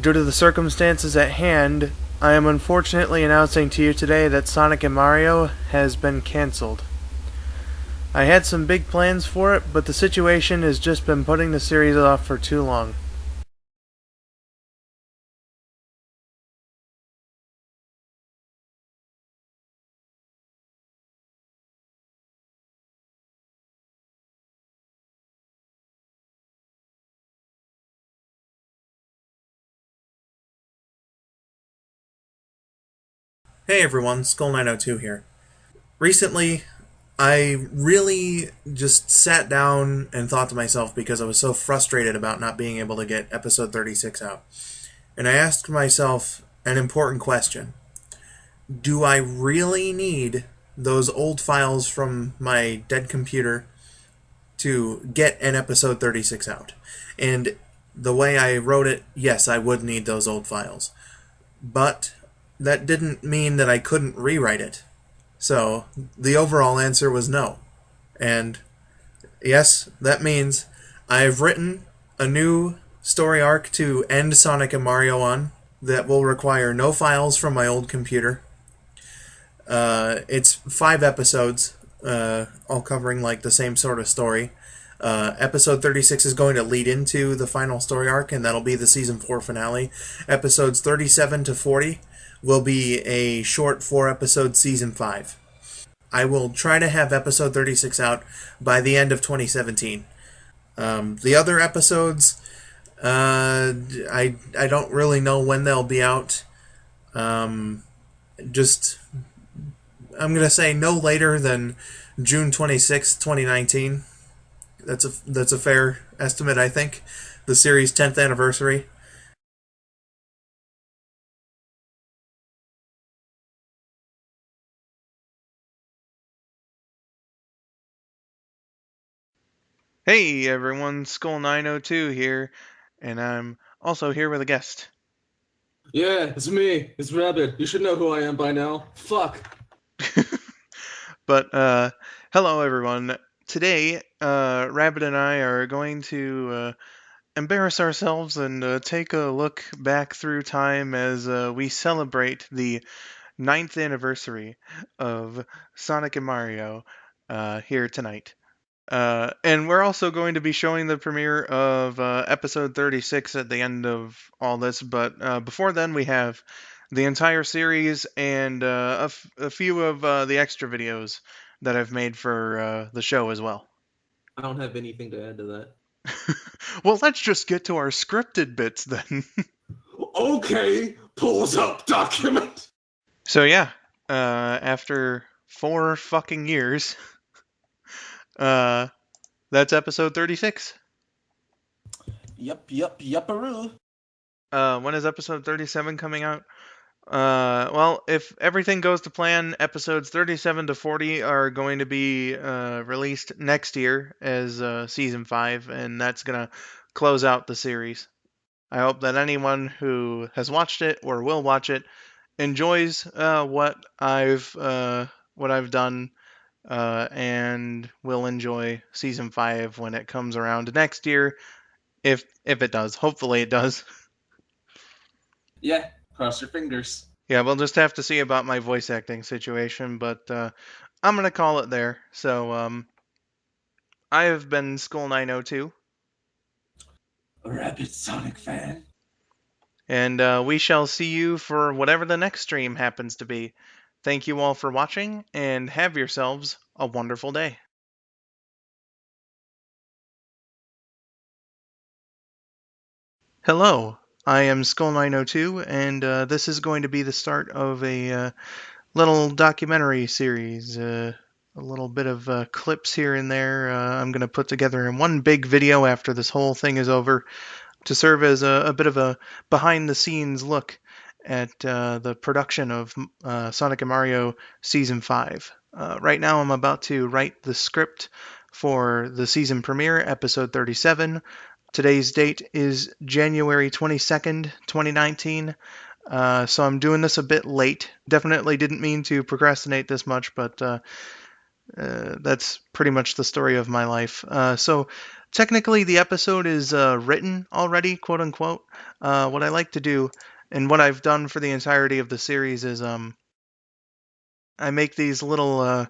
Due to the circumstances at hand, I am unfortunately announcing to you today that Sonic and Mario has been cancelled. I had some big plans for it, but the situation has just been putting the series off for too long. Hey everyone, Skull902 here. Recently, I really just sat down and thought to myself because I was so frustrated about not being able to get episode 36 out. And I asked myself an important question. Do I really need those old files from my dead computer to get an episode 36 out? And the way I wrote it, yes, I would need those old files. But that didn't mean that I couldn't rewrite it. So the overall answer was no. And yes, that means I've written a new story arc to end Sonic and Mario on that will require no files from my old computer. It's 5 episodes, all covering like the same sort of story. Episode 36 is going to lead into the final story arc, and that'll be the season 4 finale. Episodes 37 to 40 will be a short 4-episode season 5. I will try to have episode 36 out by the end of 2017. The other episodes, I don't really know when they'll be out. Just, I'm going to say no later than June 26th, 2019. That's a fair estimate, I think. The series' 10th anniversary. Hey everyone, Skull902 here, and I'm also here with a guest. Yeah, it's me. It's Rabbit. You should know who I am by now. Fuck. But, hello everyone. Today, Rabbit and I are going to embarrass ourselves and take a look back through time as we celebrate the 9th anniversary of Sonic and Mario here tonight. And we're also going to be showing the premiere of episode 36 at the end of all this, but before then we have the entire series and a few of the extra videos that I've made for the show as well. I don't have anything to add to that. Well, let's just get to our scripted bits then. Okay, pulls up document. So yeah, after 4 fucking years, that's episode 36. Yupperoo. When is episode 37 coming out? Well, if everything goes to plan, episodes 37 to 40 are going to be released next year as season 5, and that's going to close out the series. I hope that anyone who has watched it or will watch it enjoys what I've done, and will enjoy season 5 when it comes around next year, if it does. Hopefully, it does. Yeah, cross your fingers. Yeah, we'll just have to see about my voice acting situation, but I'm gonna call it there. So, I have been Skull902, A rabid Sonic fan. and we shall see you for whatever the next stream happens to be. Thank you all for watching, and have yourselves a wonderful day. Hello, I am Skull902, and this is going to be the start of a little documentary series. A little bit of clips here and there I'm going to put together in one big video after this whole thing is over to serve as a bit of a behind the scenes look at the production of Sonic and Mario Season 5. Right now I'm about to write the script for the season premiere, episode 37. Today's date is January 22nd, 2019. So I'm doing this a bit late. Definitely didn't mean to procrastinate this much, but that's pretty much the story of my life. So technically the episode is written already, quote unquote. What I like to do, and what I've done for the entirety of the series, is I make these little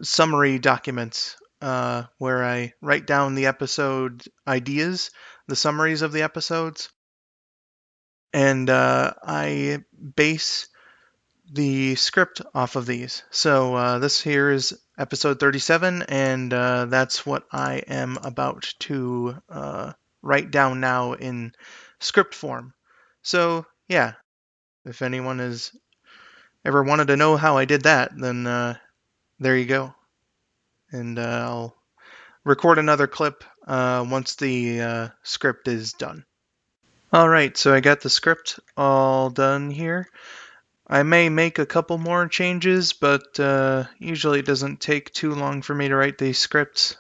summary documents where I write down the episode ideas, the summaries of the episodes, and I base the script off of these. So this here is episode 37, and that's what I am about to write down now in script form. So yeah, if anyone has ever wanted to know how I did that, then there you go. And I'll record another clip once the script is done. Alright, so I got the script all done here. I may make a couple more changes, but usually it doesn't take too long for me to write these scripts,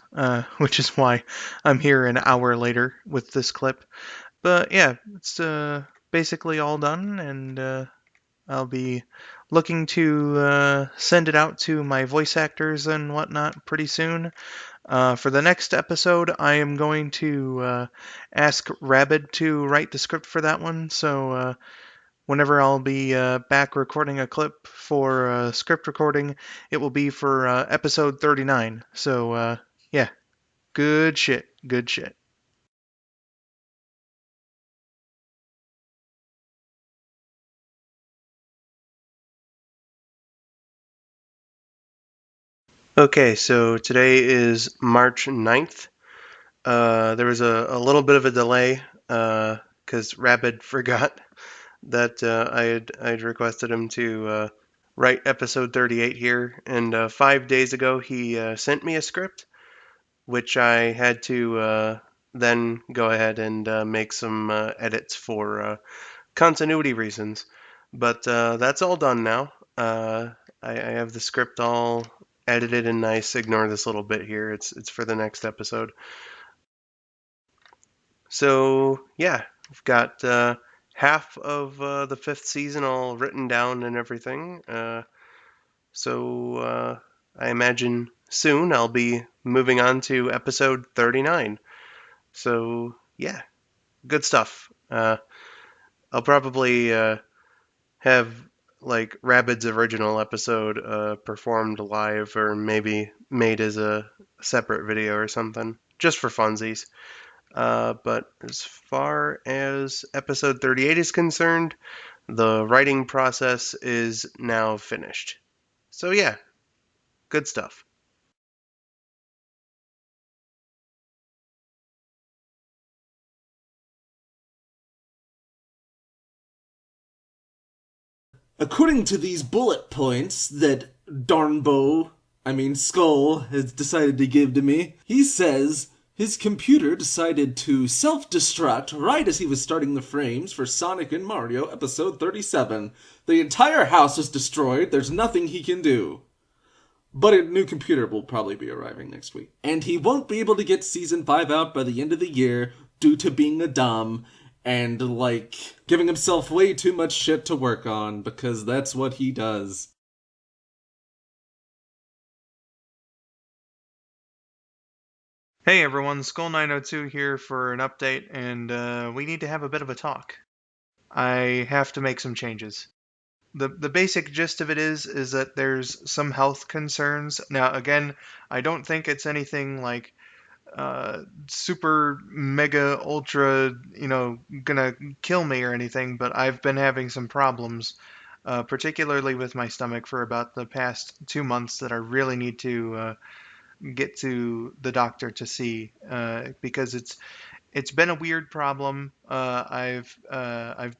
which is why I'm here an hour later with this clip. But yeah, it's basically all done, and I'll be looking to send it out to my voice actors and whatnot pretty soon. For the next episode, I am going to ask Rabid to write the script for that one, so whenever I'll be back recording a clip for script recording, it will be for episode 39. So, yeah, good shit, good shit. Okay, so today is March 9th. There was a little bit of a delay because Rabid forgot that I'd requested him to write episode 38 here, and 5 days ago he sent me a script, which I had to then go ahead and make some edits for continuity reasons. But that's all done now. I have the script all edited and nice. Ignore this little bit here. It's for the next episode. So yeah, we've got half of the fifth season all written down and everything. So I imagine soon I'll be moving on to episode 39. So yeah, good stuff. I'll probably have like Rabid's original episode performed live, or maybe made as a separate video or something, just for funsies. But as far as episode 38 is concerned, the writing process is now finished. So yeah, good stuff. According to these bullet points that Skull, has decided to give to me, he says his computer decided to self-destruct right as he was starting the frames for Sonic and Mario episode 37. The entire house is destroyed, there's nothing he can do. But a new computer will probably be arriving next week. And he won't be able to get Season 5 out by the end of the year due to being a dumb and, giving himself way too much shit to work on, because that's what he does. Hey everyone, Skull902 here for an update, and we need to have a bit of a talk. I have to make some changes. The basic gist of it is that there's some health concerns. Now, again, I don't think it's anything like super mega ultra, gonna kill me or anything, but I've been having some problems, particularly with my stomach for about the past 2 months that I really need to get to the doctor to see because it's been a weird problem. I've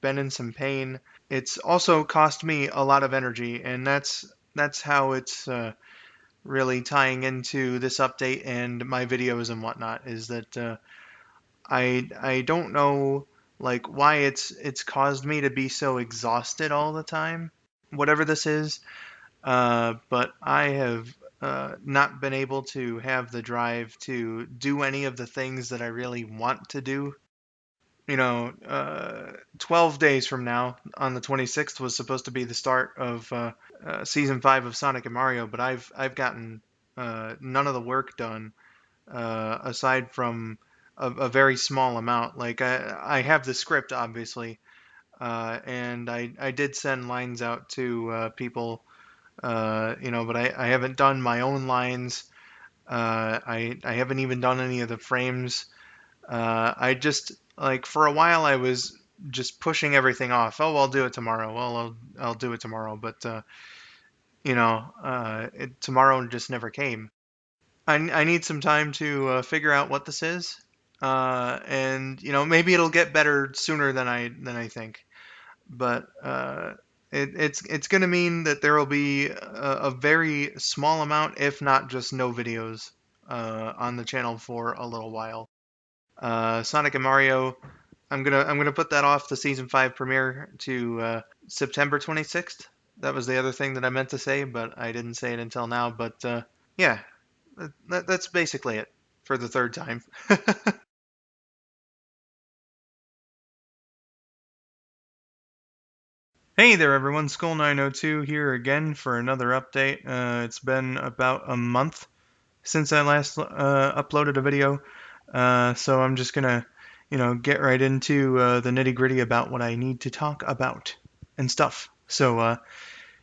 been in some pain. It's also cost me a lot of energy, and that's how it's really tying into this update and my videos and whatnot. Is that I don't know like why it's caused me to be so exhausted all the time. Whatever this is, but I have not been able to have the drive to do any of the things that I really want to do. 12 days from now, on the 26th, was supposed to be the start of season 5 of Sonic and Mario, but I've gotten none of the work done aside from a very small amount. Like I have the script, obviously, and I did send lines out to people, but I haven't done my own lines. I haven't even done any of the frames. I just like for a while I was just pushing everything off. Oh, I'll do it tomorrow. Well, I'll do it tomorrow, but tomorrow just never came. I need some time to figure out what this is, and maybe it'll get better sooner than I think. But it's going to mean that there will be a very small amount, if not just no videos, on the channel for a little while. Sonic and Mario, I'm gonna put that off the season 5 premiere to September 26th. That was the other thing that I meant to say, but I didn't say it until now. But yeah, that's basically it for the third time. Hey there, everyone. Skull902 here again for another update. It's been about a month since I last uploaded a video, so I'm just gonna, get right into the nitty gritty about what I need to talk about and stuff. So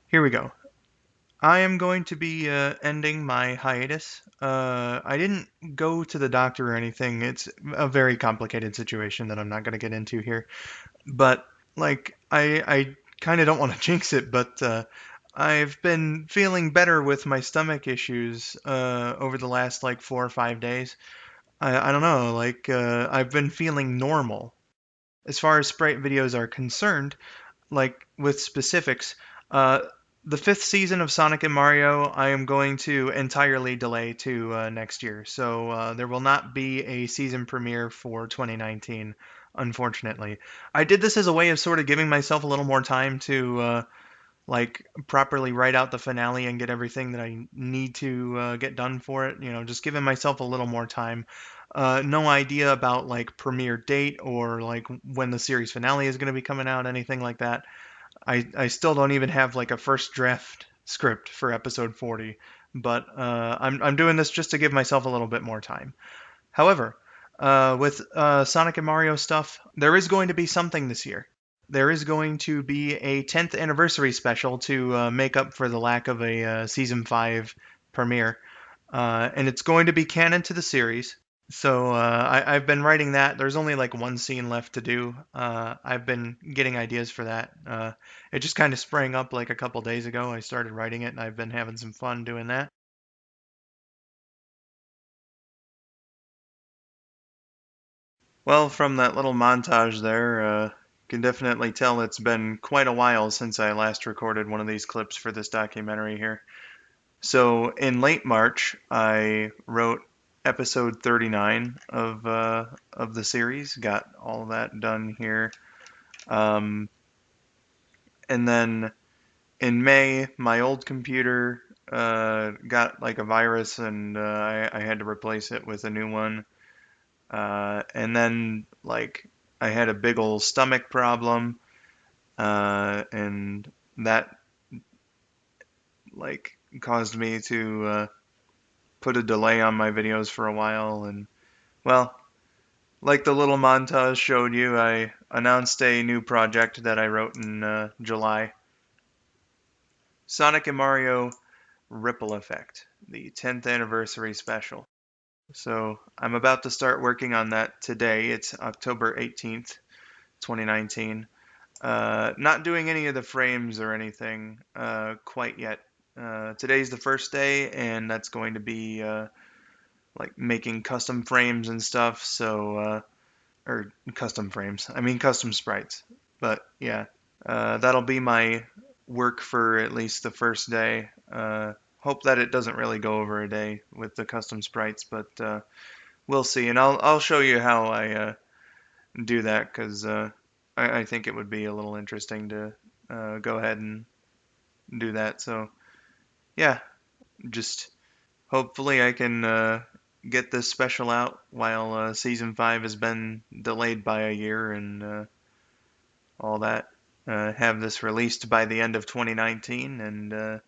here we go. I am going to be ending my hiatus. I didn't go to the doctor or anything. It's a very complicated situation that I'm not going to get into here. But like, I kind of don't want to jinx it, but I've been feeling better with my stomach issues over the last like 4 or 5 days. I don't know, like I've been feeling normal. As far as Sprite videos are concerned, like with specifics, uh, the fifth season of Sonic and Mario, I am going to entirely delay to next year. So there will not be a season premiere for 2019, unfortunately. I did this as a way of sort of giving myself a little more time to like properly write out the finale and get everything that I need to get done for it. Just giving myself a little more time. No idea about like premiere date or like when the series finale is going to be coming out, anything like that. I still don't even have like a first draft script for episode 40, but I'm doing this just to give myself a little bit more time. However, with Sonic and Mario stuff, there is going to be something this year. There is going to be a 10th anniversary special to make up for the lack of a season 5 premiere, and it's going to be canon to the series. So I've been writing that. There's only like one scene left to do. I've been getting ideas for that. It just kind of sprang up like a couple days ago. I started writing it, and I've been having some fun doing that. Well, from that little montage there, you can definitely tell it's been quite a while since I last recorded one of these clips for this documentary here. So in late March, I wrote episode 39 of the series. Got all that done here. Um, and then in May, my old computer got like a virus, and I had to replace it with a new one. And then like I had a big old stomach problem, and that like caused me to put a delay on my videos for a while. And well, like the little montage showed you, I announced a new project that I wrote in July. Sonic and Mario Ripple Effect, the 10th anniversary special. So I'm about to start working on that today. It's October 18th, 2019. Not doing any of the frames or anything quite yet. Today's the first day, and that's going to be like making custom frames and stuff. So, or custom frames. I mean custom sprites. But yeah, that'll be my work for at least the first day. Hope that it doesn't really go over a day with the custom sprites, but we'll see. And I'll show you how I do that because I think it would be a little interesting to go ahead and do that. So yeah, just hopefully I can get this special out while season 5 has been delayed by a year and all that. Have this released by the end of 2019, and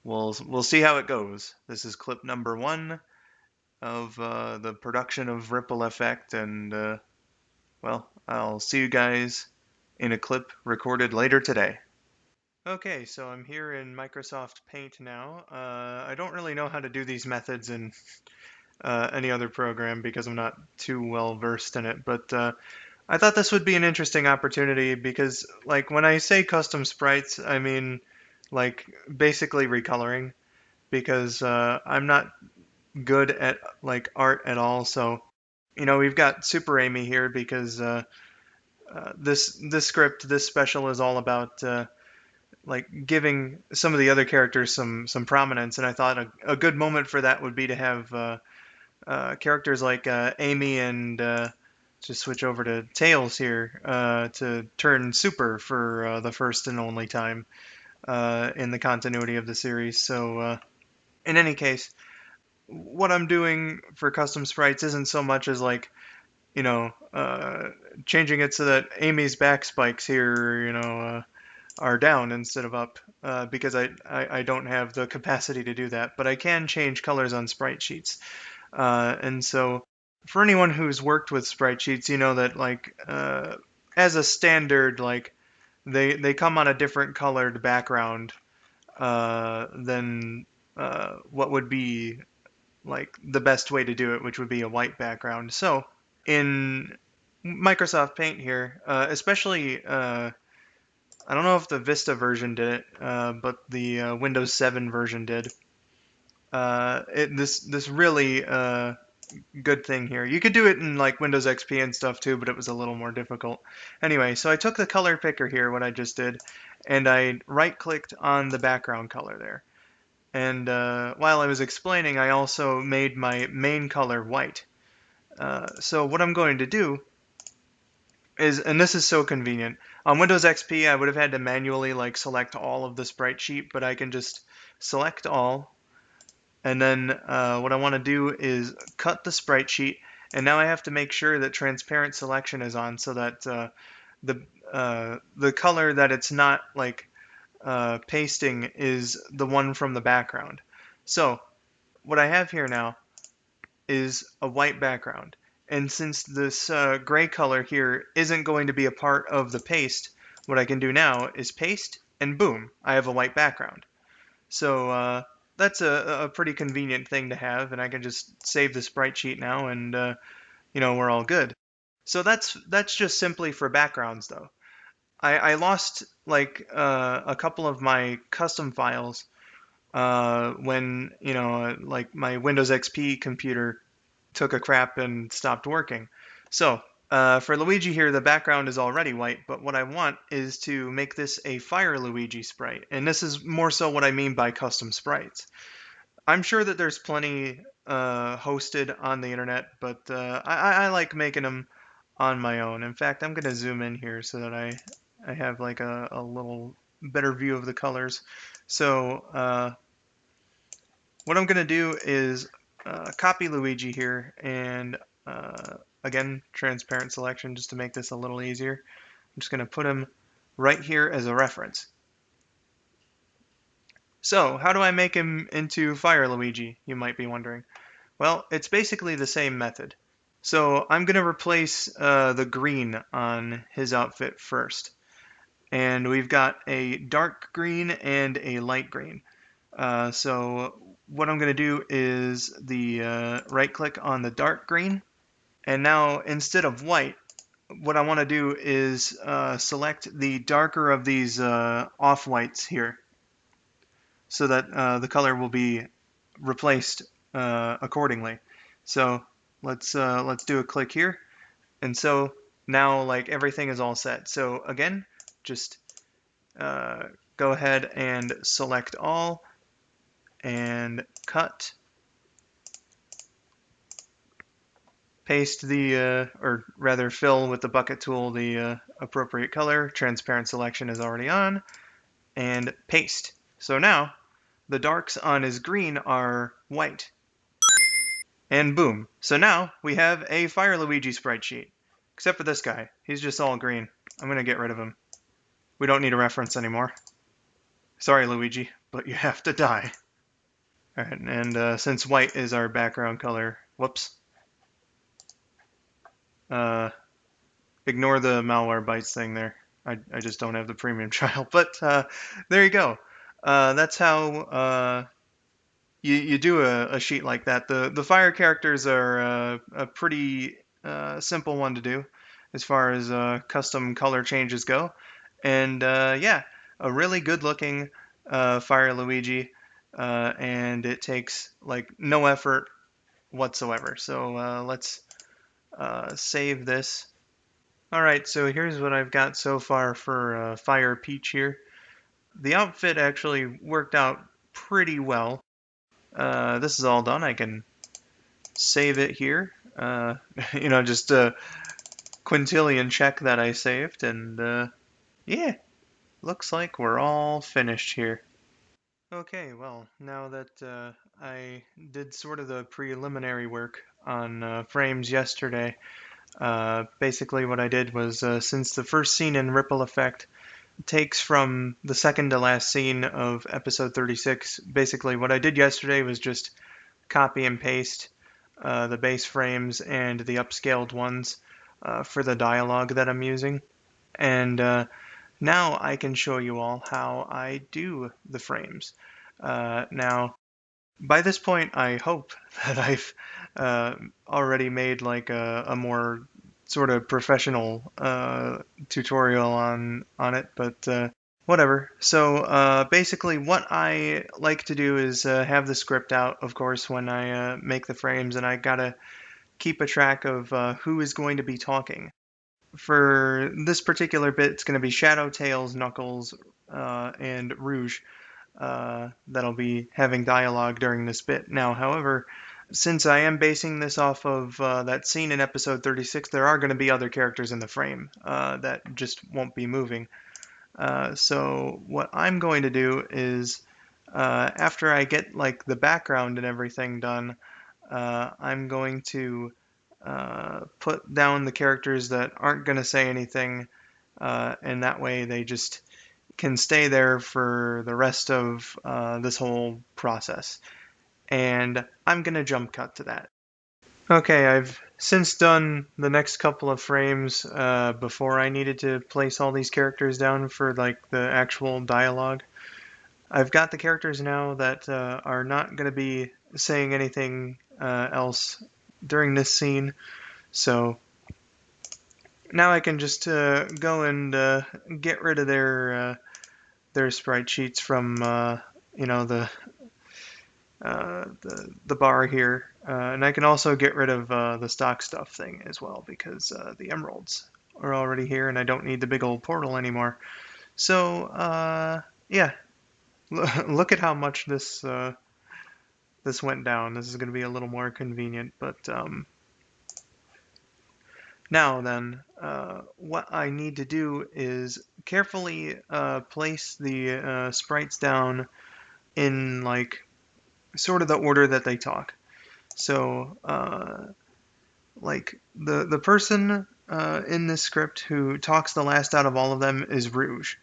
we'll see how it goes. This is clip number 1, of the production of Ripple Effect, and well, I'll see you guys in a clip recorded later today. Okay, so I'm here in Microsoft Paint now. I don't really know how to do these methods in any other program because I'm not too well versed in it, but I thought this would be an interesting opportunity because, like, when I say custom sprites, I mean, like, basically recoloring because I'm not good at, like, art at all. So, we've got Super Amy here because this script, this special is all about like giving some of the other characters some prominence, and I thought a good moment for that would be to have characters like Amy and just switch over to Tails here to turn super for the first and only time in the continuity of the series. So, in any case, what I'm doing for custom sprites isn't so much as like, you know, uh, changing it so that Amy's back spikes here, are down instead of up, because I don't have the capacity to do that. But I can change colors on sprite sheets. And so, for anyone who's worked with sprite sheets, you know that like as a standard, like they come on a different colored background than what would be like the best way to do it, which would be a white background. So in Microsoft Paint here, especially I don't know if the Vista version did it, but the Windows 7 version did. This really good thing here. You could do it in like Windows XP and stuff too, but it was a little more difficult. Anyway, so I took the color picker here, what I just did, and I right-clicked on the background color there. And while I was explaining, I also made my main color white. So what I'm going to do is, and this is so convenient, on Windows XP I would have had to manually like select all of the sprite sheet, but I can just select all, and then what I want to do is cut the sprite sheet, and now I have to make sure that transparent selection is on so that the color that it's not like pasting is the one from the background. So what I have here now is a white background. And since this gray color here isn't going to be a part of the paste, what I can do now is paste, and boom, I have a white background. So that's a pretty convenient thing to have, and I can just save the sprite sheet now, and we're all good. So that's just simply for backgrounds, though. I lost like a couple of my custom files when like my Windows XP computer took a crap and stopped working. So for Luigi here, the background is already white, but what I want is to make this a Fire Luigi sprite, and this is more so what I mean by custom sprites. I'm sure that there's plenty hosted on the internet, but I like making them on my own. In fact, I'm going to zoom in here so that I have like a little better view of the colors. So what I'm going to do is copy Luigi here, and again, transparent selection just to make this a little easier. I'm just going to put him right here as a reference. So how do I make him into Fire Luigi, you might be wondering. Well, it's basically the same method. So I'm going to replace the green on his outfit first. And we've got a dark green and a light green. So what I'm going to do is the right click on the dark green. And now instead of white, what I want to do is select the darker of these off-whites here so that the color will be replaced accordingly. So let's do a click here. And so now like everything is all set. So again, just go ahead and select all and cut, paste the, or rather fill with the bucket tool the appropriate color, transparent selection is already on, and paste. So now the darks on his green are white. And boom. So now we have a Fire Luigi sprite sheet. Except for this guy. He's just all green. I'm going to get rid of him. We don't need a reference anymore. Sorry, Luigi, but you have to die. Alright, and since white is our background color, Whoops. Ignore the malware bytes thing there. I just don't have the premium trial. But there you go. That's how you do a sheet like that. The fire characters are a pretty simple one to do as far as custom color changes go. And yeah, a really good looking Fire Luigi, and it takes like no effort whatsoever. So let's save this. All right, so here's what I've got so far for Fire Peach here. The outfit actually worked out pretty well. This is all done. I can save it here. Just a quintillion check that I saved, and yeah, looks like we're all finished here. Okay, well, now that I did sort of the preliminary work on frames yesterday, basically what I did was since the first scene in Ripple Effect takes from the second to last scene of episode 36, basically what I did yesterday was just copy and paste the base frames and the upscaled ones for the dialogue that I'm using. And now I can show you all how I do the frames. Now, by this point, I hope that I've already made like a more sort of professional tutorial on it, but whatever. So basically, what I like to do is have the script out, of course, when I make the frames, and I gotta keep a track of who is going to be talking. For this particular bit, it's going to be Shadow, Tails, Knuckles, and Rouge that'll be having dialogue during this bit. Now, however, since I am basing this off of that scene in episode 36, there are going to be other characters in the frame that just won't be moving. So what I'm going to do is, after I get like the background and everything done, I'm going to put down the characters that aren't going to say anything, and that way they just can stay there for the rest of this whole process. And I'm going to jump cut to that. Okay, I've since done the next couple of frames before I needed to place all these characters down for like the actual dialogue. I've got the characters now that are not going to be saying anything else during this scene, so now I can just go and get rid of their sprite sheets from the bar here, and I can also get rid of the stock stuff thing as well because the emeralds are already here and I don't need the big old portal anymore. So yeah, look at how much this went down. This is going to be a little more convenient, but now then, what I need to do is carefully place the sprites down in like sort of the order that they talk. So, like the person in this script who talks the last out of all of them is Rouge.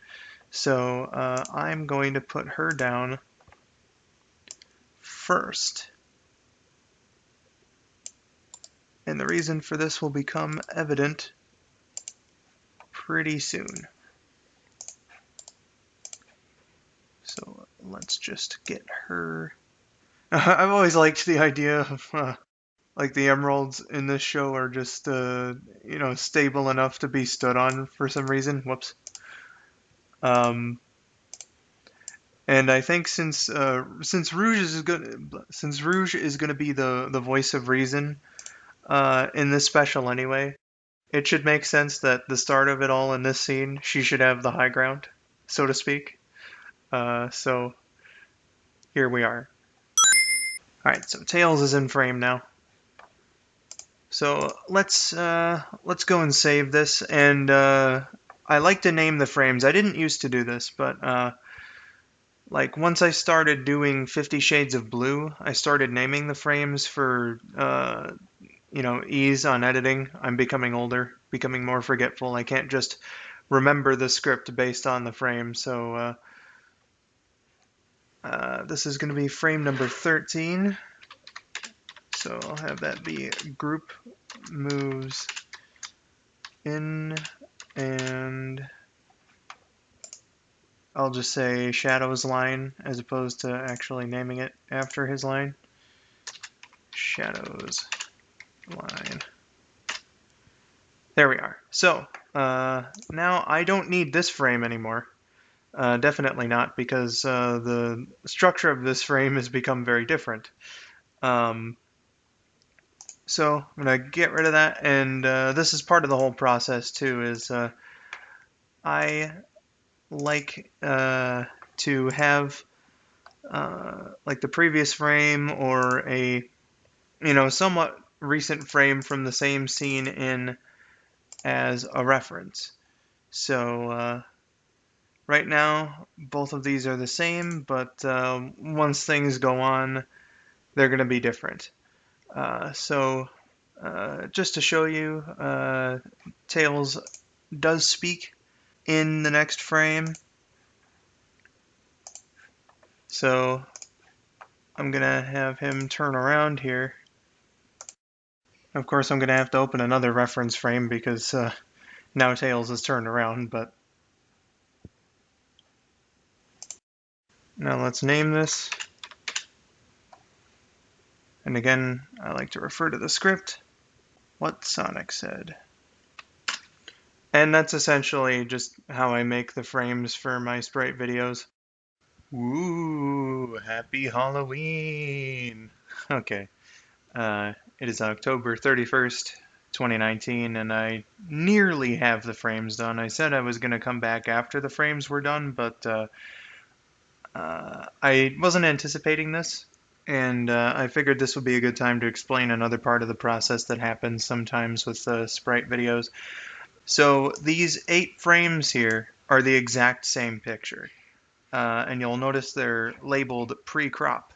So I'm going to put her down first. And the reason for this will become evident pretty soon. So let's just get her. I've always liked the idea of like the emeralds in this show are just stable enough to be stood on for some reason. Whoops. Um, and I think since Rouge is going to be the voice of reason in this special anyway, it should make sense that the start of it all in this scene, she should have the high ground, so to speak. So here we are. All right, so Tails is in frame now. So let's go and save this. And I like to name the frames. I didn't used to do this, but like once I started doing 50 Shades of Blue, I started naming the frames for ease on editing. I'm becoming older, becoming more forgetful. I can't just remember the script based on the frame. So this is going to be frame number 13. So I'll have that be group moves in, and I'll just say Shadow's line as opposed to actually naming it after his line. Shadow's line. There we are. So now I don't need this frame anymore. Definitely not, because the structure of this frame has become very different. So I'm going to get rid of that, and this is part of the whole process too, is I like to have like the previous frame or a somewhat recent frame from the same scene in as a reference. So right now both of these are the same, but once things go on, they're going to be different. So just to show you, Tails does speak in the next frame. So I'm going to have him turn around here. Of course, I'm going to have to open another reference frame because now Tails is turned around, but now let's name this. And again, I like to refer to the script, what Sonic said. And that's essentially just how I make the frames for my Sprite videos. Woo! Happy Halloween! Okay, it is October 31st, 2019, and I nearly have the frames done. I said I was going to come back after the frames were done, but I wasn't anticipating this, and I figured this would be a good time to explain another part of the process that happens sometimes with Sprite videos. So these 8 frames here are the exact same picture, and you'll notice they're labeled pre-crop.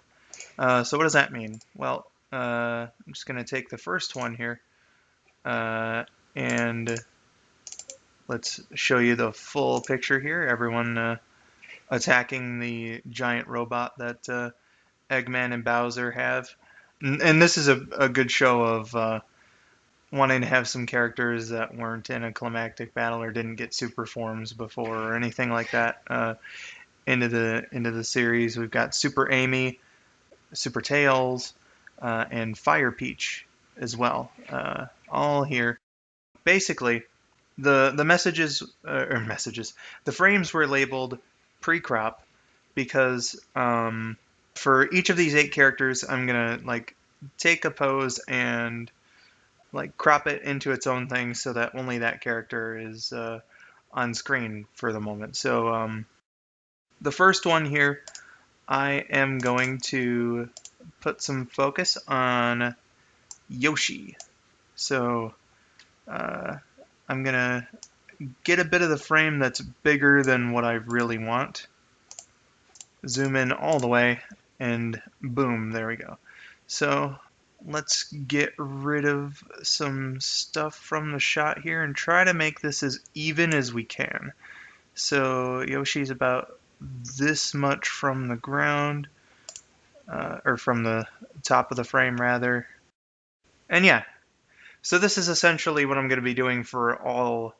So what does that mean? Well, I'm just going to take the first one here, and let's show you the full picture here. Everyone attacking the giant robot that Eggman and Bowser have. And this is a good show of wanting to have some characters that weren't in a climactic battle or didn't get super forms before or anything like that into the series. We've got Super Amy, Super Tails, and Fire Peach as well, all here. Basically, the messages the frames were labeled pre-crop because for each of these 8 characters, I'm gonna like take a pose and like crop it into its own thing so that only that character is on screen for the moment. So the first one here, I am going to put some focus on Yoshi. So I'm gonna get a bit of the frame that's bigger than what I really want. Zoom in all the way, and boom, there we go. So let's get rid of some stuff from the shot here and try to make this as even as we can. So Yoshi's about this much from the ground, or from the top of the frame rather. And yeah, so this is essentially what I'm going to be doing for all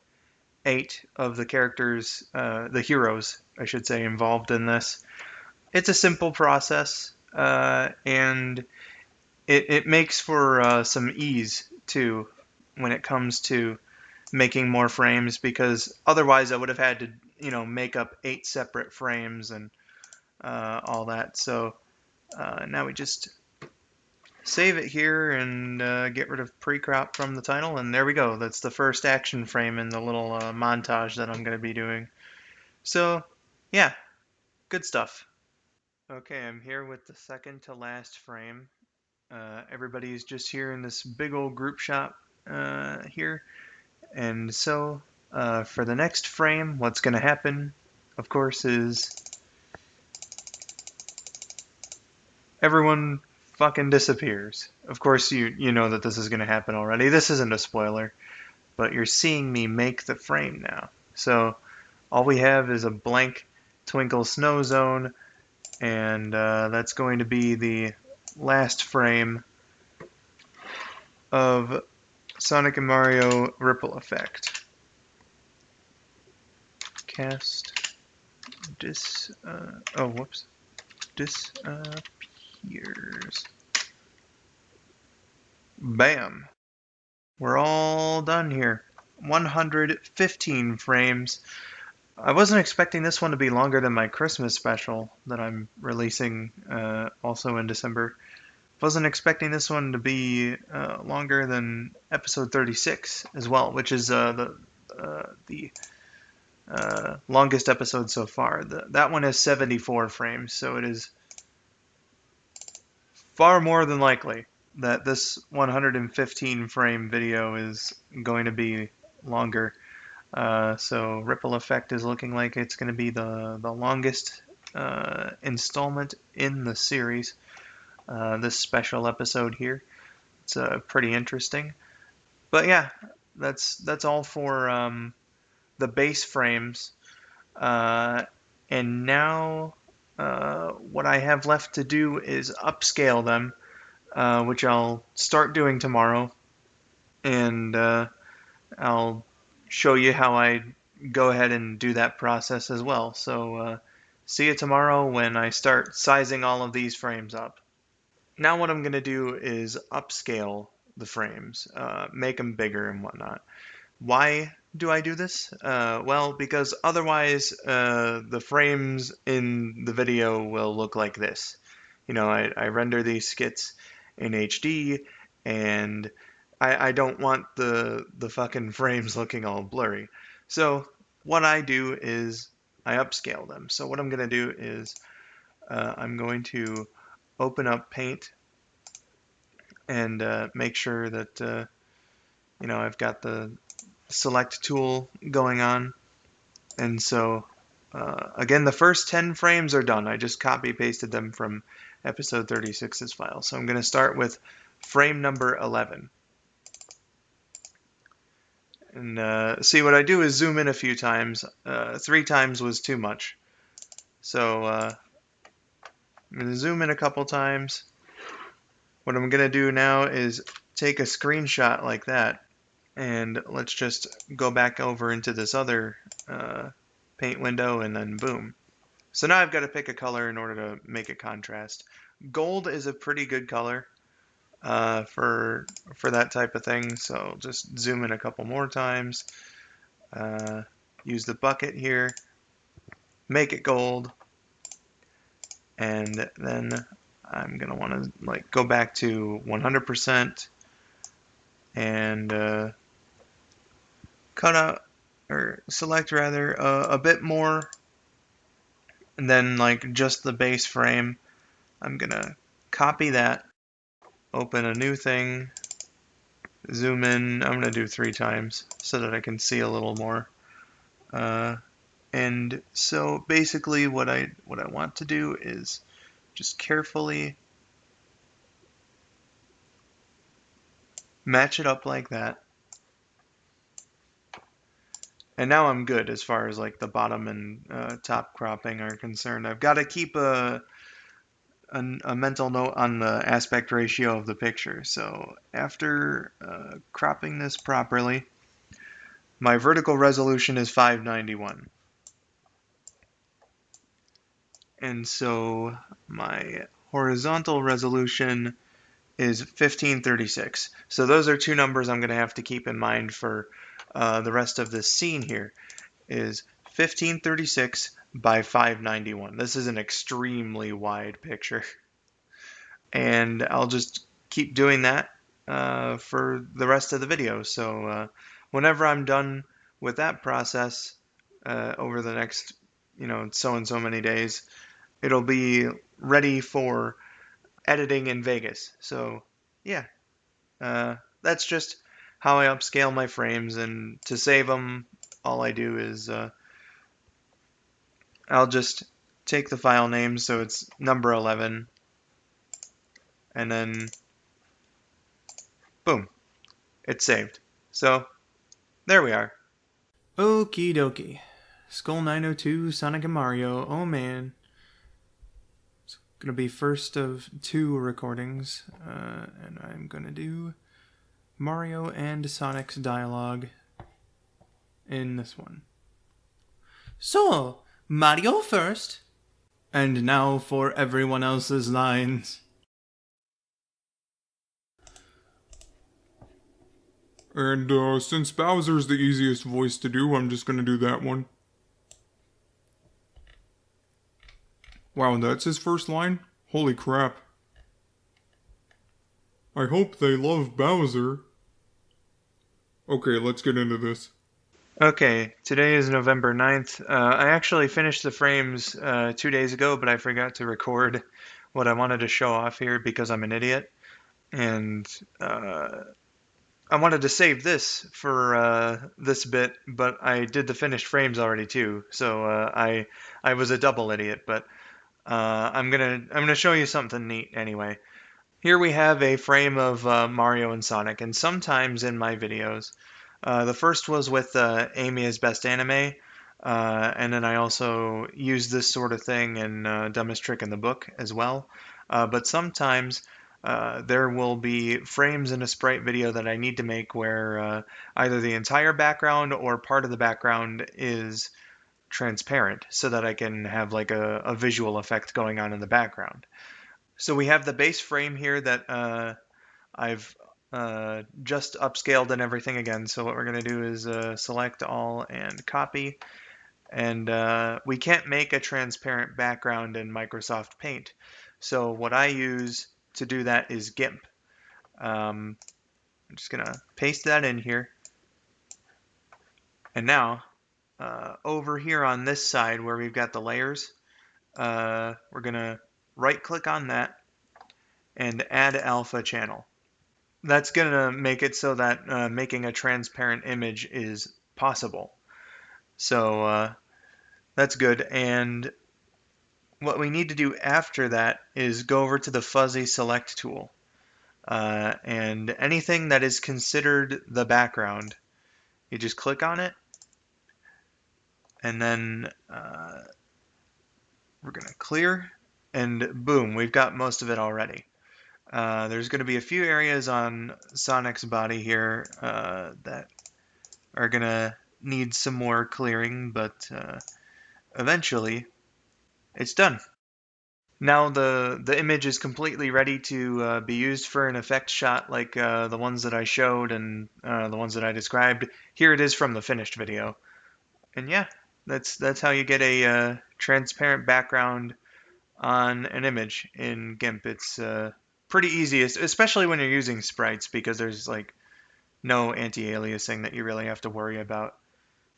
8 of the characters, the heroes, I should say, involved in this. It's a simple process, and it makes for some ease, too, when it comes to making more frames, because otherwise I would have had to, make up 8 separate frames and all that. So now we just save it here and get rid of pre-crop from the title, and there we go. That's the first action frame in the little montage that I'm going to be doing. So, yeah, good stuff. Okay, I'm here with the second to last frame. Everybody's just here in this big old group shot here. And so, for the next frame, what's going to happen, of course, is everyone fucking disappears. Of course, you know that this is going to happen already. This isn't a spoiler, but you're seeing me make the frame now. So, all we have is a blank Twinkle Snow Zone, and that's going to be the last frame of Sonic and Mario Ripple Effect. Cast disappears. Bam. We're all done here. 115 frames. I wasn't expecting this one to be longer than my Christmas special that I'm releasing also in December. Wasn't expecting this one to be longer than episode 36 as well, which is the longest episode so far. That one has 74 frames, so it is far more than likely that this 115 frame video is going to be longer. So Ripple Effect is looking like it's going to be the longest installment in the series. This special episode here. It's pretty interesting. But yeah, that's all for the base frames. And now what I have left to do is upscale them, which I'll start doing tomorrow. And I'll show you how I go ahead and do that process as well. So see you tomorrow when I start sizing all of these frames up. Now what I'm going to do is upscale the frames, make them bigger and whatnot. Why do I do this? Well, because otherwise the frames in the video will look like this. You know, I render these skits in HD, and I don't want the fucking frames looking all blurry. So what I do is I upscale them. So what I'm going to do is I'm going to open up Paint and make sure that you know, I've got the select tool going on. And so again, the first 10 frames are done. I just copy pasted them from episode 36's file. So I'm going to start with frame number 11. And see, what I do is zoom in a few times. 3 times was too much. So I'm going to zoom in a couple times. What I'm going to do now is take a screenshot like that. And let's just go back over into this other paint window, and then boom. So now I've got to pick a color in order to make a contrast. Gold is a pretty good color for that type of thing. So just zoom in a couple more times. Use the bucket here. Make it gold. And then I'm going to want to like go back to 100% and cut out, or select rather, a bit more, and then like just the base frame. I'm gonna copy that, open a new thing, zoom in. I'm gonna do 3 times so that I can see a little more. And so basically what I want to do is just carefully match it up like that. And now I'm good as far as like the bottom and top cropping are concerned. I've got to keep a mental note on the aspect ratio of the picture. So after cropping this properly, my vertical resolution is 591. And so my horizontal resolution is 1536. So those are 2 numbers I'm going to have to keep in mind for the rest of this scene here, is 1536 by 591. This is an extremely wide picture. And I'll just keep doing that for the rest of the video. So whenever I'm done with that process over the next, so and so many days, it'll be ready for editing in Vegas. So yeah, that's just how I upscale my frames. And to save them, all I do is I'll just take the file name, so it's number 11, and then boom, it's saved. So there we are. Okie dokie. Skull 902, Sonic and Mario. Oh man. It's gonna be first of 2 recordings, and I'm gonna do Mario and Sonic's dialogue in this one. So, Mario first. And now for everyone else's lines. And since Bowser's the easiest voice to do, I'm just gonna do that one. Wow, that's his first line? Holy crap. I hope they love Bowser. Okay, let's get into this. Okay, today is November 9th. I actually finished the frames 2 days ago, but I forgot to record what I wanted to show off here because I'm an idiot. And I wanted to save this for this bit, but I did the finished frames already too. So I was a double idiot, but I'm gonna show you something neat anyway. Here we have a frame of Mario and Sonic, and sometimes in my videos, the first was with Amy as Best Anime, and then I also used this sort of thing in Dumbest Trick in the Book as well. But sometimes there will be frames in a sprite video that I need to make where either the entire background or part of the background is transparent so that I can have like a visual effect going on in the background. So we have the base frame here that I've just upscaled and everything again. So what we're going to do is select all and copy. And we can't make a transparent background in Microsoft Paint. So what I use to do that is GIMP. I'm just going to paste that in here. And now, over here on this side where we've got the layers, we're going to right click on that and add alpha channel. That's going to make it so that making a transparent image is possible. So that's good. And what we need to do after that is go over to the fuzzy select tool. And anything that is considered the background, you just click on it. And then we're going to clear. And boom, we've got most of it already. There's going to be a few areas on Sonic's body here that are going to need some more clearing, but eventually it's done. Now the image is completely ready to be used for an effect shot like the ones that I showed and the ones that I described. Here it is from the finished video. And yeah, that's how you get a transparent background on an image in GIMP. It's pretty easy, especially when you're using sprites because there's like no anti-aliasing that you really have to worry about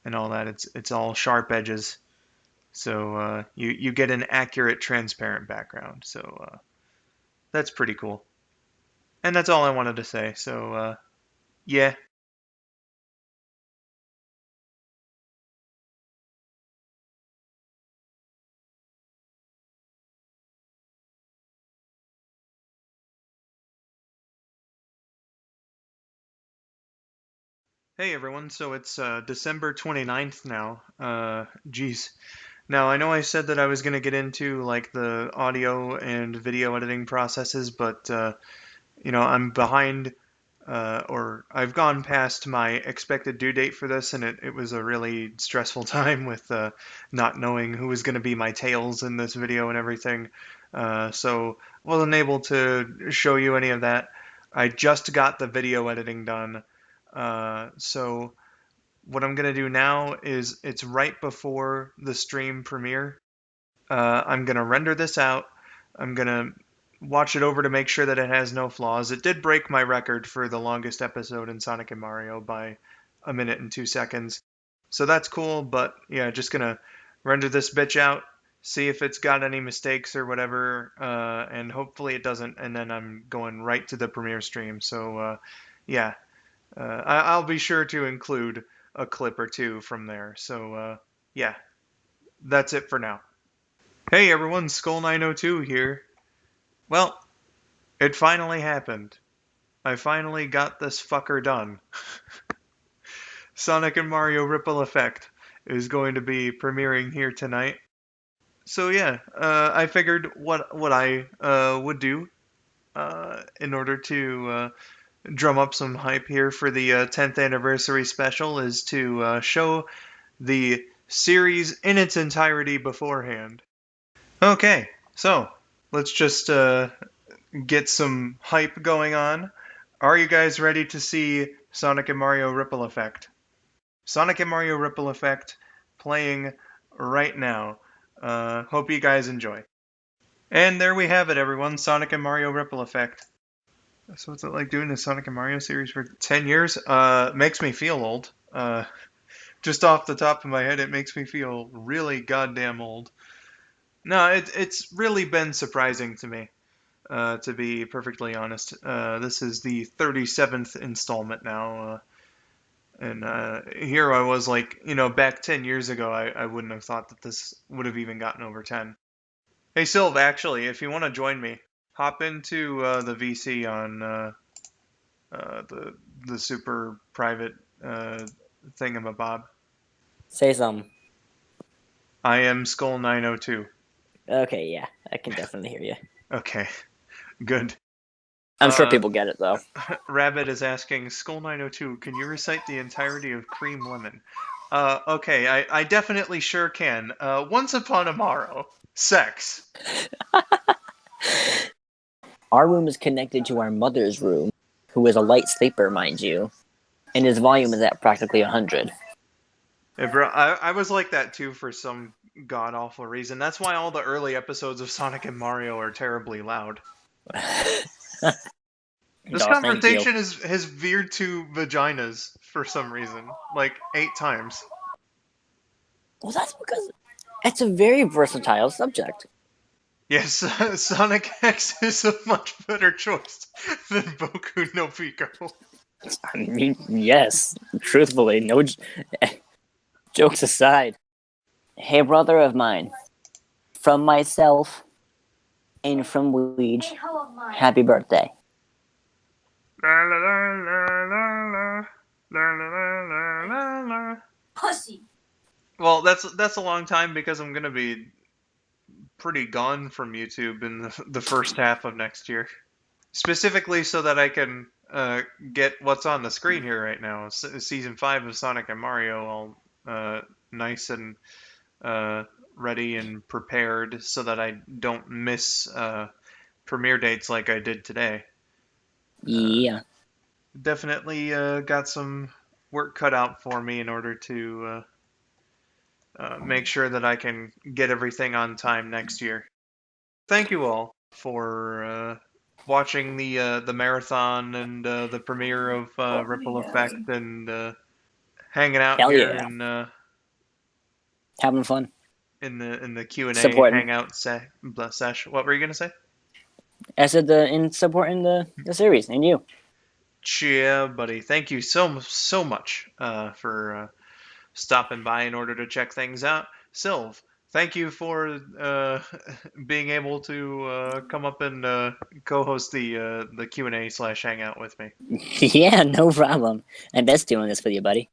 and all that. It's all sharp edges. So you get an accurate transparent background. So that's pretty cool. And that's all I wanted to say. So yeah. Hey everyone, so it's December 29th now. Geez. Now I know I said that I was going to get into like the audio and video editing processes, but I'm behind or I've gone past my expected due date for this, and it was a really stressful time with not knowing who was going to be my tails in this video and everything. So wasn't able to show you any of that. I just got the video editing done. So what I'm going to do now is it's right before the stream premiere. I'm going to render this out. I'm going to watch it over to make sure that it has no flaws. It did break my record for the longest episode in Sonic and Mario by a minute and 2 seconds. So that's cool, but yeah, just going to render this bitch out, see if it's got any mistakes or whatever, and hopefully it doesn't, and then I'm going right to the premiere stream. So yeah, I'll be sure to include a clip or two from there. So yeah, that's it for now. Hey everyone, Skull902 here. Well, it finally happened. I finally got this fucker done. Sonic and Mario Ripple Effect is going to be premiering here tonight. So yeah, I figured what I would do in order to drum up some hype here for the 10th anniversary special is to show the series in its entirety beforehand. Okay, so let's just get some hype going on. Are you guys ready to see Sonic and Mario Ripple Effect? Sonic and Mario Ripple Effect playing right now. Hope you guys enjoy. And there we have it, everyone. Sonic and Mario Ripple Effect. So what's it like doing the Sonic and Mario series for 10 years? Makes me feel old. Just off the top of my head, it makes me feel really goddamn old. No, it's really been surprising to me, to be perfectly honest. This is the 37th installment now. And here I was like, back 10 years ago, I wouldn't have thought that this would have even gotten over 10. Hey, Sylv, actually, if you want to join me, hop into the VC on the super private thingamabob. Say something. I am Skull 902. Okay, yeah, I can definitely hear you. Okay, good. I'm sure people get it, though. Rabbit is asking, Skull 902, can you recite the entirety of Cream Lemon? Okay, I definitely sure can. Once upon a morrow, sex. Our room is connected to our mother's room, who is a light sleeper, mind you, and his volume is at practically 100. Yeah, bro, I was like that too for some god-awful reason. That's why all the early episodes of Sonic and Mario are terribly loud. This conversation has veered to vaginas for some reason, like 8 times. Well, that's because it's a very versatile subject. Yes, Sonic X is a much better choice than Boku no Pico. I mean, yes, truthfully, no jokes aside. Hey, brother of mine, from myself and from Luigi, happy birthday. La la la la la la la la la. Pussy. Well, that's a long time because I'm gonna be pretty gone from YouTube in the first half of next year. Specifically so that I can get what's on the screen here right now. Season 5 of Sonic and Mario, all nice and ready and prepared so that I don't miss premiere dates like I did today. Yeah. Definitely got some work cut out for me in order to make sure that I can get everything on time next year. Thank you all for watching the marathon and the premiere of Ripple Effect and hanging out Hell here yeah. and Having fun. in the Q&A Supporting. hangout sesh. What were you gonna say? I said in supporting the series and you. Yeah, buddy. Thank you so much for stopping by in order to check things out. Sylv, thank you for being able to come up and co-host the Q&A / hangout with me. Yeah, no problem. I'm best doing this with you, buddy.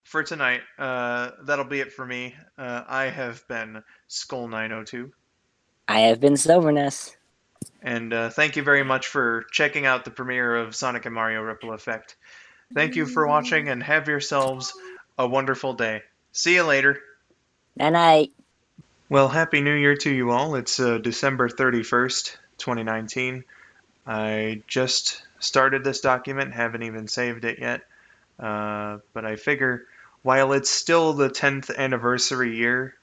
For tonight, that'll be it for me. I have been Skull902. I have been Silverness. And thank you very much for checking out the premiere of Sonic and Mario Ripple Effect. Thank you for watching and have yourselves a wonderful day. See you later. Night night. Well, Happy New Year to you all. It's December 31st, 2019. I just started this document, haven't even saved it yet. But I figure while it's still the 10th anniversary year,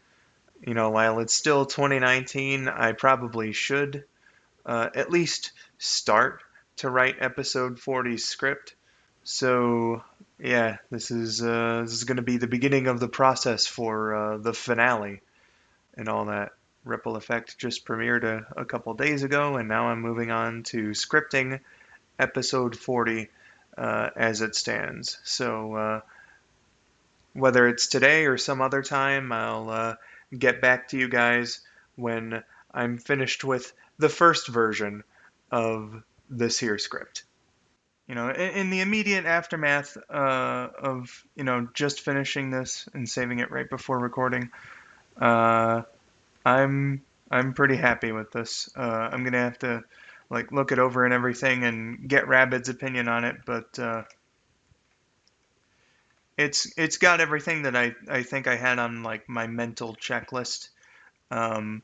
while it's still 2019, I probably should at least start to write episode 40's script. So, yeah, this is going to be the beginning of the process for the finale and all that. Ripple Effect just premiered a couple days ago, and now I'm moving on to scripting episode 40 as it stands. So, whether it's today or some other time, I'll get back to you guys when I'm finished with the first version of this here script. In the immediate aftermath of just finishing this and saving it right before recording, I'm pretty happy with this. I'm gonna have to like look it over and everything and get Rabid's opinion on it, but it's got everything that I think I had on like my mental checklist. Um,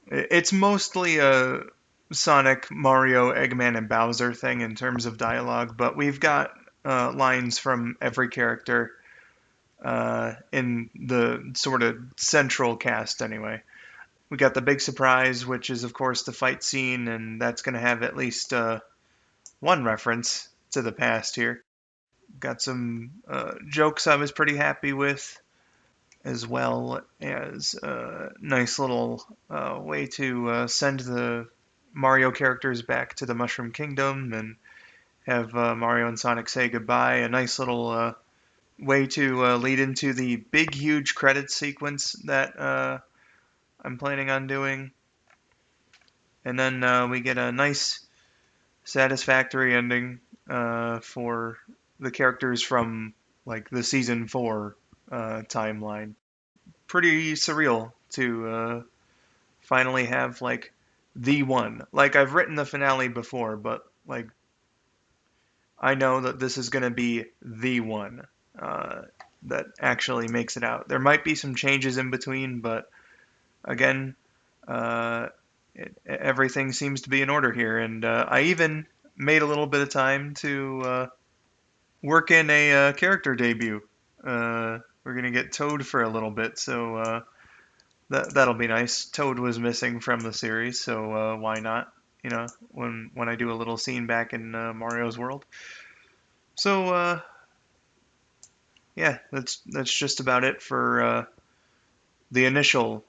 it's mostly a Sonic, Mario, Eggman, and Bowser thing in terms of dialogue, but we've got lines from every character in the sort of central cast anyway. We got the big surprise, which is, of course, the fight scene, and that's going to have at least one reference to the past here. Got some jokes I was pretty happy with, as well as a nice little way to send the Mario characters back to the Mushroom Kingdom and have Mario and Sonic say goodbye. A nice little way to lead into the big, huge credits sequence that I'm planning on doing. And then we get a nice, satisfactory ending for the characters from like the season 4 timeline. Pretty surreal to finally have like the one. Like I've written the finale before, but like I know that this is going to be the one that actually makes it out. There might be some changes in between, but again, uh, everything seems to be in order here. And I even made a little bit of time to work in a character debut. We're gonna get Toad for a little bit, so that'll be nice. Toad was missing from the series, so why not? You know, when I do a little scene back in Mario's world. So yeah, that's just about it for the initial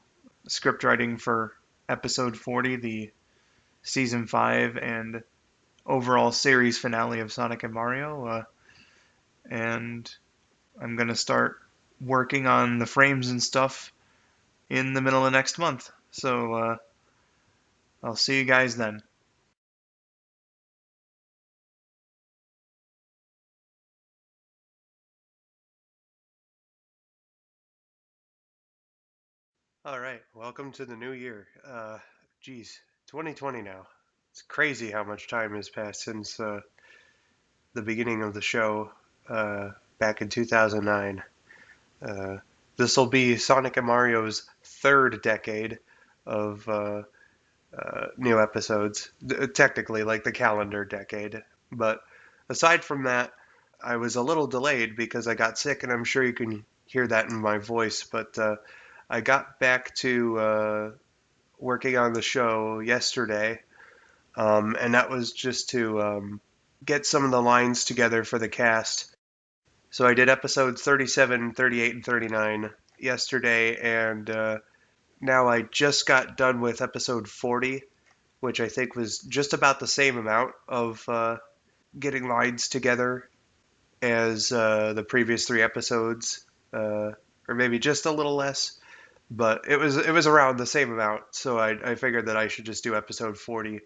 script writing for episode 40, the season 5 and overall series finale of Sonic and Mario. And I'm gonna start working on the frames and stuff in the middle of next month. So I'll see you guys then. All right, welcome to the new year. Geez, 2020 now. It's crazy how much time has passed since the beginning of the show back in 2009. Uh, this will be Sonic and Mario's third decade of new episodes, technically, like the calendar decade. But aside from that, I was a little delayed because I got sick, and I'm sure you can hear that in my voice. But I got back to working on the show yesterday, and that was just to get some of the lines together for the cast. So I did episodes 37, 38, and 39 yesterday, and now I just got done with episode 40, which I think was just about the same amount of getting lines together as the previous 3 episodes, or maybe just a little less. But it was around the same amount, so I figured that I should just do episode 40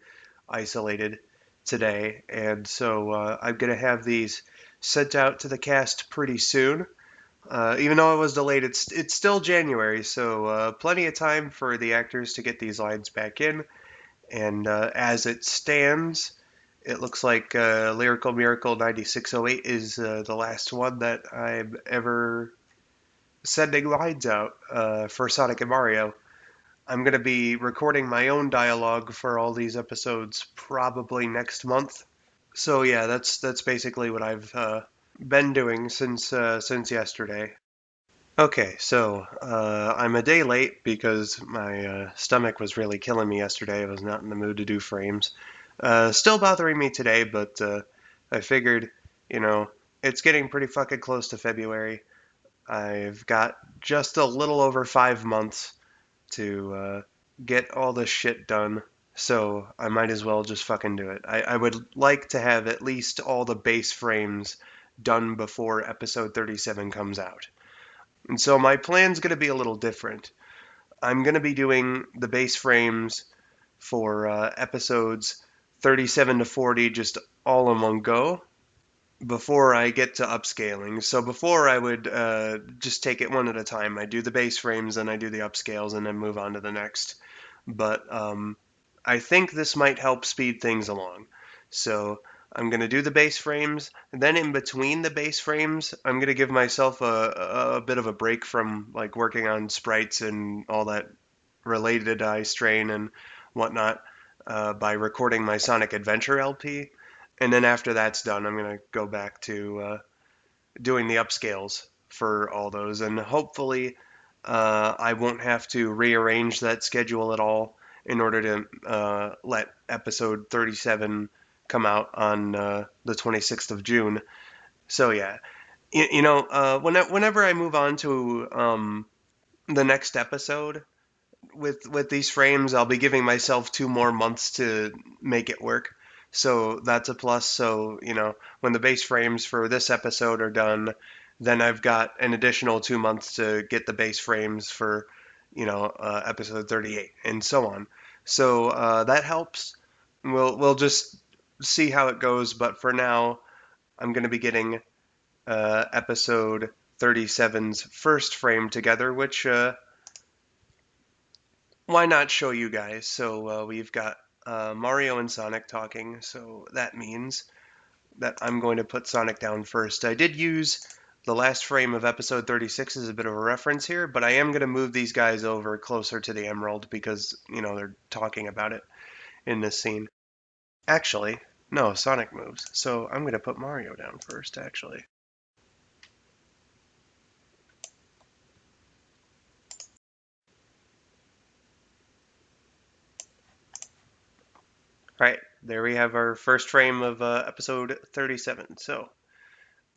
isolated today, and so I'm gonna have these sent out to the cast pretty soon. Even though it was delayed, it's still January, so plenty of time for the actors to get these lines back in. And as it stands, it looks like Lyrical Miracle 9608 is the last one that I'm ever sending lines out for Sonic and Mario. I'm going to be recording my own dialogue for all these episodes probably next month. So yeah, that's basically what I've been doing since yesterday. Okay, so I'm a day late because my stomach was really killing me yesterday. I was not in the mood to do frames. Still bothering me today, but I figured, you know, it's getting pretty fucking close to February. I've got just a little over 5 months to get all this shit done, so I might as well just fucking do it. I would like to have at least all the base frames done before episode 37 comes out. And so my plan's going to be a little different. I'm going to be doing the base frames for episodes 37 to 40 just all in one go before I get to upscaling. So before I would just take it one at a time. I do the base frames, then I do the upscales, and then move on to the next. But I think this might help speed things along. So I'm going to do the base frames. And then in between the base frames, I'm going to give myself a bit of a break from like working on sprites and all that related eye strain and whatnot by recording my Sonic Adventure LP. And then after that's done, I'm going to go back to doing the upscales for all those. And hopefully, I won't have to rearrange that schedule at all in order to let episode 37 come out on the 26th of June. So yeah, whenever I move on to the next episode with these frames, I'll be giving myself 2 more months to make it work. So that's a plus. So when the base frames for this episode are done, then I've got an additional 2 months to get the base frames for episode 38 and so on. So that helps. We'll just see how it goes. But for now, I'm going to be getting episode 37's first frame together, which why not show you guys? So we've got Mario and Sonic talking, so that means that I'm going to put Sonic down first. I did use the last frame of episode 36 as a bit of a reference here, but I am going to move these guys over closer to the Emerald because, they're talking about it in this scene. Actually, no, Sonic moves, so I'm going to put Mario down first, actually. Alright, there we have our first frame of episode 37. So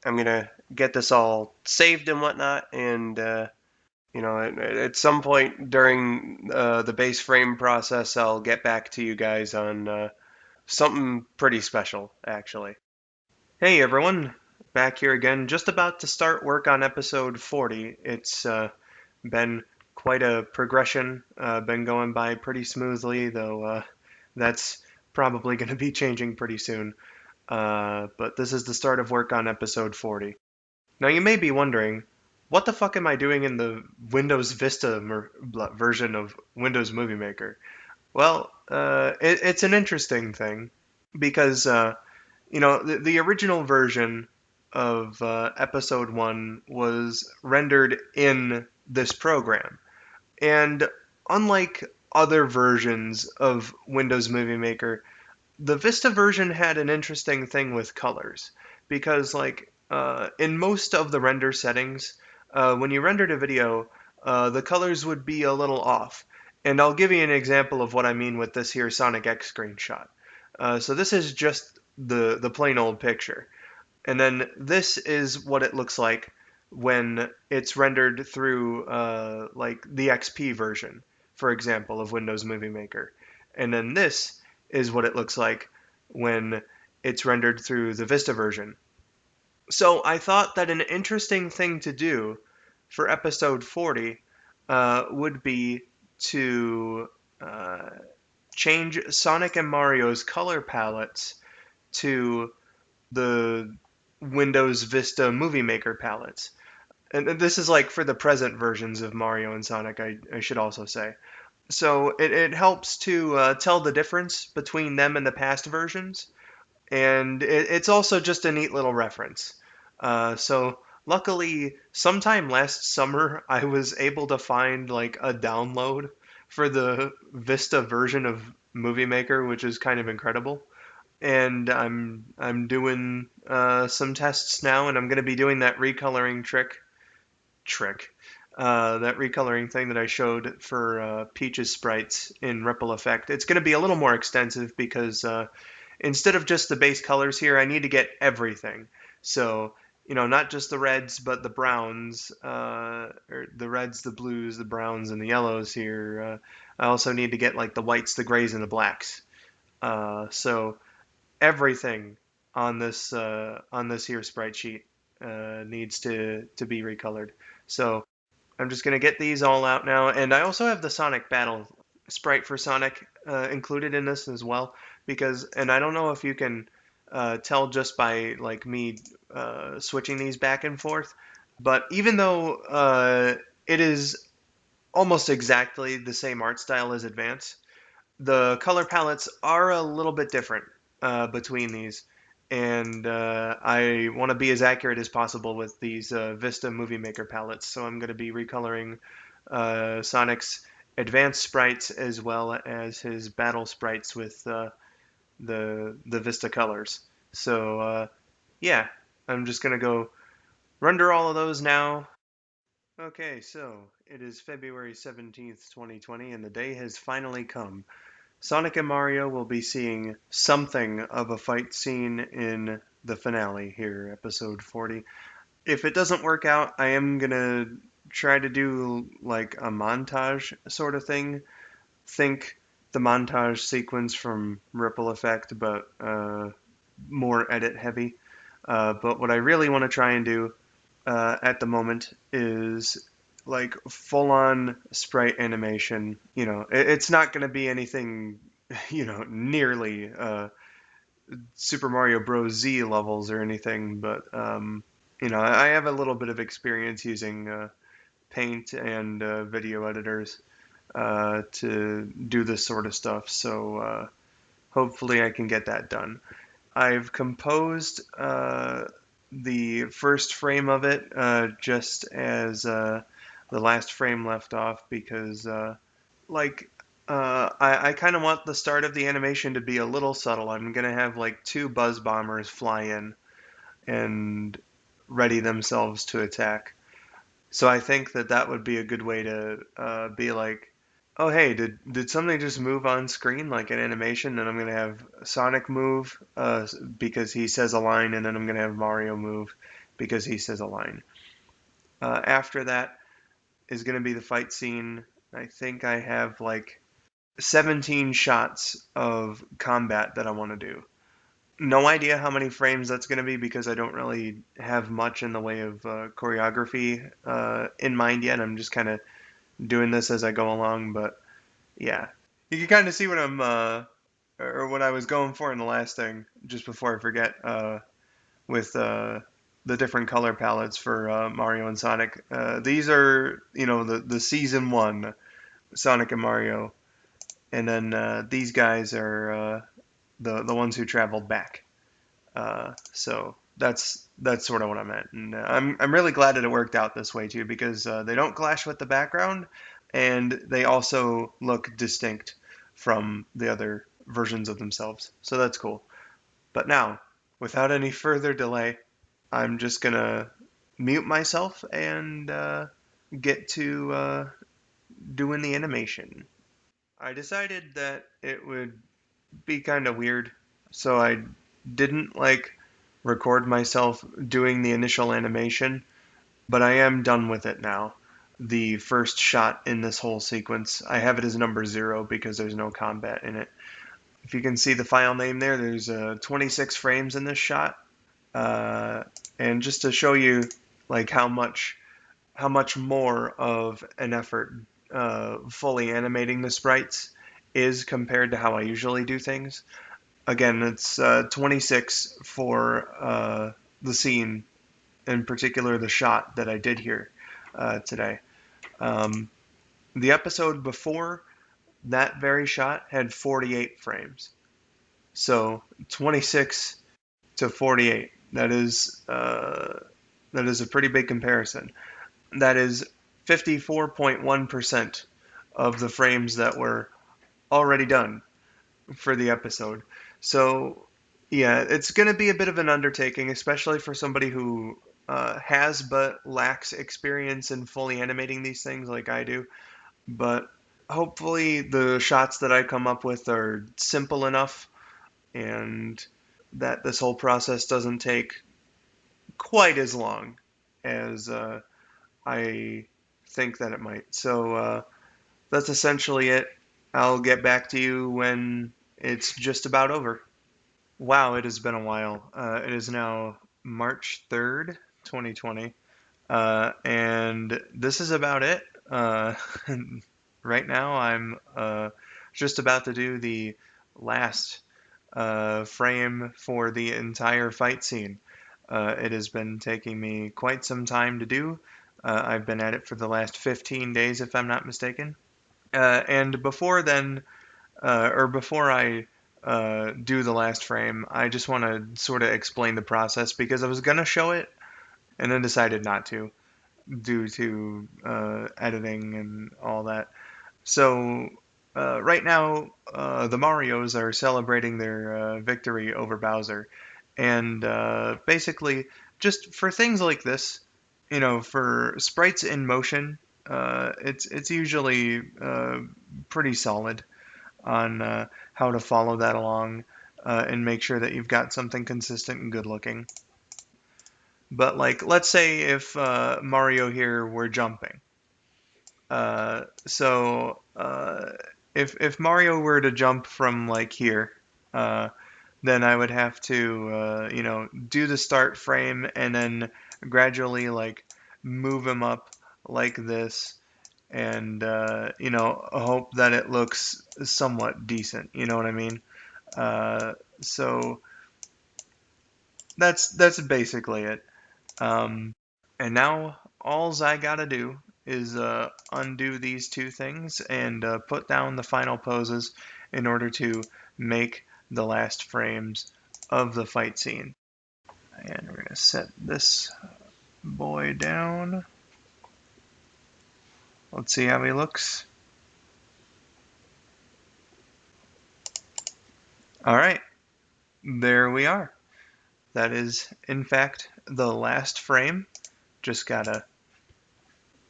I'm going to get this all saved and whatnot, and at some point during the base frame process, I'll get back to you guys on something pretty special, actually. Hey everyone, back here again, just about to start work on episode 40. It's been quite a progression, been going by pretty smoothly, though that's probably going to be changing pretty soon. But this is the start of work on episode 40. Now you may be wondering, what the fuck am I doing in the Windows Vista version of Windows Movie Maker? Well, it's an interesting thing because, the original version of episode 1 was rendered in this program. And unlike other versions of Windows Movie Maker, the Vista version had an interesting thing with colors because, in most of the render settings, when you rendered a video, the colors would be a little off. And I'll give you an example of what I mean with this here Sonic X screenshot. So this is just the plain old picture. And then this is what it looks like when it's rendered through the XP version, for example, of Windows Movie Maker. And then this is what it looks like when it's rendered through the Vista version. So I thought that an interesting thing to do for episode 40 would be to change Sonic and Mario's color palettes to the Windows Vista Movie Maker palettes. And this is for the present versions of Mario and Sonic, I should also say. So it helps to tell the difference between them and the past versions, and it's also just a neat little reference. So luckily, sometime last summer, I was able to find a download for the Vista version of Movie Maker, which is kind of incredible. And I'm doing some tests now, and I'm going to be doing that recoloring that recoloring thing that I showed for Peach's sprites in Ripple Effect. It's going to be a little more extensive because instead of just the base colors here, I need to get everything. So, not just the reds, but the browns, or the reds, the blues, the browns, and the yellows here. I also need to get the whites, the grays, and the blacks. So everything on this here sprite sheet needs to be recolored. So I'm just going to get these all out now. And I also have the Sonic Battle sprite for Sonic included in this as well. And I don't know if you can tell just by me switching these back and forth. But even though it is almost exactly the same art style as Advance, the color palettes are a little bit different between these, and I want to be as accurate as possible with these Vista Movie Maker palettes. So I'm going to be recoloring Sonic's advanced sprites as well as his battle sprites with the Vista colors. So yeah, I'm just going to go render all of those now. Okay, so it is February 17th, 2020, and the day has finally come. Sonic and Mario will be seeing something of a fight scene in the finale here, episode 40. If it doesn't work out, I am gonna try to do like a montage sort of thing. Think the montage sequence from Ripple Effect, but more edit heavy. But what I really want to try and do at the moment is like full on sprite animation. It's not going to be anything, nearly Super Mario Bros. Z levels or anything, but I have a little bit of experience using Paint and video editors to do this sort of stuff, so hopefully I can get that done. I've composed the first frame of it just as the last frame left off because, I kind of want the start of the animation to be a little subtle. I'm going to have like two buzz bombers fly in and ready themselves to attack. So I think that would be a good way to be like, oh hey, did something just move on screen like an animation? And I'm gonna have Sonic move because he says a line, and then I'm gonna have Mario move because he says a line. After that is gonna be the fight scene. I think I have like 17 shots of combat that I want to do. No idea how many frames that's going to be because I don't really have much in the way of choreography in mind yet. I'm just kind of doing this as I go along, but yeah, you can kind of see what I'm or what I was going for in the last thing. Just before I forget, with the different color palettes for Mario and Sonic. These are the season one Sonic and Mario, and then these guys are the ones who traveled back. So that's sort of what I meant, and I'm really glad that it worked out this way too because they don't clash with the background, and they also look distinct from the other versions of themselves. So that's cool. But now, without any further delay, I'm just gonna mute myself and get to doing the animation. I decided that it would be kind of weird, so I didn't like record myself doing the initial animation, but I am done with it now. The first shot in this whole sequence, I have it as number 0 because there's no combat in it. If you can see the file name there, there's 26 frames in this shot. And just to show you like how much more of an effort fully animating the sprites is compared to how I usually do things. Again, it's 26 for the scene, in particular the shot that I did here today. The episode before that very shot had 48 frames. So 26 to 48. That is a pretty big comparison. That is 54.1% of the frames that were already done for the episode. So yeah, it's going to be a bit of an undertaking, especially for somebody who has but lacks experience in fully animating these things like I do. But hopefully the shots that I come up with are simple enough and that this whole process doesn't take quite as long as I think that it might. So that's essentially it. I'll get back to you when it's just about over. Wow, it has been a while. It is now March 3rd, 2020. And this is about it. Right now, I'm just about to do the last frame for the entire fight scene. It has been taking me quite some time to do. I've been at it for the last 15 days, if I'm not mistaken. And before then, or before I do the last frame, I just want to sort of explain the process because I was gonna show it and then decided not to due to editing and all that. So right now, the Marios are celebrating their victory over Bowser, and basically, just for things like this, for sprites in motion, it's usually pretty solid on how to follow that along and make sure that you've got something consistent and good looking. But like, let's say if Mario here were jumping. So if Mario were to jump from like here, uh, then I would have to do the start frame and then gradually like move him up like this and hope that it looks somewhat decent. You know what I mean? So that's basically it. Um, and now alls I gotta do is undo these two things and put down the final poses in order to make the last frames of the fight scene. And we're gonna set this boy down. Let's see how he looks. All right, there we are. That is, in fact, the last frame. Just gotta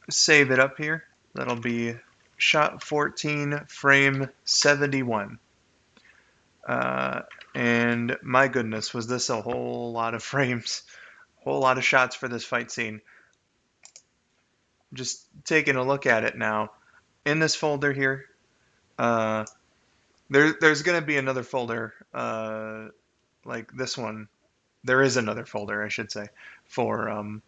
save it up here. That'll be shot 14, frame 71. And my goodness, was this a whole lot of frames, whole lot of shots for this fight scene. Just taking a look at it now. In this folder here, uh, there's going to be another folder like this one. There is another folder, I should say, for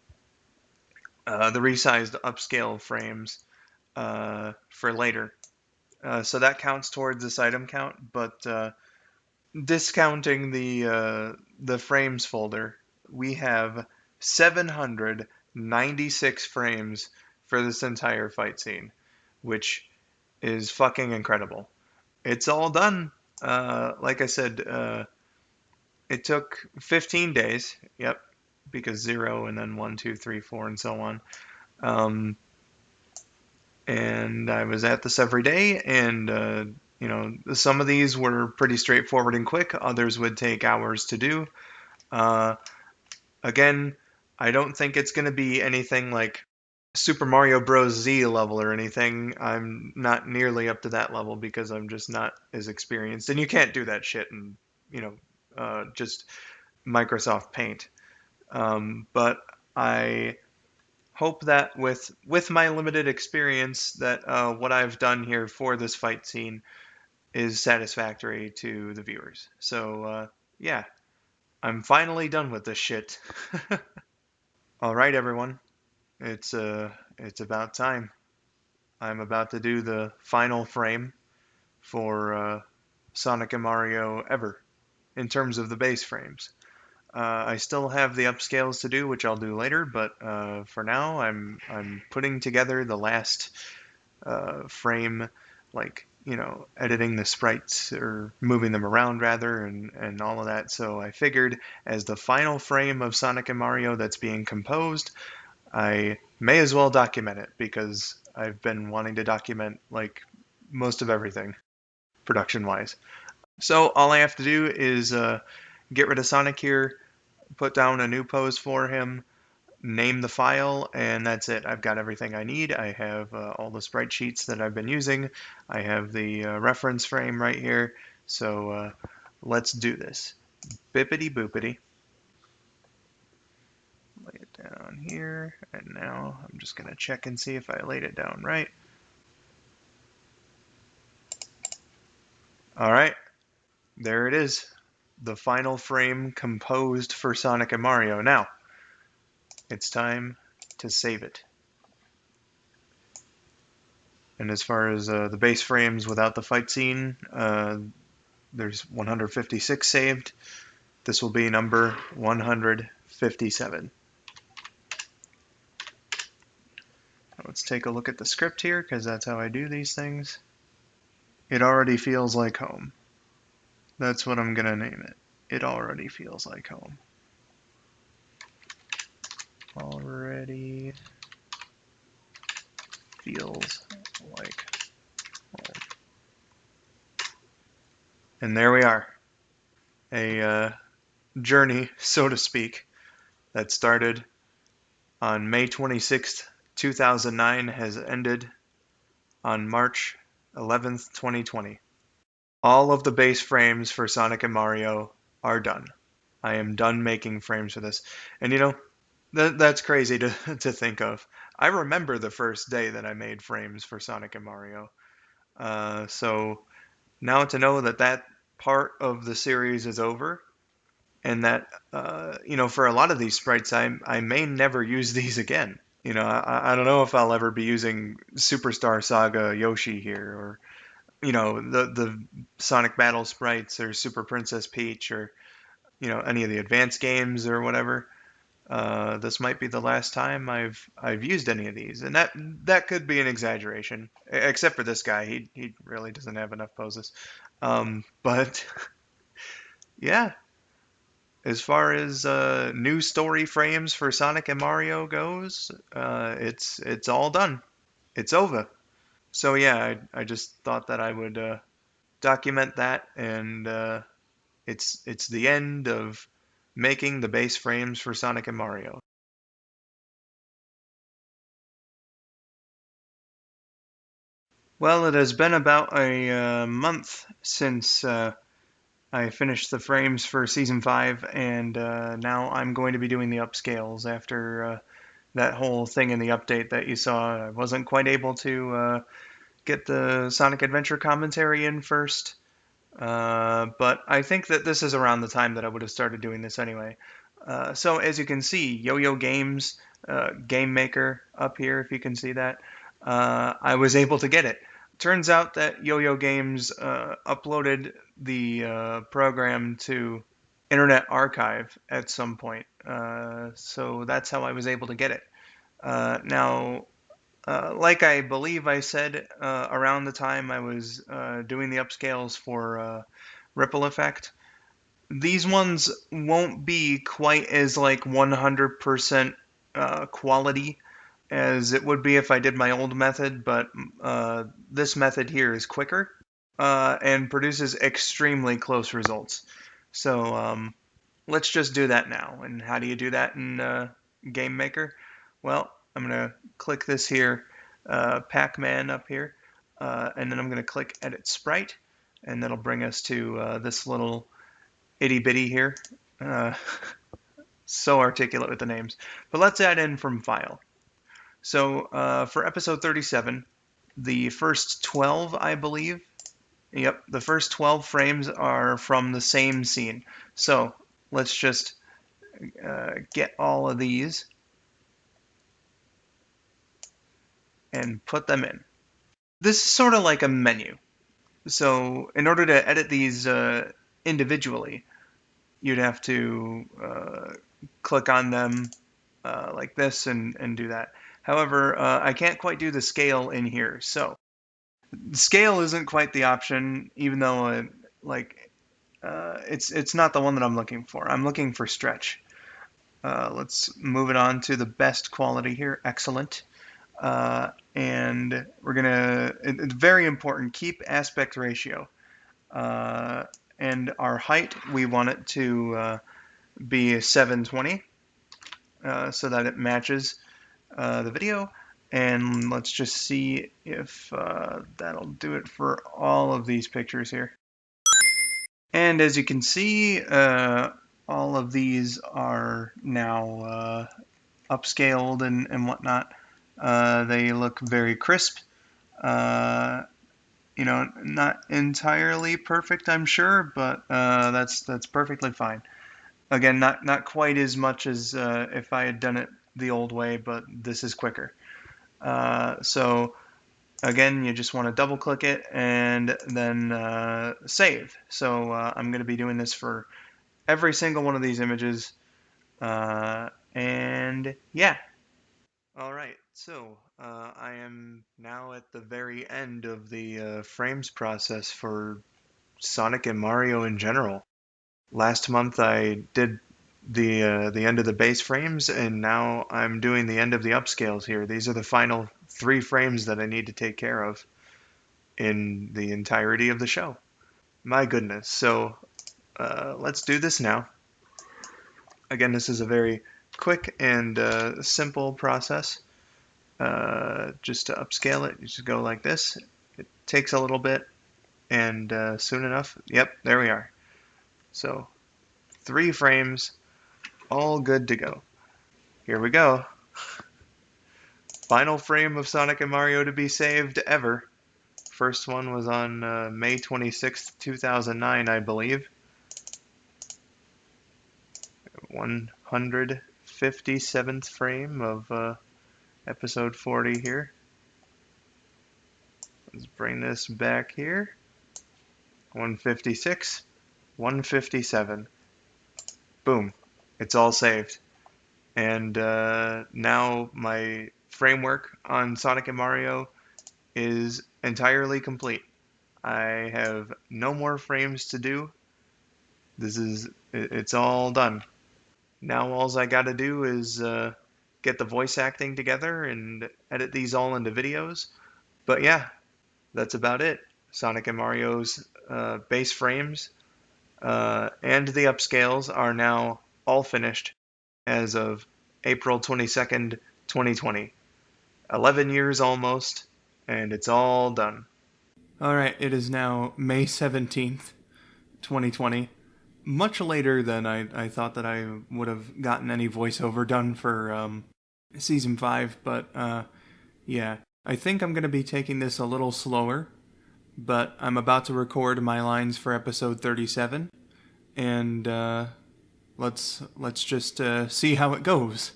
the resized upscale frames for later. So that counts towards this item count, but discounting the frames folder, we have 796 frames for this entire fight scene, which is fucking incredible. It's all done. Like I said, it took 15 days. Yep, because 0 and then 1, 2, 3, 4, and so on. And I was at this every day, and some of these were pretty straightforward and quick. Others would take hours to do. Uh, Again, I don't think it's going to be anything like Super Mario Bros. Z level or anything. I'm not nearly up to that level because I'm just not as experienced. And you can't do that shit in, just Microsoft Paint. But I hope that with my limited experience, that what I've done here for this fight scene is satisfactory to the viewers. So yeah, I'm finally done with this shit. All right, everyone. It's about time. I'm about to do the final frame for Sonic and Mario ever in terms of the base frames. I still have the upscales to do, which I'll do later, but for now, I'm putting together the last frame, like editing the sprites or moving them around rather, and all of that. So I figured as the final frame of Sonic and Mario that's being composed, I may as well document it because I've been wanting to document like most of everything production wise. So all I have to do is get rid of Sonic here, put down a new pose for him, name the file, and that's it. I've got everything I need. I have all the sprite sheets that I've been using. I have the reference frame right here. So let's do this. Bippity boopity. Lay it down here, and now I'm just going to check and see if I laid it down right. All right, there it is. The final frame composed for Sonic and Mario. Now, it's time to save it. And as far as the base frames without the fight scene, there's 156 saved. This will be number 157. Let's take a look at the script here, because that's how I do these things. It already feels like home. That's what I'm gonna name it. It already feels like home. Already feels like home. And there we are. A journey, so to speak, that started on May 26th, 2009, has ended on March 11th, 2020. All of the base frames for Sonic and Mario are done. I am done making frames for this. And that's crazy to, to think of. I remember the first day that I made frames for Sonic and Mario. So now to know that that part of the series is over, and that for a lot of these sprites, I may never use these again. I don't know if I'll ever be using Superstar Saga Yoshi here, or the Sonic Battle sprites, or Super Princess Peach, or any of the advanced games or whatever. This might be the last time I've used any of these, and that could be an exaggeration, except for this guy. He really doesn't have enough poses. But yeah, as far as new story frames for Sonic and Mario goes, it's all done. It's over. So yeah, I just thought that I would document that, and it's the end of making the base frames for Sonic and Mario. Well, it has been about a month since I finished the frames for Season 5, and now I'm going to be doing the upscales after that whole thing in the update that you saw. I wasn't quite able to get the Sonic Adventure commentary in first, but I think that this is around the time that I would have started doing this anyway. So as you can see, Yo-Yo Games, Game Maker up here, if you can see that, I was able to get it. Turns out that Yo-Yo Games uploaded the program to Internet Archive at some point, so that's how I was able to get it. Now, like I believe I said around the time I was doing the upscales for Ripple Effect, these ones won't be quite as like 100% quality as it would be if I did my old method, but this method here is quicker and produces extremely close results. So let's just do that now. And how do you do that in Game Maker? Well, I'm going to click this here, Pac-Man up here, and then I'm going to click Edit Sprite, and that'll bring us to this little itty bitty here. Uh, so articulate with the names. But let's add in from file. So for episode 37, the first 12, I believe. Yep, the first 12 frames are from the same scene. So let's just get all of these and put them in. This is sort of like a menu. So in order to edit these individually, you'd have to click on them like this and do that. However, I can't quite do the scale in here. So scale isn't quite the option, even though it's not the one that I'm looking for. I'm looking for stretch. Let's move it on to the best quality here. Excellent. And we're gonna, it's very important, keep aspect ratio. And our height, we want it to be 720 so that it matches the video. And let's just see if that'll do it for all of these pictures here. And as you can see, all of these are now upscaled and whatnot. They look very crisp. Not entirely perfect, I'm sure, but that's perfectly fine. Again, not quite as much as if I had done it the old way, but this is quicker. So again, you just want to double click it and then save. So I'm going to be doing this for every single one of these images. And yeah. All right, so I am now at the very end of the frames process for Sonic and Mario in general. Last month I did the end of the base frames, and now I'm doing the end of the upscales here. These are the final 3 frames that I need to take care of in the entirety of the show. My goodness. So let's do this now. Again, this is a very quick and simple process. Just to upscale it, you just go like this. It takes a little bit, and soon enough, yep, there we are. So 3 frames, all good to go. Here we go. Final frame of Sonic and Mario to be saved ever. First one was on May 26th, 2009, I believe. 157th frame of episode 40 here. Let's bring this back here. 156, 157. Boom. It's all saved. And now my framework on Sonic and Mario is entirely complete. I have no more frames to do. It's all done. Now all I gotta do is get the voice acting together and edit these all into videos. But yeah, that's about it. Sonic and Mario's base frames and the upscales are now all finished as of April 22nd, 2020. 11 years almost, and it's all done. Alright, it is now May 17th, 2020. Much later than I thought that I would have gotten any voiceover done for Season 5, but yeah. I think I'm going to be taking this a little slower, but I'm about to record my lines for episode 37, and let's just see how it goes.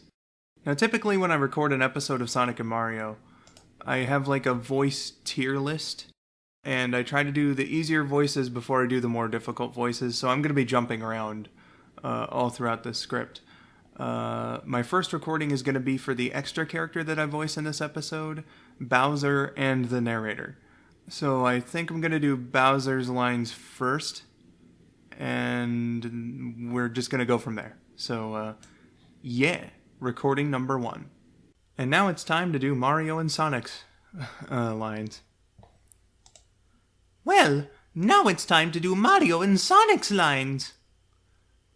Now, typically when I record an episode of Sonic and Mario, I have like a voice tier list, and I try to do the easier voices before I do the more difficult voices, so I'm going to be jumping around all throughout this script. My first recording is going to be for the extra character that I voice in this episode, Bowser, and the narrator. So I think I'm going to do Bowser's lines first, and we're just going to go from there. So, yeah, recording number 1. And now it's time to do Mario and Sonic's lines. Well, now it's time to do Mario and Sonic's lines.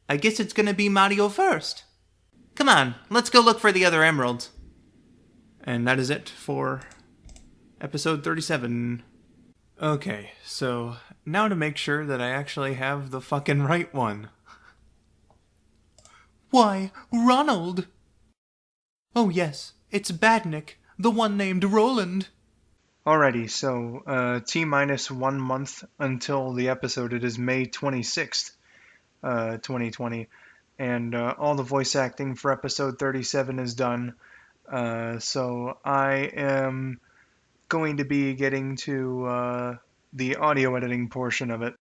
I guess it's going to be Mario first. Come on, let's go look for the other emeralds. And that is it for episode 37. Okay, so now to make sure that I actually have the fucking right one. Why, Ronald! Oh yes, it's Badnik, the one named Roland. Alrighty, so T-minus 1 month until the episode. It is May 26th, 2020. And all the voice acting for episode 37 is done. So I am going to be getting to the audio editing portion of it.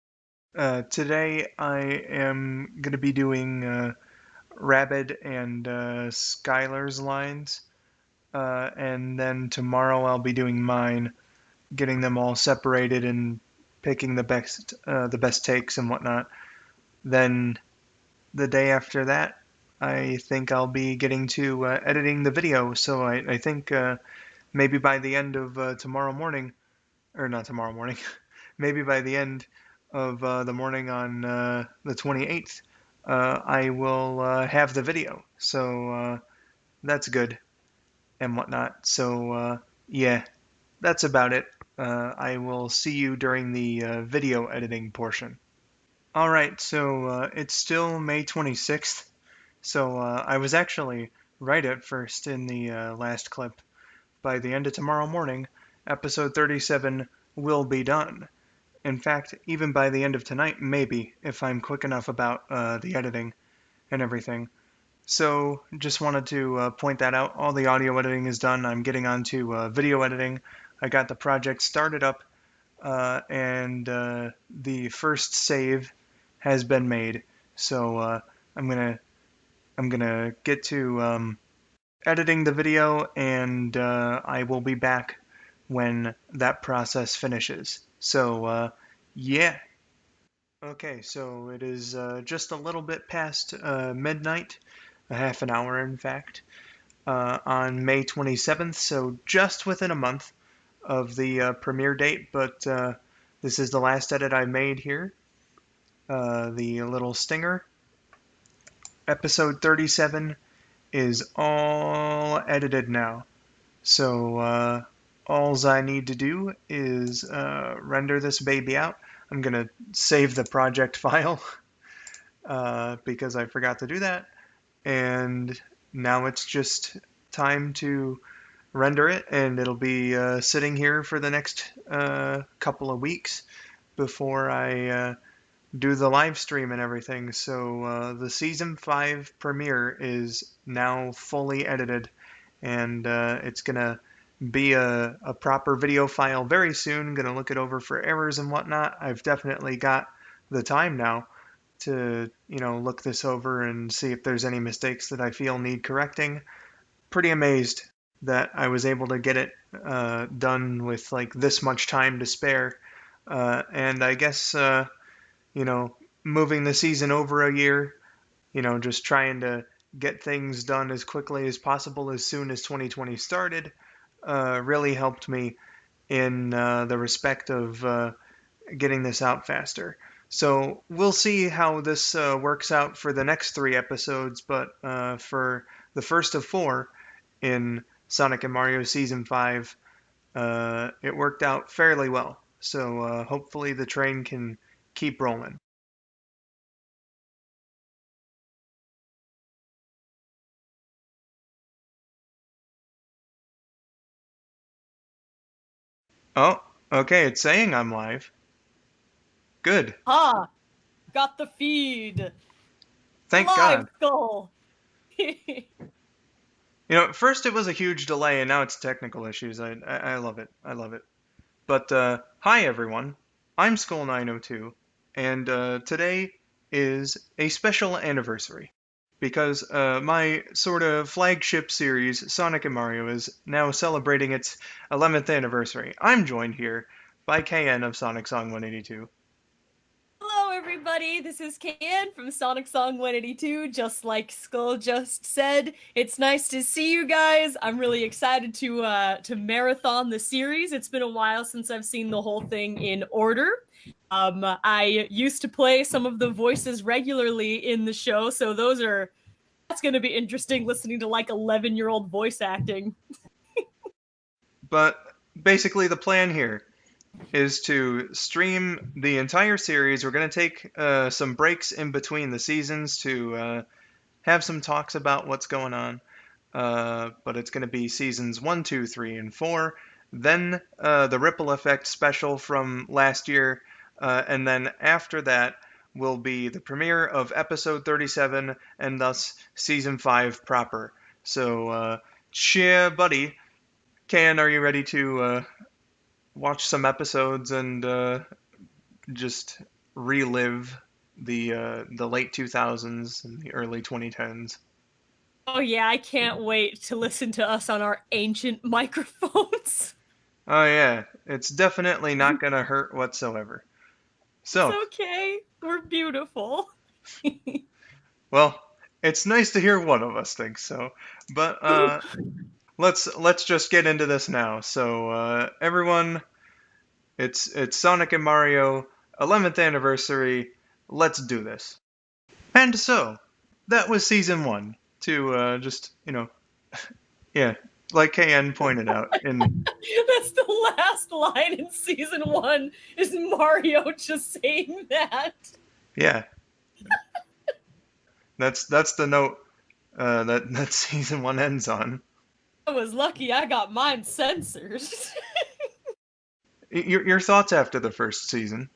Today I am going to be doing Rabid and Skylar's lines. And then tomorrow I'll be doing mine, getting them all separated and picking the best takes and whatnot. Then the day after that, I think I'll be getting to editing the video. So I think maybe by the end of tomorrow morning, or not tomorrow morning, maybe by the end of the morning on the 28th, I will have the video. So that's good and whatnot. So yeah, that's about it. I will see you during the video editing portion. Alright, so it's still May 26th, so I was actually right at first in the last clip. By the end of tomorrow morning, episode 37 will be done. In fact, even by the end of tonight, maybe, if I'm quick enough about the editing and everything. So, just wanted to point that out. All the audio editing is done. I'm getting on to video editing. I got the project started up, and the first save has been made. So I'm gonna get to editing the video, and I will be back when that process finishes. So, yeah. Okay, so it is just a little bit past midnight, a half an hour in fact, on May 27th, so just within a month of the premiere date, but this is the last edit I made here. The little stinger. Episode 37 is all edited now. So alls I need to do is render this baby out. I'm going to save the project file because I forgot to do that. And now it's just time to render it, and it'll be sitting here for the next couple of weeks before I do the live stream and everything. So the season 5 premiere is now fully edited, and it's gonna be a proper video file very soon. Gonna look it over for errors and whatnot. I've definitely got the time now to look this over and see if there's any mistakes that I feel need correcting. Pretty amazed that I was able to get it done with like this much time to spare. And I guess moving the season over a year, just trying to get things done as quickly as possible as soon as 2020 started, really helped me in the respect of getting this out faster. So we'll see how this works out for the next 3 episodes, but for the first of 4 in Sonic and Mario Season 5, it worked out fairly well. So hopefully the train can keep rolling. Oh, okay, it's saying I'm live. Good. Ah, got the feed. Thank Live God. Skull. First it was a huge delay, and now it's technical issues. I love it. I love it. But hi everyone. I'm Skull902, and today is a special anniversary because my sort of flagship series, Sonic and Mario, is now celebrating its 11th anniversary. I'm joined here by KN of Sonic Song 182. Hello, everybody. This is Kan from Sonic Song 182. Just like Skull just said, it's nice to see you guys. I'm really excited to marathon the series. It's been a while since I've seen the whole thing in order. I used to play some of the voices regularly in the show, so that's going to be interesting listening to like 11-year-old voice acting. But basically, the plan here is to stream the entire series. We're going to take some breaks in between the seasons to have some talks about what's going on. But it's going to be seasons 1, 2, 3, and 4. Then the Ripple Effect special from last year. And then after that will be the premiere of episode 37 and thus season 5 proper. So, cheer, buddy. Ken, are you ready to watch some episodes and just relive the late 2000s and the early 2010s? Oh yeah, I can't wait to listen to us on our ancient microphones. Oh yeah, it's definitely not gonna hurt whatsoever. So, It's okay. We're beautiful. well, it's nice to hear one of us think so. But let's just get into this now. So everyone, it's Sonic and Mario 11th anniversary. Let's do this. And so that was season 1. To just yeah, like KN pointed out in That's the last line in season 1 is Mario just saying that. yeah. That's the note that season 1 ends on. I was lucky I got mine censored. Your thoughts after the first season?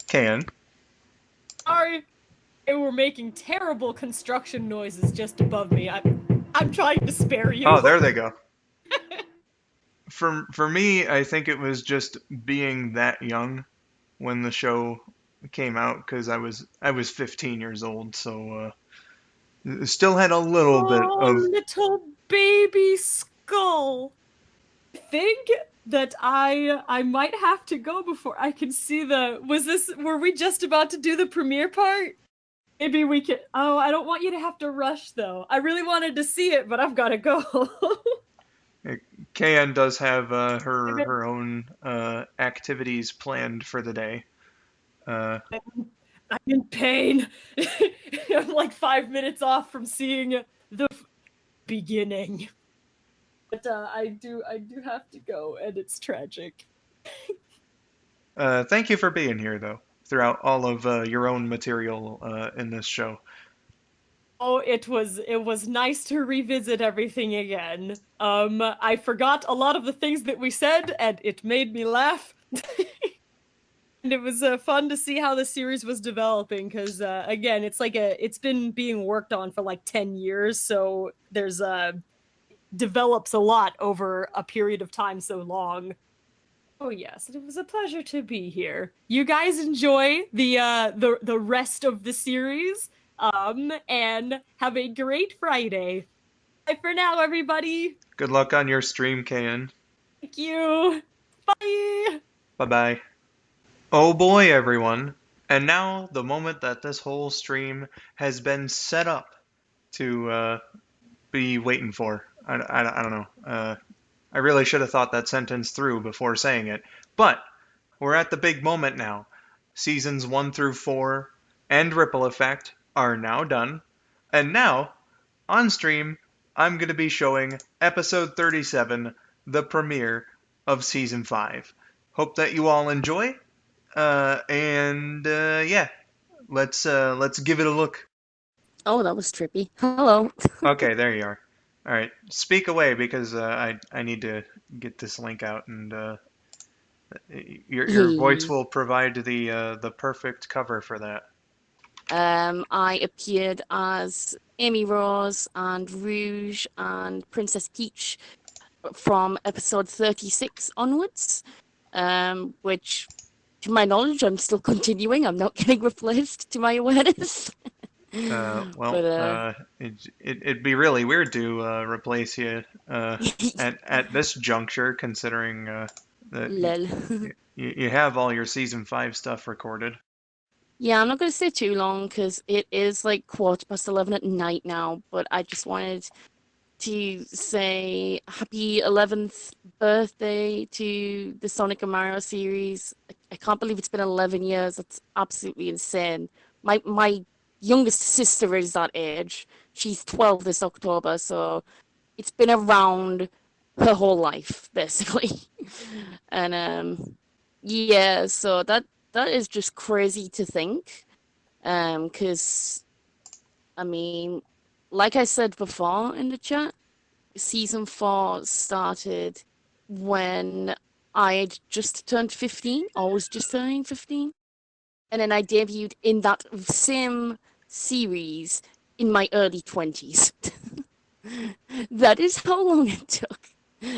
Can. Sorry, they were making terrible construction noises just above me. I'm trying to spare you. Oh, there they go. For me, I think it was just being that young when the show came out because I was 15 years old, so Still had a little bit Oh, of. little baby skull. I think that I might have to go before I can see the. Were we just about to do the premiere part? Maybe we could. Oh, I don't want you to have to rush though. I really wanted to see it, but I've got to go. KN does have her own activities planned for the day. I'm in pain. I'm like 5 minutes off from seeing the beginning. But I do have to go, and it's tragic. Thank you for being here, though, throughout all of your own material in this show. Oh, it was nice to revisit everything again. I forgot a lot of the things that we said, and it made me laugh. And it was fun to see how the series was developing, because again, it's been being worked on for like 10 years, so there's develops a lot over a period of time so long. Oh yes, it was a pleasure to be here. You guys enjoy the rest of the series, and have a great Friday. Bye for now, everybody. Good luck on your stream, KN. Thank you. Bye. Bye-bye. Oh boy, everyone. And now the moment that this whole stream has been set up to be waiting for. I don't know. I really should have thought that sentence through before saying it. But we're at the big moment now. Seasons 1 through 4 and Ripple Effect are now done. And now, on stream, I'm going to be showing episode 37, the premiere of season 5. Hope that you all enjoy. Yeah, let's give it a look. Oh, that was trippy. Hello. Okay, there you are. All right, speak away because I need to get this link out, and your voice will provide the perfect cover for that. I appeared as Amy Rose and Rouge and Princess Peach from episode 36 onwards, which, to my knowledge, I'm still continuing. I'm not getting replaced, to my awareness. It'd be really weird to replace you at this juncture, considering that you have all your season 5 stuff recorded. Yeah, I'm not going to stay too long because it is like 11:15 at night now, but I just wanted to say happy 11th birthday to the Sonic and Mario series. I can't believe it's been 11 years. That's absolutely insane. My youngest sister is that age. She's 12 this October, so it's been around her whole life, basically. And yeah, so that is just crazy to think. Because, I mean, like I said before in the chat, season 4 started when I had just turned 15, or was just turning 15. And then I debuted in that same series in my early 20s. That is how long it took.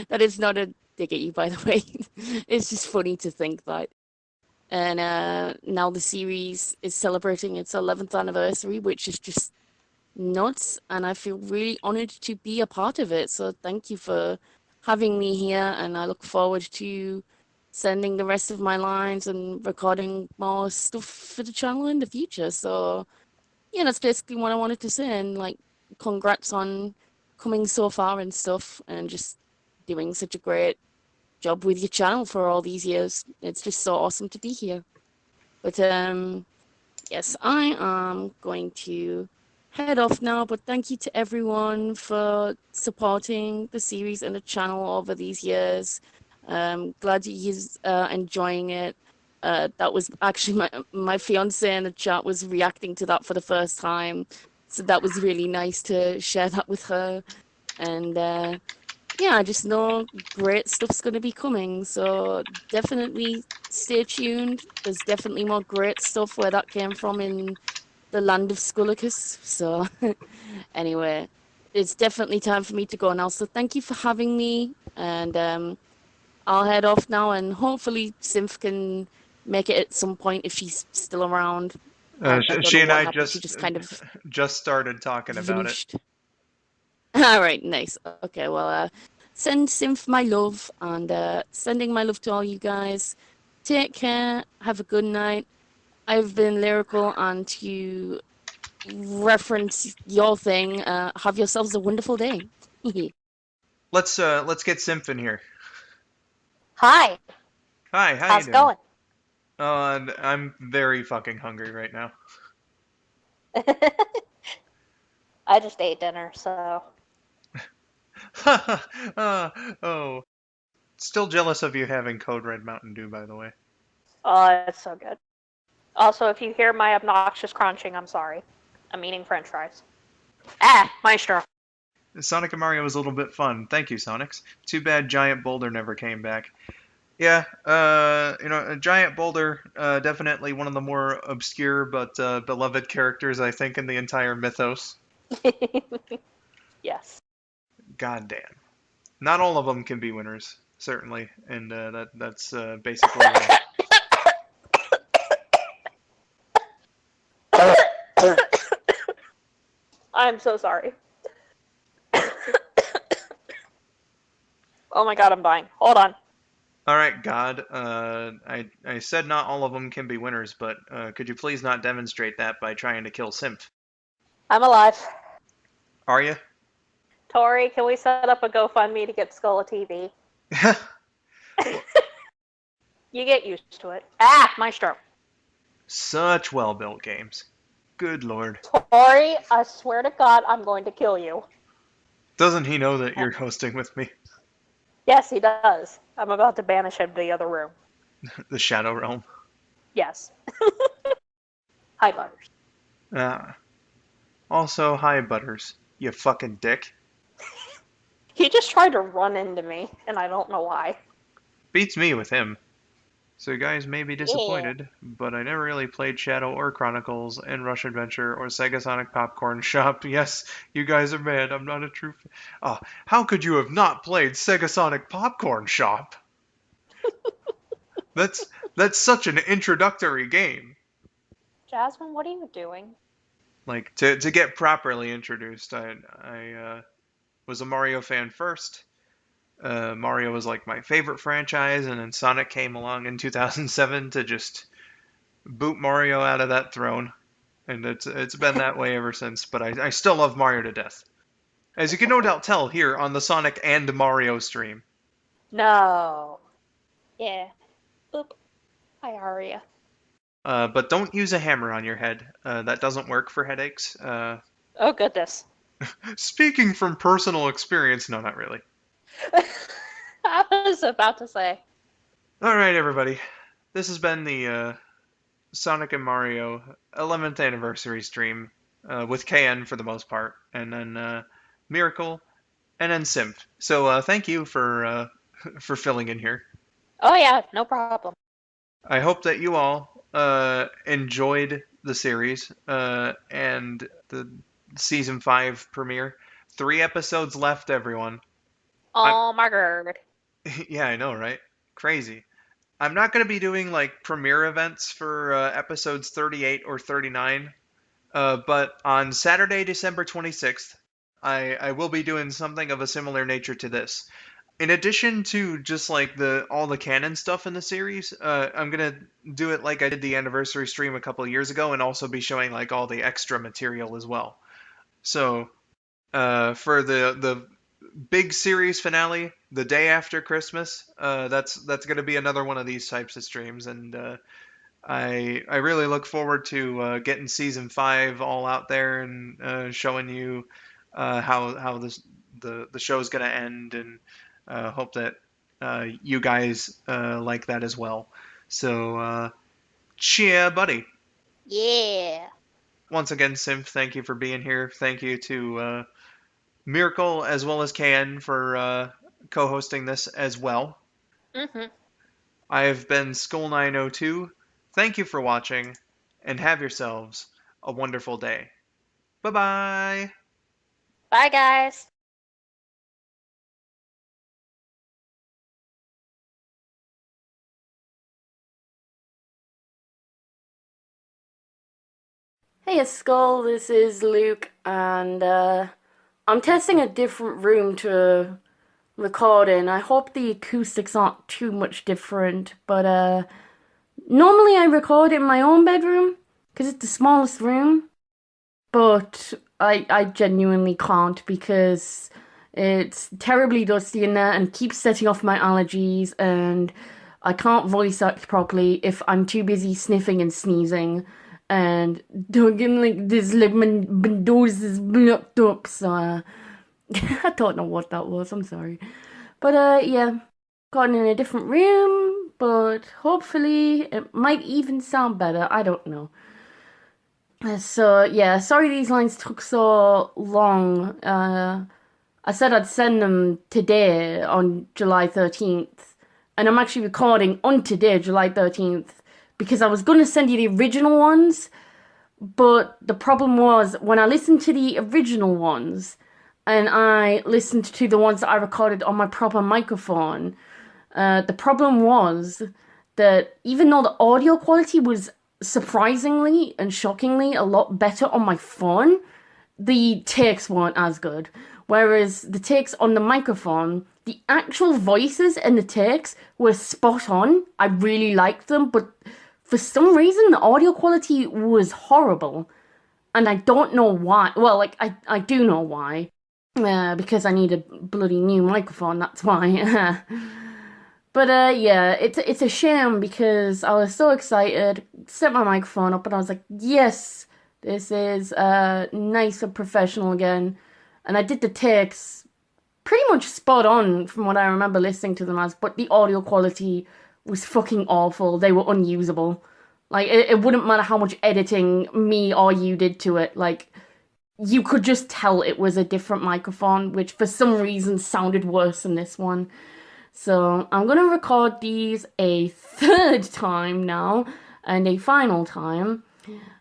That is not a dig at you, by the way. It's just funny to think that. And now the series is celebrating its 11th anniversary, which is just nuts. And I feel really honored to be a part of it. So thank you for having me here. And I look forward to sending the rest of my lines and recording more stuff for the channel in the future. So yeah, that's basically what I wanted to say. And like, congrats on coming so far and stuff, and just doing such a great job with your channel for all these years. It's just so awesome to be here. But yes, I am going to head off now, but thank you to everyone for supporting the series and the channel over these years. Glad you're enjoying it. That was actually my fiance in the chat was reacting to that for the first time, so that was really nice to share that with her. And yeah, I just know great stuff's going to be coming, so definitely stay tuned. There's definitely more great stuff where that came from in the land of Skullicus. So anyway, it's definitely time for me to go now, so thank you for having me, and I'll head off now, and hopefully Symph can make it at some point if she's still around. I don't She know and what I happened. She just kind of just started talking about it. vanished. All right, nice. Okay, well, send Symph my love, and sending my love to all you guys. Take care. Have a good night. I've been lyrical, and to reference your thing, have yourselves a wonderful day. Let's get Simph in here. Hi, Hi, how you how's it doing? going? I'm very fucking hungry right now. I just ate dinner, so. Oh, still jealous of you having Code Red Mountain Dew, by the way. Oh, it's so good. Also, if you hear my obnoxious crunching, I'm sorry. I'm eating french fries. Ah, Maestro. Sonic and Mario was a little bit fun. Thank you, Sonics. Too bad Giant Boulder never came back. Yeah, Giant Boulder, definitely one of the more obscure but beloved characters, I think, in the entire mythos. Yes. God damn. Not all of them can be winners, certainly, and that's basically why. I'm so sorry. Oh my god, I'm dying. Hold on. All right, God. I said not all of them can be winners, but could you please not demonstrate that by trying to kill Symph? I'm alive. Are you? Tori, can we set up a GoFundMe to get Skull a TV? You get used to it. Ah, Maestro. Such well-built games. Good lord. Tori, I swear to God, I'm going to kill you. Doesn't he know that you're hosting with me? Yes, he does. I'm about to banish him to the other room. The Shadow Realm. Yes. Hi, Butters. Ah. Also, hi, Butters. You fucking dick. He just tried to run into me, and I don't know why. Beats me with him. So you guys may be Yeah. disappointed, but I never really played Shadow or Chronicles and Rush Adventure or Sega Sonic Popcorn Shop. Yes, you guys are mad. I'm not a true fan. Oh, how could you have not played Sega Sonic Popcorn Shop? That's such an introductory game. Jasmine, what are you doing? Like to get properly introduced, I was a Mario fan first. Mario was like my favorite franchise, and then Sonic came along in 2007 to just boot Mario out of that throne, and it's been that way ever since. But I still love Mario to death, as you can no doubt tell here on the Sonic and Mario stream. No. Yeah. Boop. Hi, Aria. But don't use a hammer on your head. That doesn't work for headaches. Oh, goodness. Speaking from personal experience, no, not really. I was about to say. All right, everybody. This has been the Sonic and Mario 11th anniversary stream with KN for the most part, and then Miracle, and then Simp. So thank you for for filling in here. Oh, yeah, no problem. I hope that you all enjoyed the series and the season 5 premiere. 3 episodes left, everyone. Oh, my god. Yeah, I know, right? Crazy. I'm not going to be doing like premiere events for episodes 38 or 39, but on Saturday, December 26th, I will be doing something of a similar nature to this. In addition to just like all the canon stuff in the series, I'm gonna do it like I did the anniversary stream a couple of years ago, and also be showing like all the extra material as well. So for the big series finale, the day after Christmas, that's gonna be another one of these types of streams, and I really look forward to getting season 5 all out there and showing you how the show's gonna end, and hope that you guys like that as well. So cheer, buddy. Yeah. Once again, Simp, thank you for being here. Thank you to Miracle as well as KN for co-hosting this as well. Mm-hmm. I have been Skull902. Thank you for watching, and have yourselves a wonderful day. Bye bye. Bye, guys. Hey, Skull, this is Luke, and I'm testing a different room to record in. I hope the acoustics aren't too much different, but normally I record in my own bedroom, because it's the smallest room, but I genuinely can't because it's terribly dusty in there and keeps setting off my allergies, and I can't voice act properly if I'm too busy sniffing and sneezing and doing like this, like my nose is blocked up, so I don't know what that was, I'm sorry. But yeah, gotten in a different room, but hopefully it might even sound better, I don't know. So yeah, sorry these lines took so long. I said I'd send them today on July 13th, and I'm actually recording on today, July 13th, because I was going to send you the original ones, but the problem was when I listened to the original ones and I listened to the ones that I recorded on my proper microphone, the problem was that even though the audio quality was surprisingly and shockingly a lot better on my phone, the takes weren't as good. Whereas the takes on the microphone, the actual voices and the takes were spot on. I really liked them, but for some reason the audio quality was horrible. And I don't know why. Well, like, I do know why. Because I need a bloody new microphone, that's why. But yeah, it's a shame because I was so excited, set my microphone up, and I was like, yes, this is nice and professional again. And I did the takes pretty much spot on from what I remember listening to them as, but the audio quality was fucking awful. They were unusable. Like, it wouldn't matter how much editing me or you did to it. Like, you could just tell it was a different microphone, which for some reason sounded worse than this one. So I'm going to record these a third time now, and a final time.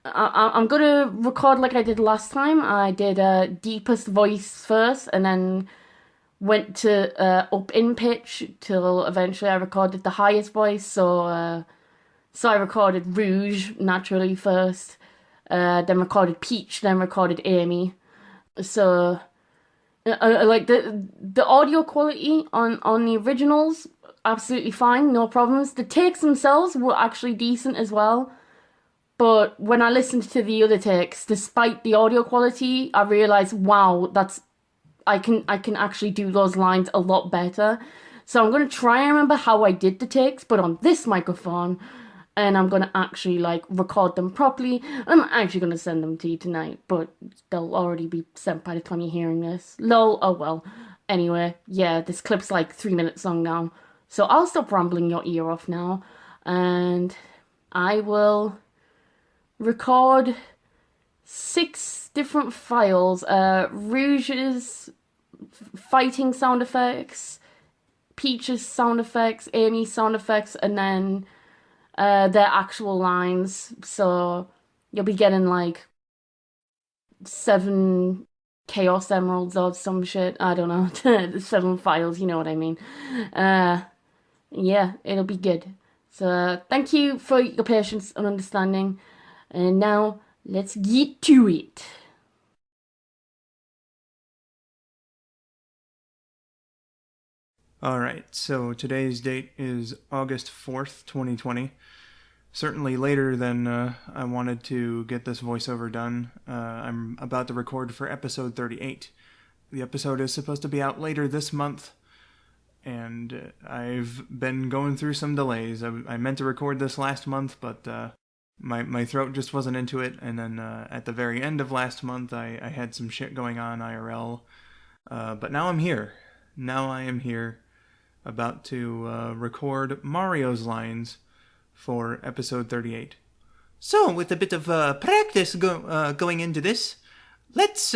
I'm going to record like I did last time. I did deepest voice first, and then went to up in pitch till eventually I recorded the highest voice. So I recorded Rouge naturally first, then recorded Peach, then recorded Amy. So like the audio quality on the originals, absolutely fine, no problems. The takes themselves were actually decent as well. But when I listened to the other takes, despite the audio quality, I realized, wow, I can actually do those lines a lot better. So I'm gonna try and remember how I did the takes, but on this microphone, and I'm gonna actually like record them properly. I'm actually gonna send them to you tonight, but they'll already be sent by the time you're hearing this. Lol, oh well. Anyway, yeah, this clip's like 3 minutes long now. So I'll stop rambling your ear off now, and I will record 6 different files. Rouge's fighting sound effects, Peach's sound effects, Amy's sound effects, and then their actual lines. So you'll be getting like 7 Chaos Emeralds or some shit. I don't know. 7 files, you know what I mean. Yeah, it'll be good. So thank you for your patience and understanding. And now let's get to it. Alright, so today's date is August 4th, 2020. Certainly later than I wanted to get this voiceover done. I'm about to record for episode 38. The episode is supposed to be out later this month, and I've been going through some delays. I meant to record this last month, but my throat just wasn't into it, and then at the very end of last month, I had some shit going on IRL. But now I'm here. Now I am here, about to record Mario's lines for episode 38. So, with a bit of practice going into this, let's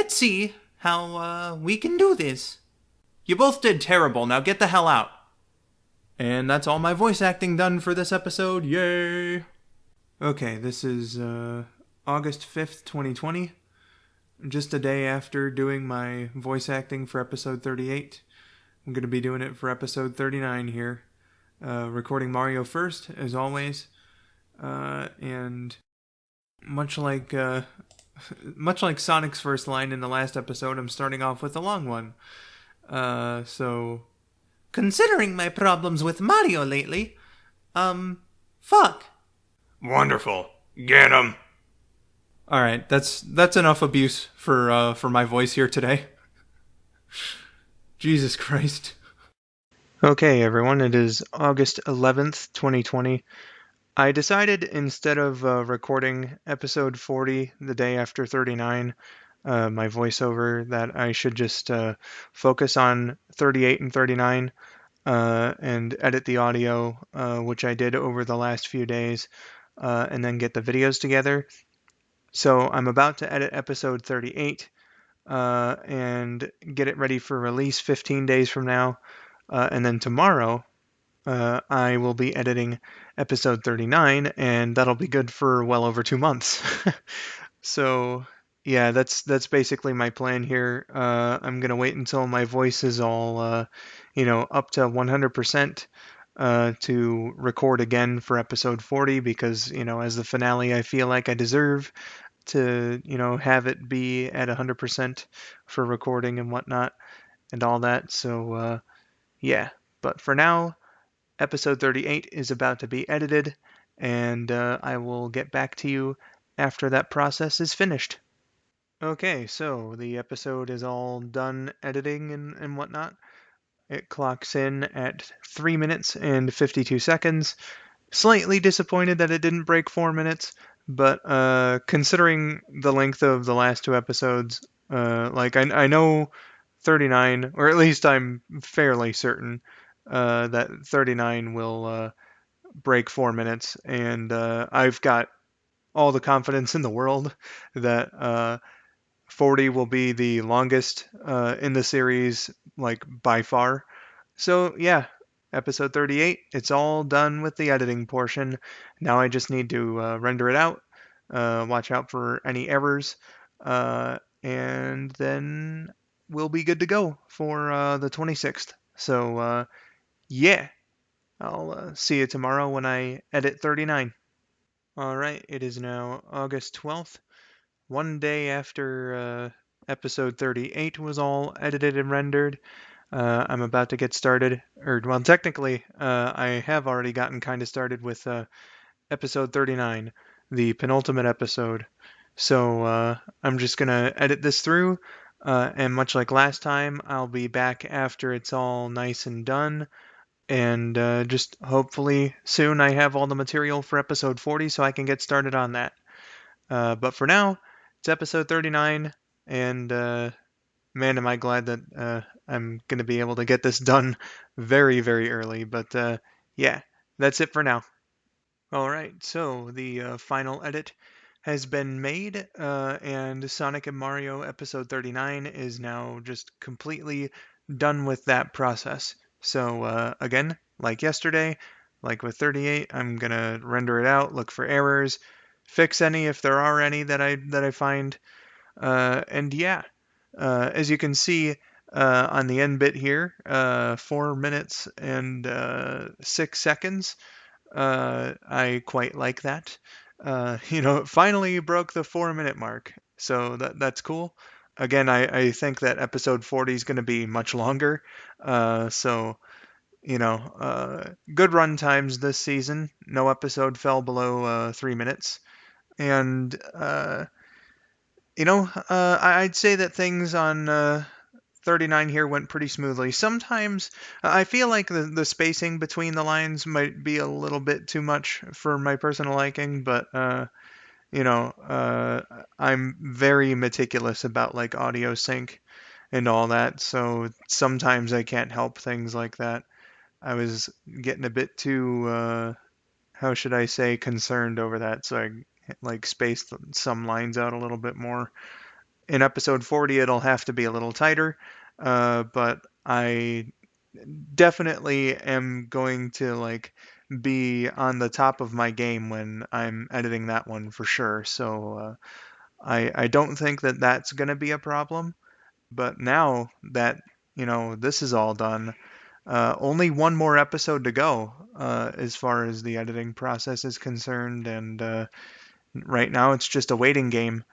see how we can do this. You both did terrible, now get the hell out. And that's all my voice acting done for this episode, yay! Okay, this is August 5th, 2020. Just a day after doing my voice acting for episode 38. I'm going to be doing it for episode 39 here. Recording Mario first, as always. And Much like Sonic's first line in the last episode, I'm starting off with a long one. So, considering my problems with Mario lately, fuck. Wonderful. Get him. All right, that's enough abuse for my voice here today. Jesus Christ. Okay, everyone, it is August 11th, 2020. I decided instead of recording episode 40 the day after 39, my voiceover, that I should just focus on 38 and 39 and edit the audio, which I did over the last few days, and then get the videos together. So I'm about to edit episode 38 and get it ready for release 15 days from now. And then tomorrow, I will be editing episode 39, and that'll be good for well over 2 months. So, yeah, that's basically my plan here. I'm gonna wait until my voice is all, up to 100%. To record again for episode 40 because, as the finale, I feel like I deserve to, have it be at 100% for recording and whatnot and all that. So, yeah. But for now, episode 38 is about to be edited, and I will get back to you after that process is finished. Okay, so the episode is all done editing and whatnot. It clocks in at 3 minutes and 52 seconds. Slightly disappointed that it didn't break 4 minutes, but considering the length of the last two episodes, I know 39, or at least I'm fairly certain that 39 will break 4 minutes, and I've got all the confidence in the world that 40 will be the longest in the series, like by far. So, yeah, episode 38, it's all done with the editing portion. Now I just need to render it out, watch out for any errors, and then we'll be good to go for the 26th. So, yeah, I'll see you tomorrow when I edit 39. All right, it is now August 12th, one day after episode 38 was all edited and rendered. I'm about to get started, or well, technically, I have already gotten kind of started with episode 39, the penultimate episode. So I'm just gonna edit this through, and much like last time, I'll be back after it's all nice and done. And just hopefully soon I have all the material for episode 40 so I can get started on that. But for now, it's episode 39, and man, am I glad that I'm going to be able to get this done very, very early. But yeah, that's it for now. All right, so the final edit has been made, and Sonic and Mario episode 39 is now just completely done with that process. So again, like yesterday, like with 38, I'm gonna render it out, look for errors, fix any if there are any that I find, and yeah, as you can see on the end bit here, 4 minutes and 6 seconds. I quite like that. It finally broke the 4 minute mark, so that's cool. Again, I think that episode 40 is going to be much longer. So, good run times this season. No episode fell below 3 minutes. And, I'd say that things on 39 here went pretty smoothly. Sometimes I feel like the spacing between the lines might be a little bit too much for my personal liking, but I'm very meticulous about like audio sync and all that, so sometimes I can't help things like that. I was getting a bit too how should I say concerned over that, so I like spaced some lines out a little bit more. In episode 40, it'll have to be a little tighter, but I definitely am going to like be on the top of my game when I'm editing that one for sure. So I don't think that that's going to be a problem. But now that this is all done, only one more episode to go as far as the editing process is concerned, and right now it's just a waiting game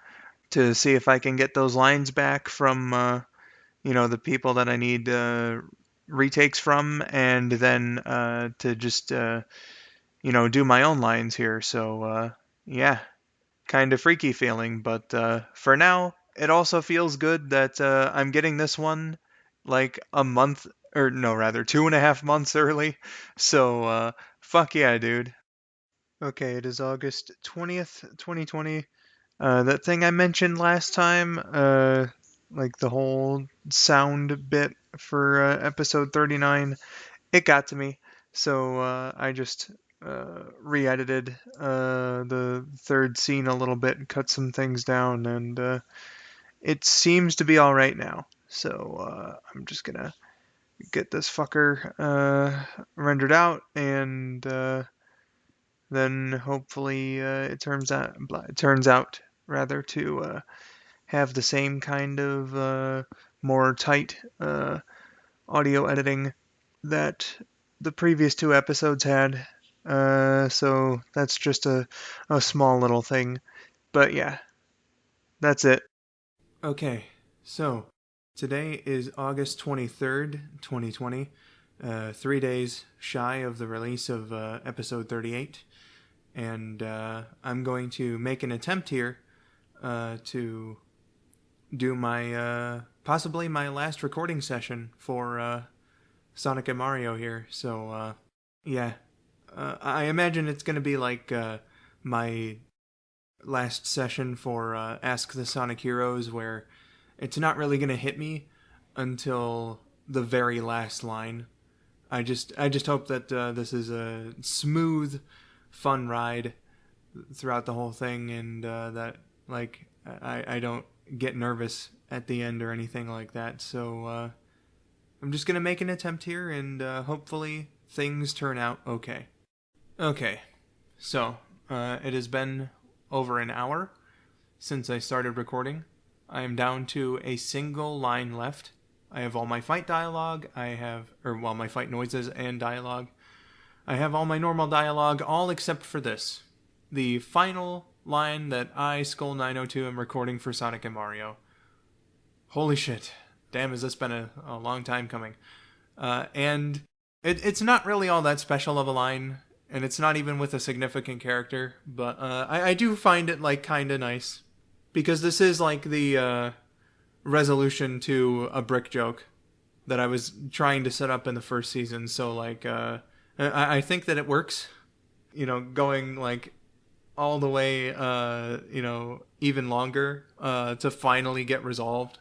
to see if I can get those lines back from the people that I need retakes from, and then to just do my own lines here. So yeah, kind of freaky feeling, but for now, it also feels good that I'm getting this one like a month, or no, rather 2.5 months early. So fuck yeah, dude. Okay, it is August 20th, 2020. That thing I mentioned last time, like the whole sound bit for episode 39, it got to me. So I just re-edited the third scene a little bit and cut some things down, and it seems to be all right now. So I'm just gonna get this fucker rendered out, and then hopefully it turns out rather to have the same kind of more tight audio editing that the previous two episodes had. So that's just a small little thing. But yeah, that's it. Okay, so today is August 23rd, 2020. 3 days shy of the release of episode 38. And I'm going to make an attempt here to do my possibly my last recording session for Sonic and Mario here. So yeah, I imagine it's going to be like my last session for Ask the Sonic Heroes, where it's not really going to hit me until the very last line. I just hope that this is a smooth, fun ride throughout the whole thing, and that like I don't get nervous at the end or anything like that. So I'm just gonna make an attempt here, and hopefully things turn out okay. Okay, so it has been over an hour since I started recording. I am down to a single line left. I have all my fight dialogue, my fight noises and dialogue. I have all my normal dialogue, all except for this. The final line that I, Skull902, am recording for Sonic and Mario. Holy shit. Damn, has this been a long time coming. And it's not really all that special of a line, and it's not even with a significant character, but I do find it, like, kinda nice. Because this is, like, the resolution to a brick joke that I was trying to set up in the first season, so, like, I think that it works. Going, like, all the way, even longer to finally get resolved.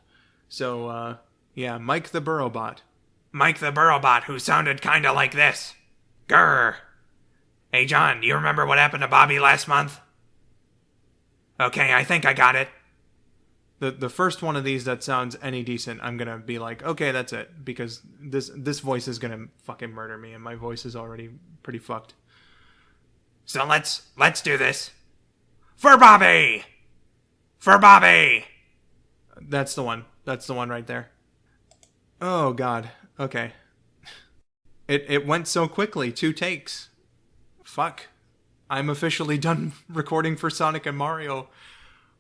So, yeah, Mike the Burrowbot. Mike the Burrowbot, who sounded kinda like this. Grr. Hey, John, do you remember what happened to Bobby last month? Okay, I think I got it. The first one of these that sounds any decent, I'm gonna be like, okay, that's it, because this voice is gonna fucking murder me, and my voice is already pretty fucked. So let's do this. For Bobby! For Bobby! That's the one. That's the one right there. Oh, God. Okay. It went so quickly. 2 takes. Fuck. I'm officially done recording for Sonic and Mario.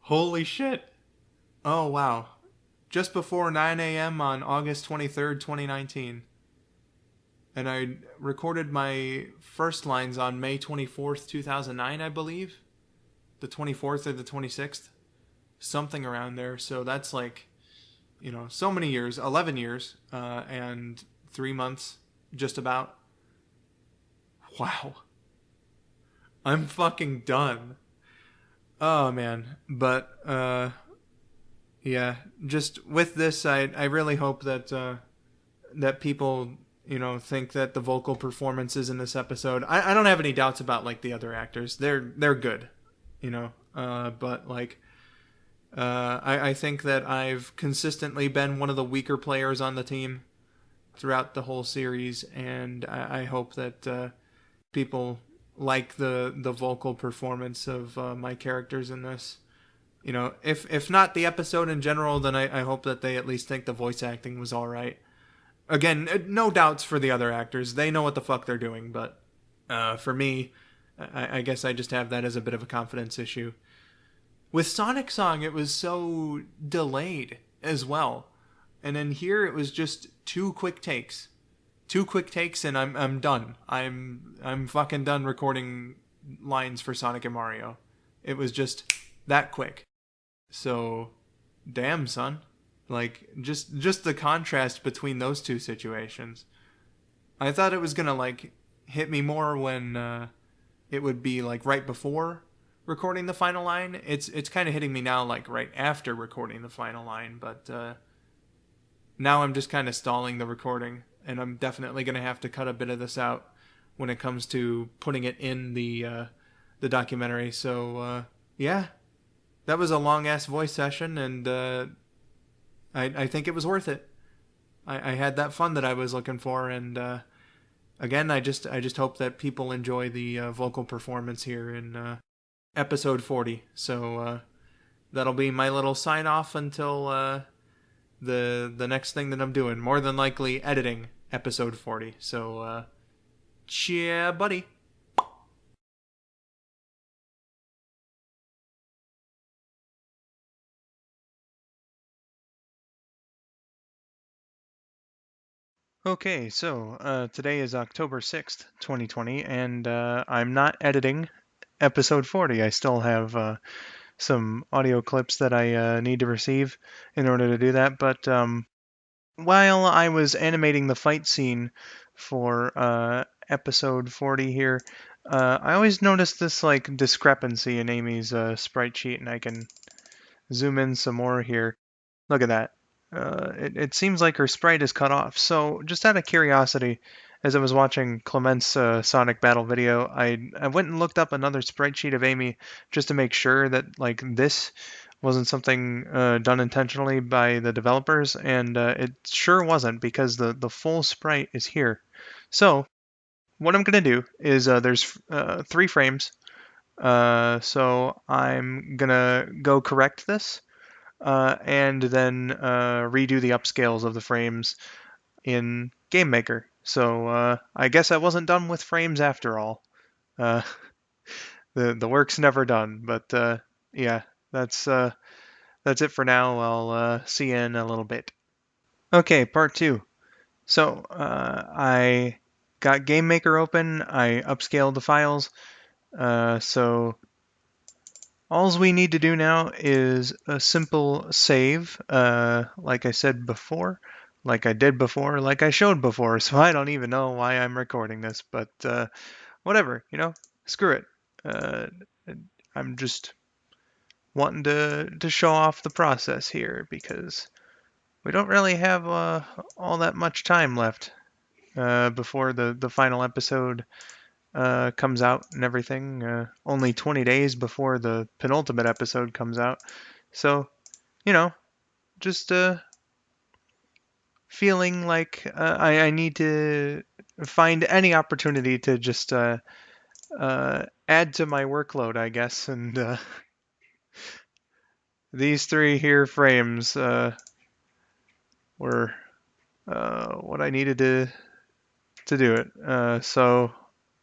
Holy shit. Oh, wow. Just before 9 a.m. on August 23rd, 2019. And I recorded my first lines on May 24th, 2009, I believe. The 24th or the 26th. Something around there. So that's like, so many years. 11 years. And 3 months, just about. Wow. I'm fucking done. Oh, man. But, yeah, just with this, I really hope that that people, think that the vocal performances in this episode, I don't have any doubts about, like, the other actors. They're good, but, like, I think that I've consistently been one of the weaker players on the team throughout the whole series, and I hope that people like the vocal performance of my characters in this. If not the episode in general, then I hope that they at least think the voice acting was alright. Again, no doubts for the other actors. They know what the fuck they're doing, but for me, I guess I just have that as a bit of a confidence issue. With Sonic Song, it was so delayed as well. And then here it was just two quick takes. Two quick takes and I'm done. I'm fucking done recording lines for Sonic and Mario. It was just that quick. So, damn, son. Like, just the contrast between those two situations. I thought it was gonna, like, hit me more when it would be, like, right before recording the final line. It's kind of hitting me now, like, right after recording the final line, but now I'm just kind of stalling the recording, and I'm definitely gonna have to cut a bit of this out when it comes to putting it in the documentary. So, yeah. That was a long-ass voice session, and I think it was worth it. I had that fun that I was looking for, and again, I just hope that people enjoy the vocal performance here in episode 40. So that'll be my little sign-off until the next thing that I'm doing. More than likely editing episode 40. So, yeah, buddy. Okay, so today is October 6th, 2020, and I'm not editing episode 40. I still have some audio clips that I need to receive in order to do that, but while I was animating the fight scene for episode 40 here, I always noticed this like discrepancy in Amy's sprite sheet, and I can zoom in some more here. Look at that. It seems like her sprite is cut off. So just out of curiosity, as I was watching Clement's Sonic Battle video, I went and looked up another sprite sheet of Amy just to make sure that like this wasn't something done intentionally by the developers, and it sure wasn't because the full sprite is here. So what I'm gonna do is there's 3 frames, so I'm gonna go correct this and then redo the upscales of the frames in GameMaker. So I guess I wasn't done with frames after all. Uh, the work's never done, but yeah, that's it for now. I'll see you in a little bit. Okay, part 2. So I got GameMaker open. I upscaled the files. So all we need to do now is a simple save, like I said before, like I did before, like I showed before, so I don't even know why I'm recording this, but whatever, screw it. Uh, I'm just wanting to show off the process here because we don't really have all that much time left before the final episode comes out and everything. Only 20 days before the penultimate episode comes out. So, just feeling like I need to find any opportunity to just add to my workload, I guess. And these 3 here frames were what I needed to do it. So,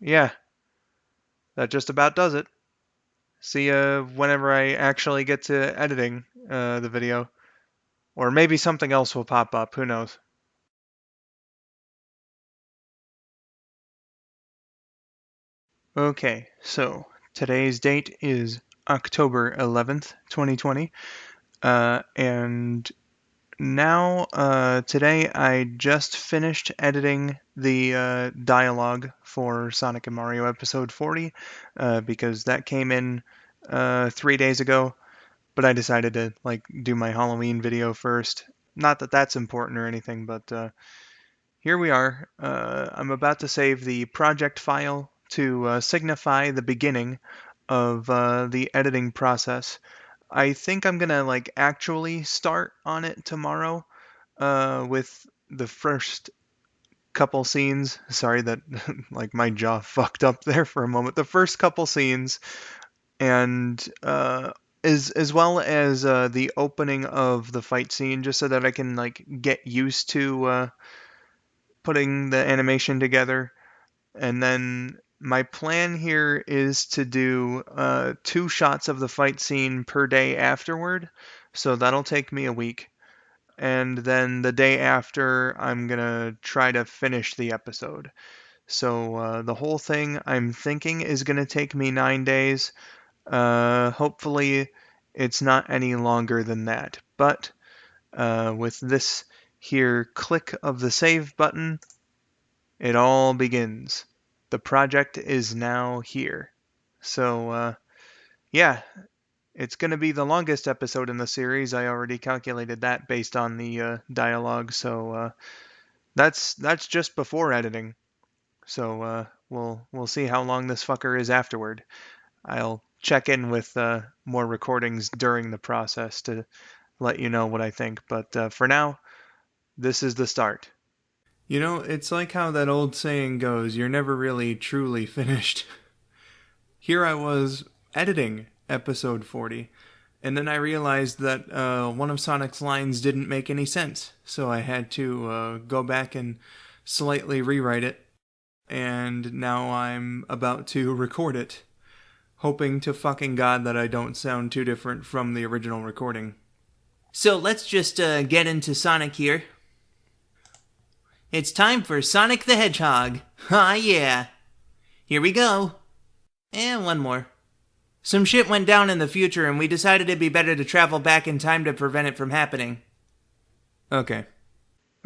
yeah, that just about does it. See you whenever I actually get to editing the video. Or maybe something else will pop up, who knows. Okay, so today's date is October 11th, 2020. And now, today I just finished editing the dialogue for Sonic and Mario episode 40, because that came in 3 days ago. But I decided to do my Halloween video first. Not that that's important or anything, but here we are. I'm about to save the project file to signify the beginning of the editing process. I think I'm gonna actually start on it tomorrow with the first couple scenes. Sorry that my jaw fucked up there for a moment. The first couple scenes, and as well as the opening of the fight scene, just so that I can get used to putting the animation together, and then my plan here is to do 2 shots of the fight scene per day afterward, so that'll take me a week. And then the day after, I'm gonna try to finish the episode. So the whole thing, I'm thinking, is gonna take me 9 days. Hopefully, it's not any longer than that. But with this here click of the save button, it all begins. The project is now here. So, yeah, it's going to be the longest episode in the series. I already calculated that based on the dialogue. So that's just before editing. So we'll see how long this fucker is afterward. I'll check in with more recordings during the process to let you know what I think. But for now, this is the start. You know, it's like how that old saying goes, you're never really truly finished. Here I was editing episode 40, and then I realized that one of Sonic's lines didn't make any sense, so I had to go back and slightly rewrite it, and now I'm about to record it, hoping to fucking God that I don't sound too different from the original recording. So let's just get into Sonic here. It's time for Sonic the Hedgehog. Ah, yeah. Here we go. And one more. Some shit went down in the future, and we decided it'd be better to travel back in time to prevent it from happening. Okay.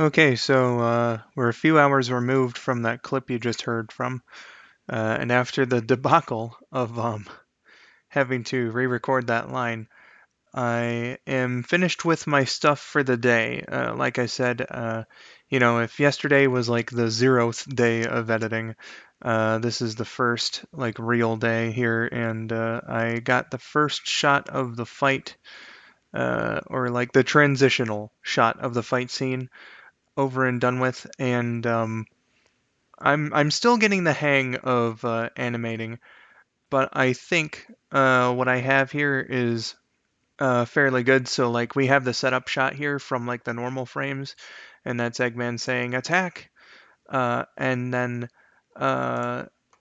Okay, so we're a few hours removed from that clip you just heard from. And after the debacle of having to re-record that line, I am finished with my stuff for the day. Like I said, if yesterday was like the 0th day of editing, this is the first like real day here, and I got the first shot of the fight, or like the transitional shot of the fight scene over and done with, and I'm still getting the hang of animating, but I think what I have here is fairly good. So like we have the setup shot here from like the normal frames, and that's Eggman saying attack, and then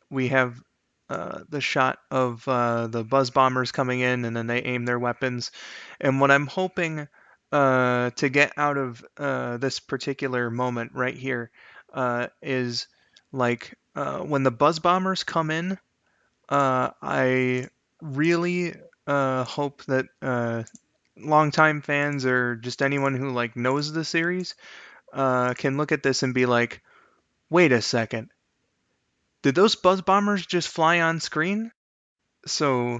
we have the shot of the buzz bombers coming in, and then they aim their weapons. And what I'm hoping to get out of this particular moment right here is like when the buzz bombers come in, I really hope that longtime fans or just anyone who like knows the series can look at this and be like, wait a second, did those buzz bombers just fly on screen? So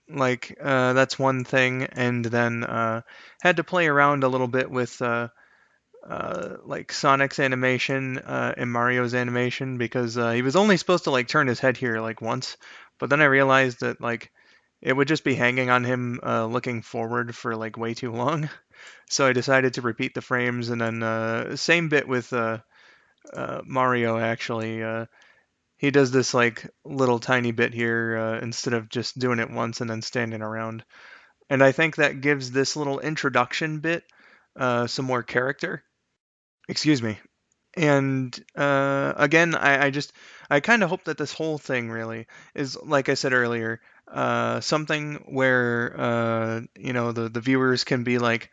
like that's one thing, and then had to play around a little bit with like Sonic's animation and Mario's animation, because he was only supposed to like turn his head here like once, but then I realized that like it would just be hanging on him looking forward for like way too long. So I decided to repeat the frames, and then same bit with Mario actually. He does this like little tiny bit here instead of just doing it once and then standing around. And I think that gives this little introduction bit some more character. Excuse me. And again, I kind of hope that this whole thing really is, like I said earlier, something where the viewers can be like,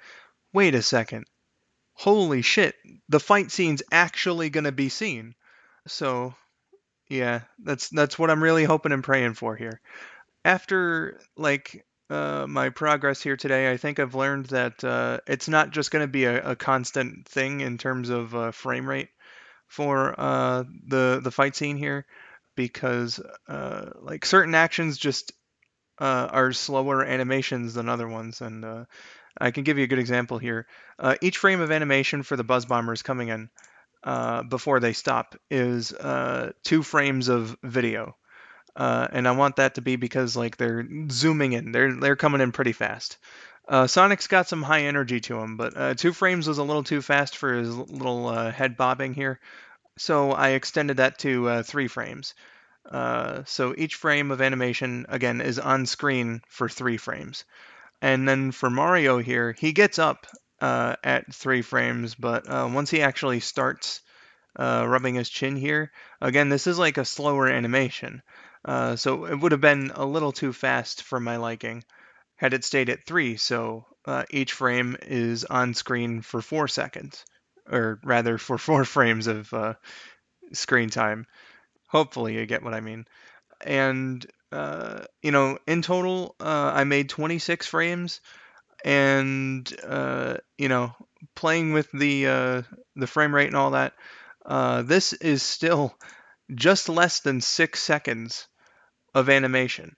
wait a second, holy shit, the fight scene's actually gonna be seen. So yeah, that's what I'm really hoping and praying for here. After like my progress here today, I think I've learned that it's not just going to be a constant thing in terms of frame rate for the fight scene here, because like certain actions just are slower animations than other ones, and I can give you a good example here. Each frame of animation for the buzz bombers coming in before they stop is 2 frames of video. And I want that to be because like they're zooming in, they're coming in pretty fast. Sonic's got some high energy to him, but 2 frames was a little too fast for his little head bobbing here, so I extended that to 3 frames. So each frame of animation again is on screen for 3 frames. And then for Mario here, he gets up at 3 frames, but once he actually starts rubbing his chin here. Again, this is like a slower animation, so it would have been a little too fast for my liking had it stayed at 3, so each frame is on screen for 4 seconds, or rather for 4 frames of screen time. Hopefully you get what I mean. And, in total, I made 26 frames, and, playing with the frame rate and all that, this is still just less than 6 seconds of animation.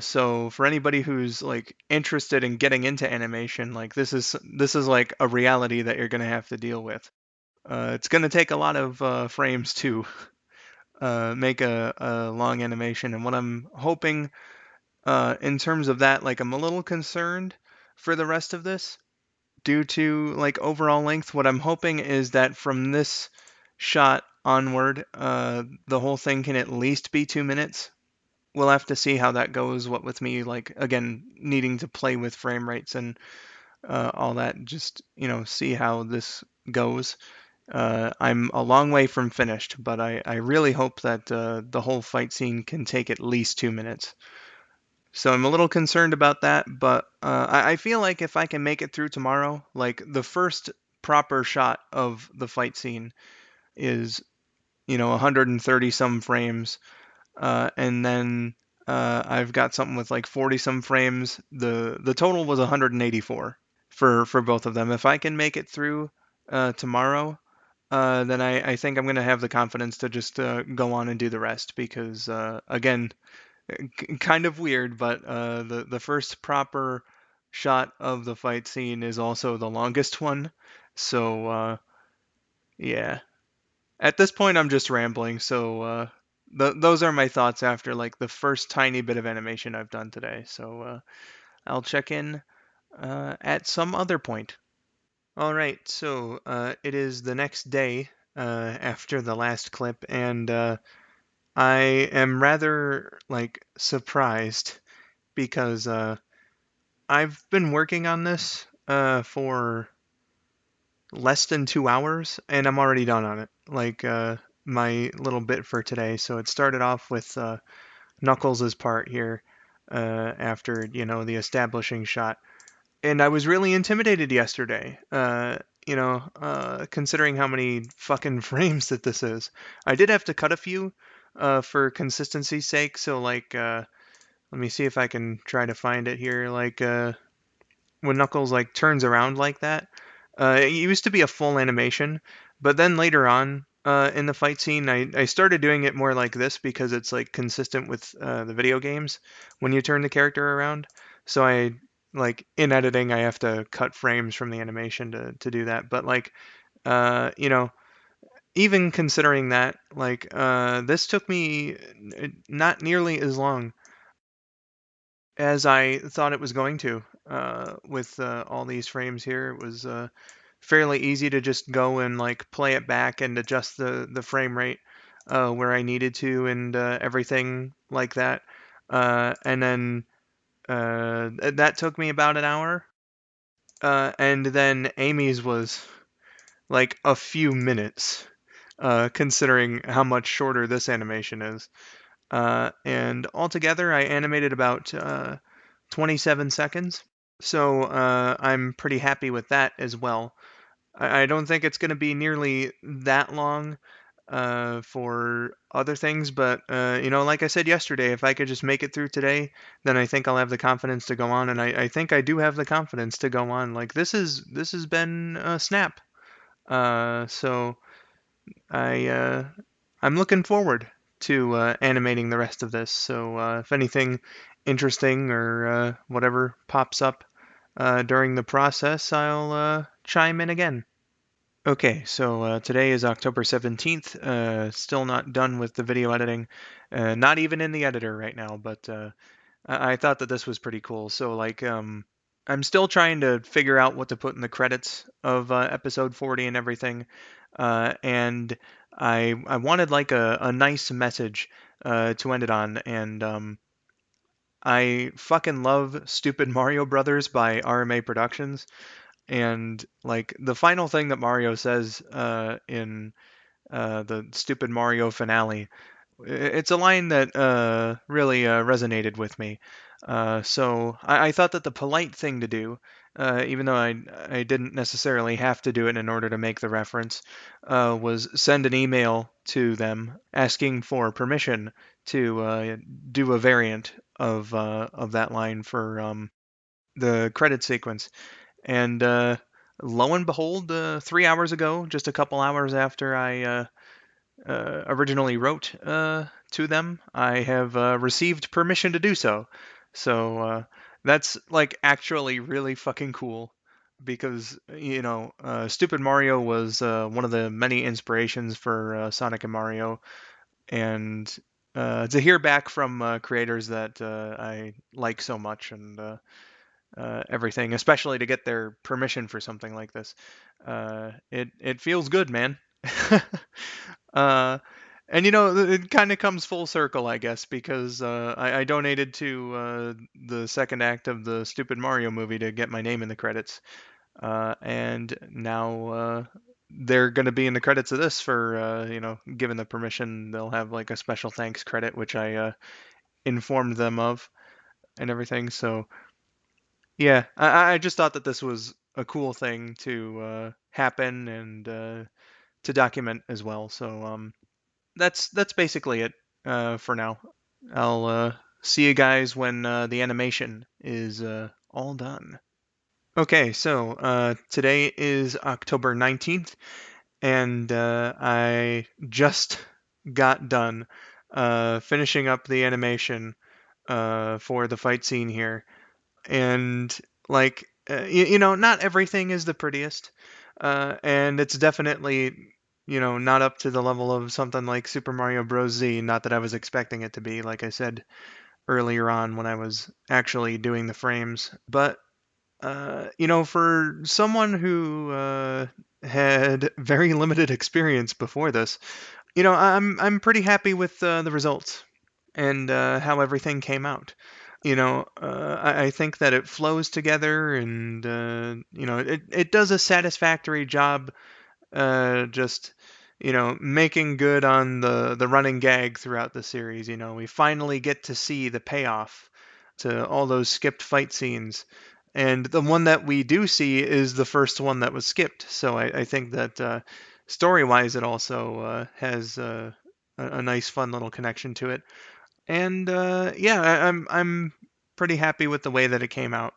So for anybody who's like interested in getting into animation, like this is like a reality that you're gonna have to deal with. It's gonna take a lot of frames to make a long animation, and what I'm hoping in terms of that, like I'm a little concerned for the rest of this due to like overall length. What I'm hoping is that from this shot onward, the whole thing can at least be 2 minutes. We'll have to see how that goes. What with me, like again, needing to play with frame rates and all that, just see how this goes. I'm a long way from finished, but I really hope that the whole fight scene can take at least 2 minutes. So I'm a little concerned about that, but I feel like if I can make it through tomorrow, like the first proper shot of the fight scene is 130 some frames, and then I've got something with like 40 some frames. The total was 184 for both of them. If I can make it through tomorrow, then I think I'm gonna have the confidence to just go on and do the rest because again, kind of weird, but the first proper shot of the fight scene is also the longest one. So yeah. At this point, I'm just rambling, so those are my thoughts after like the first tiny bit of animation I've done today. So I'll check in at some other point. All right, so it is the next day after the last clip, and I am rather like surprised because I've been working on this for less than 2 hours, and I'm already done on it. Like my little bit for today. So it started off with Knuckles' part here after the establishing shot, and I was really intimidated yesterday. Considering how many fucking frames that this is, I did have to cut a few for consistency's sake. So like, let me see if I can try to find it here. Like when Knuckles like turns around like that. It used to be a full animation, but then later on in the fight scene, I started doing it more like this because it's like consistent with the video games when you turn the character around. So I like in editing, I have to cut frames from the animation to do that. But like, even considering that, like, this took me not nearly as long as I thought it was going to. With all these frames here, it was fairly easy to just go and like play it back and adjust the frame rate where I needed to and everything like that. And then that took me about an hour. And then Amy's was like a few minutes, considering how much shorter this animation is. And altogether, I animated about 27 seconds. So I'm pretty happy with that as well. I don't think it's going to be nearly that long for other things, but like I said yesterday, if I could just make it through today, then I think I'll have the confidence to go on, and I think I do have the confidence to go on. Like this has been a snap, so I'm looking forward to animating the rest of this. So if anything interesting or whatever pops up during the process, I'll chime in again. Okay, so today is October 17th. Still not done with the video editing. Not even in the editor right now, but I thought that this was pretty cool. So, like, I'm still trying to figure out what to put in the credits of episode 40 and everything. And I wanted, like, a nice message to end it on. And I fucking love Stupid Mario Brothers by RMA Productions. And like the final thing that Mario says in the stupid Mario finale. It's a line that really resonated with me. So I thought that the polite thing to do, even though I didn't necessarily have to do it in order to make the reference, was send an email to them asking for permission to do a variant of that line for the credit sequence. And lo and behold, 3 hours ago, just a couple hours after I originally wrote to them, I have received permission to do so. So that's like actually really fucking cool because Stupid Mario was one of the many inspirations for Sonic and Mario, and to hear back from creators that I like so much and everything, especially to get their permission for something like this, it feels good, man. uh, and it kind of comes full circle, I guess, because I donated to the second act of the Stupid Mario movie to get my name in the credits, and now they're going to be in the credits of this for given the permission. They'll have like a special thanks credit, which I informed them of and everything. So yeah, I just thought that this was a cool thing to happen and to document as well. So that's basically it for now. I'll see you guys when the animation is all done. Okay, so today is October 19th, and I just got done finishing up the animation for the fight scene here. And like not everything is the prettiest, and it's definitely not up to the level of something like Super Mario Bros. Z. Not that I was expecting it to be, like I said earlier on when I was actually doing the frames, but for someone who had very limited experience before this, I'm pretty happy with the results and how everything came out. I think that it flows together, and it does a satisfactory job, just making good on the running gag throughout the series. We finally get to see the payoff to all those skipped fight scenes, and the one that we do see is the first one that was skipped. So I think that story-wise, it also has a nice, fun little connection to it. And yeah, I'm pretty happy with the way that it came out,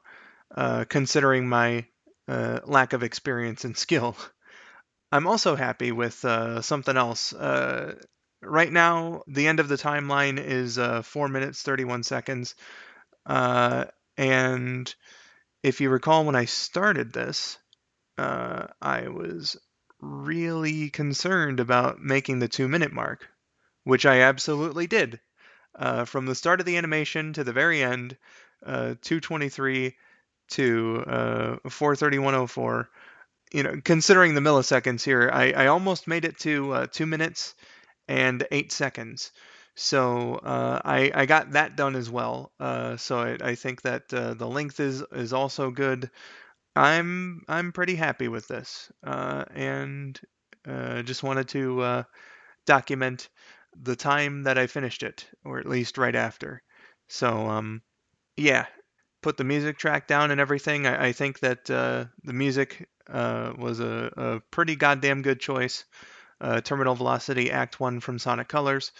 considering my lack of experience and skill. I'm also happy with something else. Right now, the end of the timeline is 4 minutes 31 seconds, and if you recall, when I started this, I was really concerned about making the 2 minute mark, which I absolutely did. From the start of the animation to the very end, 223 to 43104. Considering the milliseconds here, I almost made it to 2 minutes and 8 seconds. So I got that done as well. So I think that the length is also good. I'm pretty happy with this, and just wanted to document the time that I finished it, or at least right after. So, yeah, put the music track down and everything. I think that the music was a pretty goddamn good choice. Terminal Velocity Act 1 from Sonic Colors.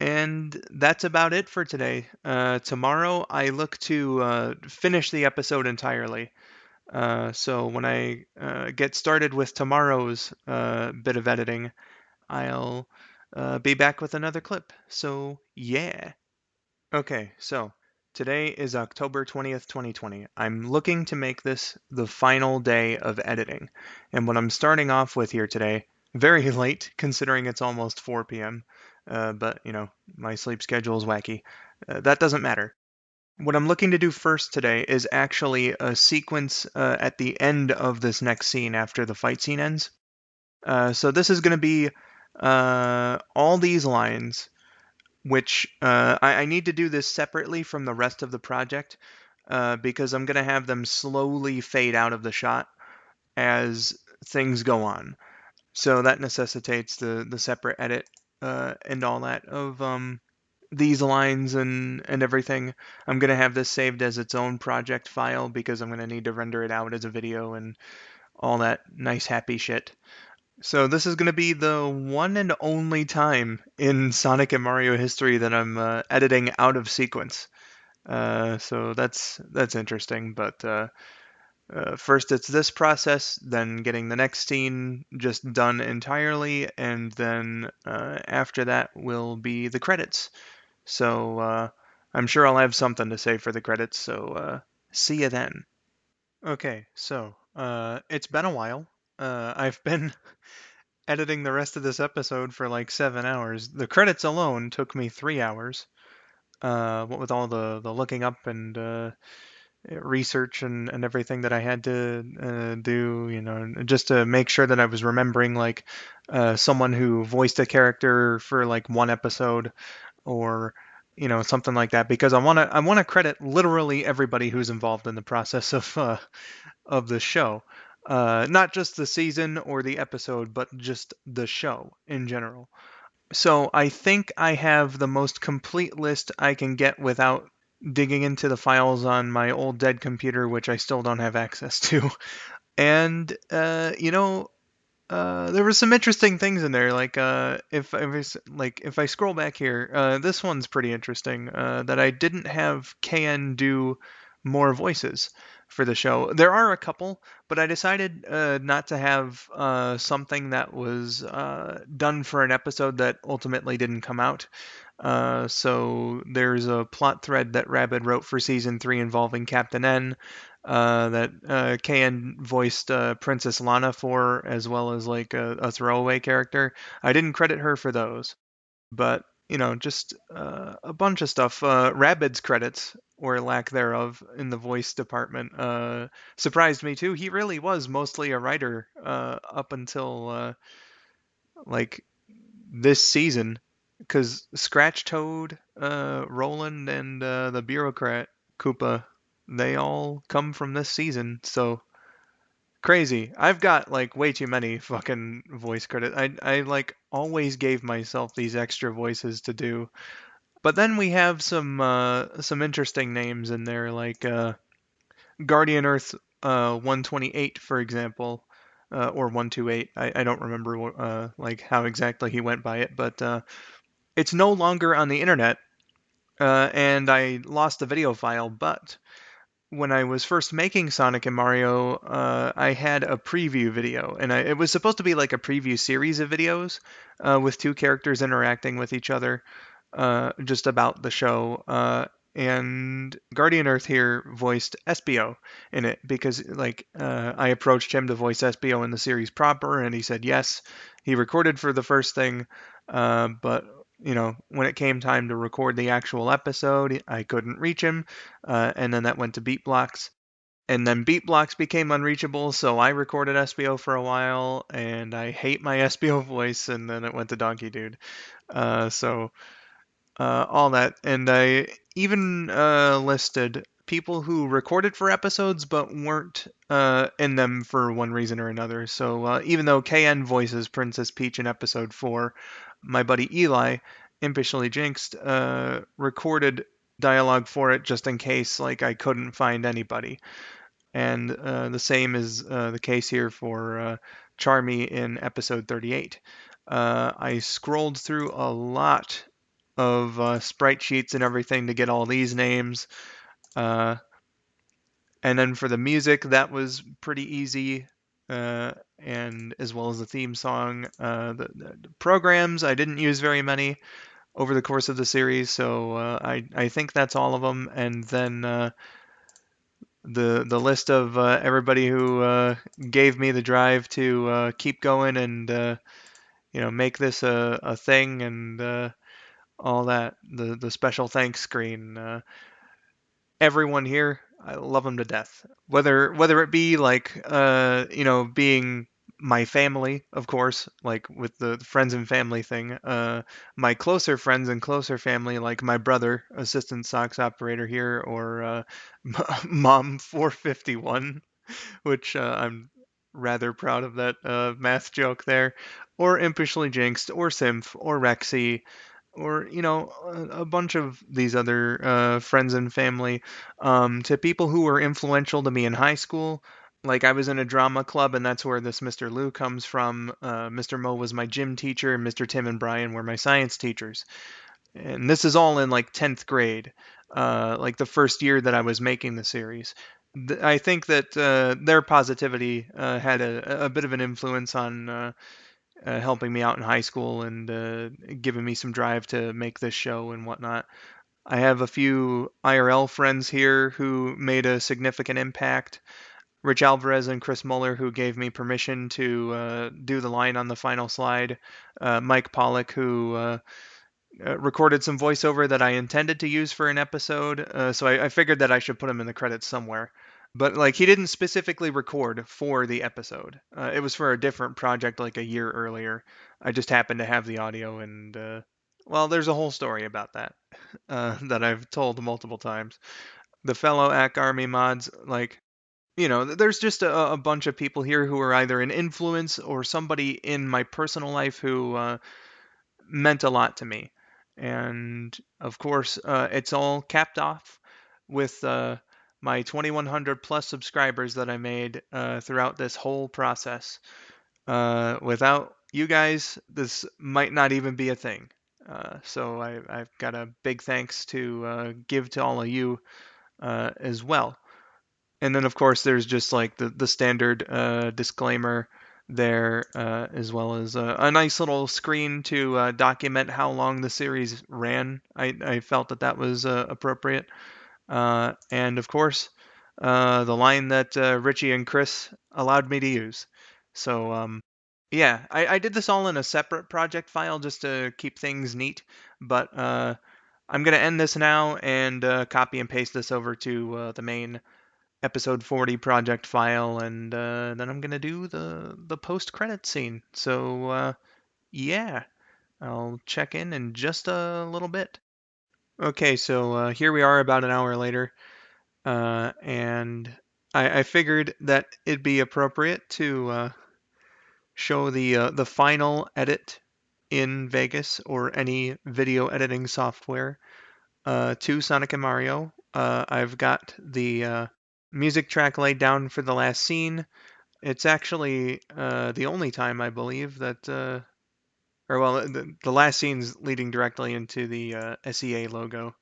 And that's about it for today. Tomorrow, I look to finish the episode entirely. So when I get started with tomorrow's bit of editing, I'll be back with another clip. So, yeah. Okay, so today is October 20th, 2020. I'm looking to make this the final day of editing. And what I'm starting off with here today, very late considering it's almost 4 p.m., but my sleep schedule is wacky. That doesn't matter. What I'm looking to do first today is actually a sequence at the end of this next scene after the fight scene ends. So this is going to be all these lines, which I need to do this separately from the rest of the project because I'm going to have them slowly fade out of the shot as things go on. So that necessitates the separate edit and all that of these lines and everything. I'm going to have this saved as its own project file because I'm going to need to render it out as a video and all that nice happy shit. So this is going to be the one and only time in Sonic and Mario history that I'm editing out of sequence. So that's interesting, but first it's this process, then getting the next scene just done entirely, and then after that will be the credits. So I'm sure I'll have something to say for the credits, so see you then. Okay, so it's been a while. I've been editing the rest of this episode for like 7 hours. The credits alone took me 3 hours. What with all the looking up and research and everything that I had to do, just to make sure that I was remembering like someone who voiced a character for like one episode or something like that because I want to credit literally everybody who's involved in the process of the show. Not just the season or the episode, but just the show in general. So I think I have the most complete list I can get without digging into the files on my old dead computer, which I still don't have access to. And there were some interesting things in there. Like if I scroll back here, this one's pretty interesting. That I didn't have KN do more voices for the show. There are a couple, but I decided not to have something that was done for an episode that ultimately didn't come out. So there's a plot thread that Rabid wrote for season 3 involving Captain N that KN voiced Princess Lana for, as well as like a throwaway character. I didn't credit her for those, but just a bunch of stuff. Rabid's credits or lack thereof in the voice department surprised me too. He really was mostly a writer up until like this season, because Scratch Toad, Roland, and the bureaucrat Koopa, they all come from this season. So crazy. I've got like way too many fucking voice credits. I like always gave myself these extra voices to do. But then we have some interesting names in there, like Guardian Earth 128, for example, or 128. I don't remember like how exactly he went by it, but it's no longer on the internet, and I lost the video file. But when I was first making Sonic and Mario, I had a preview video, and it was supposed to be like a preview series of videos with two characters interacting with each other, just about the show. And Guardian Earth here voiced Espio in it because, like, I approached him to voice Espio in the series proper, and he said yes. He recorded for the first thing, but when it came time to record the actual episode, I couldn't reach him, and then that went to Beat Blocks. And then Beat Blocks became unreachable, so I recorded Espio for a while, and I hate my Espio voice, and then it went to Donkey Dude. So all that. And I even listed people who recorded for episodes but weren't in them for one reason or another. So even though KN voices Princess Peach in episode 4, my buddy Eli, Impishly Jinxed, recorded dialogue for it just in case like I couldn't find anybody. And the same is the case here for Charmy in episode 38. I scrolled through a lot of sprite sheets and everything to get all these names. And then for the music, that was pretty easy. And as well as the theme song. The programs, I didn't use very many over the course of the series, so I think that's all of them. And then the list of everybody who gave me the drive to keep going and make this a thing and all that. The special thanks screen. Everyone here, I love them to death. Whether it be like being my family, of course, like with the friends and family thing. My closer friends and closer family, like my brother, assistant socks operator here, or Mom 451, which I'm rather proud of that math joke there. Or Impishly Jinxed, or Symph, or Rexy, or a bunch of these other friends and family, to people who were influential to me in high school. Like I was in a drama club, and that's where this Mr. Lou comes from. Mr. Mo was my gym teacher, and Mr. Tim and Brian were my science teachers. And this is all in like 10th grade, like the first year that I was making the series. I think that their positivity had a bit of an influence on helping me out in high school and giving me some drive to make this show and whatnot. I have a few IRL friends here who made a significant impact. Rich Alvarez and Chris Muller, who gave me permission to do the line on the final slide. Mike Pollock, who recorded some voiceover that I intended to use for an episode. So I figured that I should put him in the credits somewhere. But like he didn't specifically record for the episode. It was for a different project like a year earlier. I just happened to have the audio, and well, there's a whole story about that that I've told multiple times. The fellow ACK Army mods, like there's just a bunch of people here who are either an influence or somebody in my personal life who meant a lot to me. And of course, it's all capped off with my 2,100 plus subscribers that I made throughout this whole process. Without you guys, this might not even be a thing. So I've got a big thanks to give to all of you as well. And then, of course, there's just like the standard disclaimer there, as well as a nice little screen to document how long the series ran. I felt that that was appropriate. And of course, the line that Richie and Chris allowed me to use. So, yeah, I did this all in a separate project file just to keep things neat. But I'm going to end this now and copy and paste this over to the main episode 40 project file, and then I'm gonna do the post credit scene. So yeah, I'll check in just a little bit. Okay, so here we are about an hour later, and I figured that it'd be appropriate to show the final edit in Vegas or any video editing software to Sonic and Mario. I've got the music track laid down for the last scene. It's actually the only time I believe that, or well, the last scene's leading directly into the SEA logo.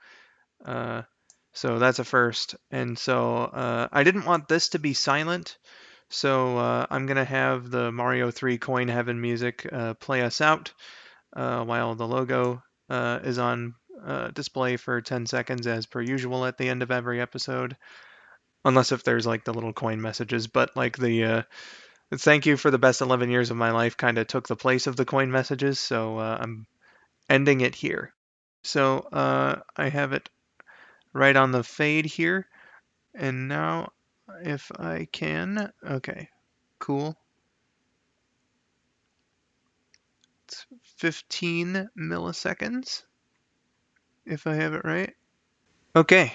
Uh, so that's a first. And so I didn't want this to be silent. So I'm going to have the Mario 3 Coin Heaven music play us out while the logo is on display for 10 seconds as per usual at the end of every episode. Unless if there's like the little coin messages, but like the thank you for the best 11 years of my life kind of took the place of the coin messages, so I'm ending it here. So I have it right on the fade here, and now if I can, okay, cool. It's 15 milliseconds, if I have it right. Okay,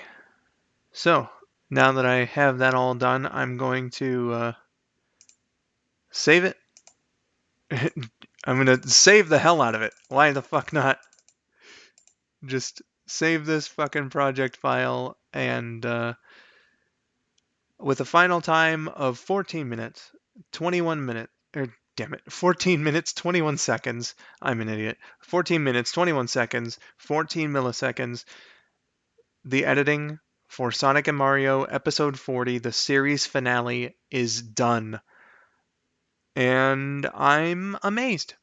so now that I have that all done, I'm going to save it. I'm going to save the hell out of it. Why the fuck not? Just save this fucking project file, and with a final time of 14 minutes, 21 minutes, or damn it, 14 minutes, 21 seconds. I'm an idiot. 14 minutes, 21 seconds, 14 milliseconds. The editing for Sonic and Mario Episode 40, the series finale, is done. And I'm amazed.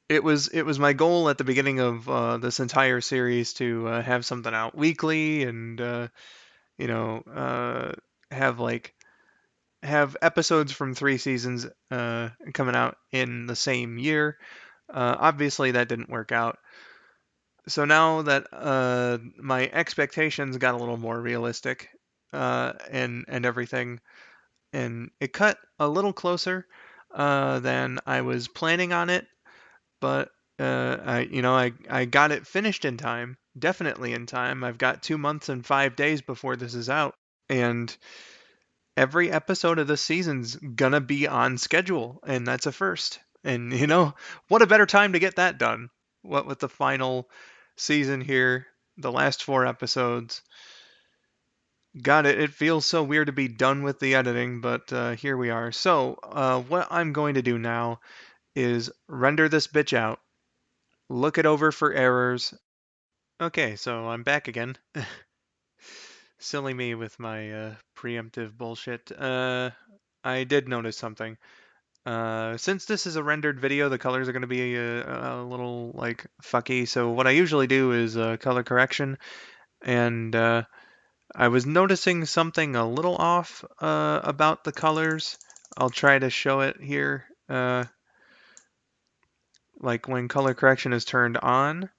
It was my goal at the beginning of this entire series to have something out weekly and have have episodes from 3 seasons coming out in the same year. Obviously, that didn't work out. So now that my expectations got a little more realistic and everything, and it cut a little closer than I was planning on it, but I got it finished in time, definitely in time. I've got 2 months and 5 days before this is out, and every episode of this season's gonna be on schedule, and that's a first. And what a better time to get that done? What with the final season here, the last 4 episodes. God, it feels so weird to be done with the editing, but here we are. So, what I'm going to do now is render this bitch out, look it over for errors. Okay, so I'm back again. Silly me with my preemptive bullshit. I did notice something. Since this is a rendered video, the colors are going to be a little like fucky. So what I usually do is color correction, and I was noticing something a little off about the colors. I'll try to show it here. Like when color correction is turned on.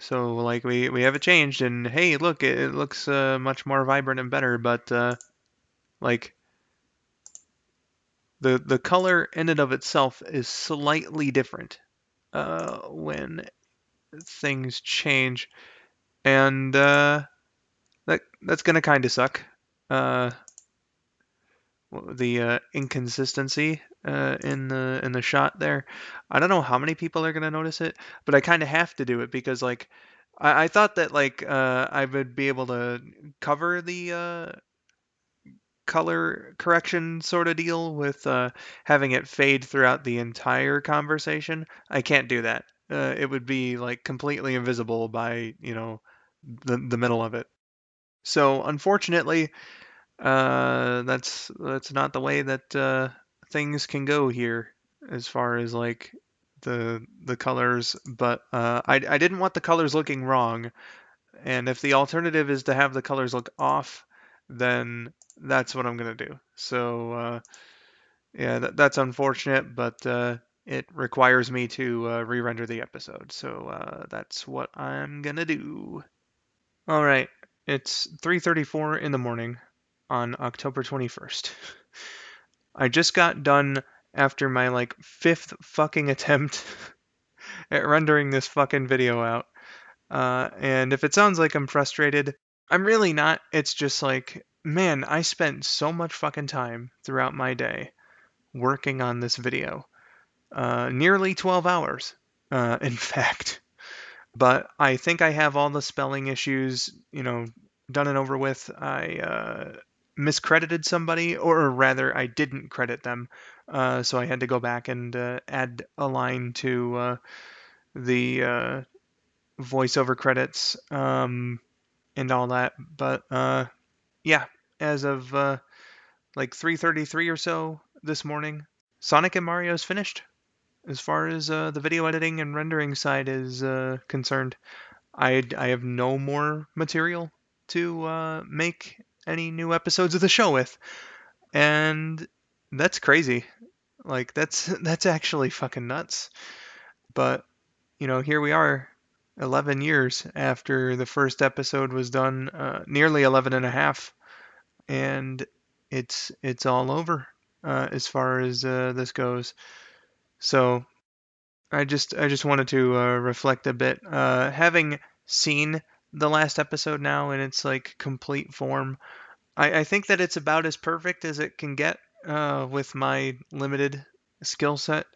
So like we have it changed, and hey, look, it looks much more vibrant and better. But like the color in and of itself is slightly different when things change, and that's gonna kind of suck. Uh, the inconsistency in the shot there. I don't know how many people are gonna notice it, but I kind of have to do it because like I thought that like I would be able to cover the color correction sort of deal with having it fade throughout the entire conversation. I can't do that. It would be like completely invisible by the middle of it. So unfortunately, that's not the way that things can go here as far as like the colors. But I didn't want the colors looking wrong, and if the alternative is to have the colors look off, then that's what I'm gonna do. So yeah, that's unfortunate, but it requires me to re-render the episode. So that's what I'm gonna do. All right, it's 3:34 in the morning on October 21st. I just got done after my like fifth fucking attempt at rendering this fucking video out. And if it sounds like I'm frustrated, I'm really not. It's just like, man, I spent so much fucking time throughout my day working on this video. Nearly 12 hours, in fact. But I think I have all the spelling issues, done and over with. I miscredited somebody, or rather, I didn't credit them. So I had to go back and add a line to the voiceover credits and all that. But yeah, as of like 3:33 or so this morning, Sonic and Mario is finished. As far as the video editing and rendering side is concerned, I have no more material to make any new episodes of the show with, and that's crazy. Like that's actually fucking nuts. But here we are, 11 years after the first episode was done, nearly 11 and a half, and it's all over as far as this goes. So I just wanted to reflect a bit. Having seen the last episode now in its like complete form, I think that it's about as perfect as it can get with my limited skill set.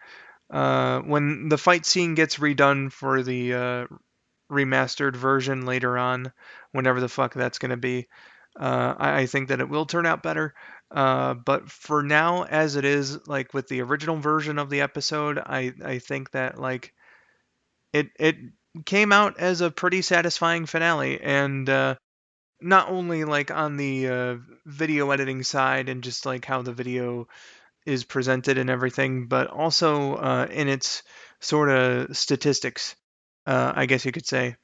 When the fight scene gets redone for the remastered version later on, whenever the fuck that's going to be, I think that it will turn out better. But for now, as it is, like with the original version of the episode, I think that like it came out as a pretty satisfying finale, and not only like on the video editing side and just like how the video is presented and everything, but also in its sort of statistics, I guess you could say.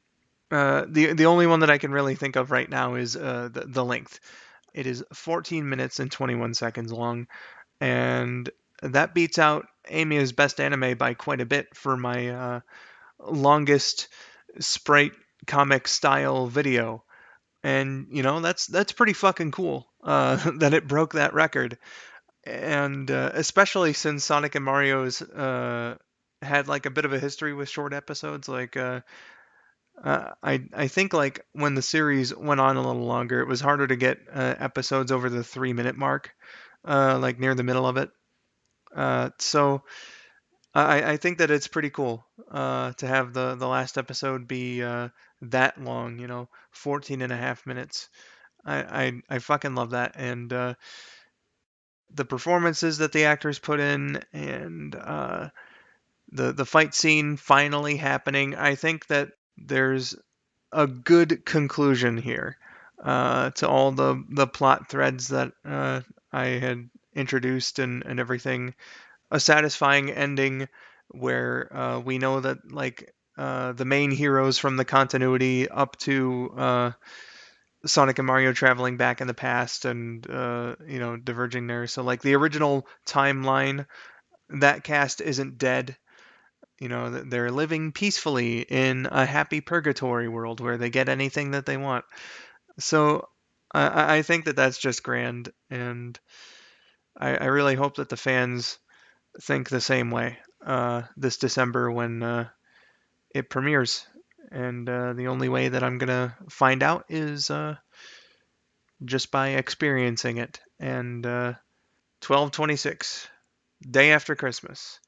The only one that I can really think of right now is the length. It is 14 minutes and 21 seconds long, and that beats out Amy's Best Anime by quite a bit for my longest sprite comic style video. And that's pretty fucking cool that it broke that record. And especially since Sonic and Mario's had like a bit of a history with short episodes. Like I think like when the series went on a little longer, it was harder to get episodes over the 3 minute mark, like near the middle of it. So I think that it's pretty cool to have the last episode be that long, 14 and a half minutes. I fucking love that. And the performances that the actors put in and the fight scene finally happening, I think that there's a good conclusion here to all the plot threads that I had introduced and everything. A satisfying ending where we know that like the main heroes from the continuity up to Sonic and Mario traveling back in the past and diverging there. So like the original timeline, that cast isn't dead. They're living peacefully in a happy purgatory world where they get anything that they want. So I think that that's just grand, and I really hope that the fans think the same way this December when it premieres. And the only way that I'm gonna find out is just by experiencing it. And 12/26, day after Christmas,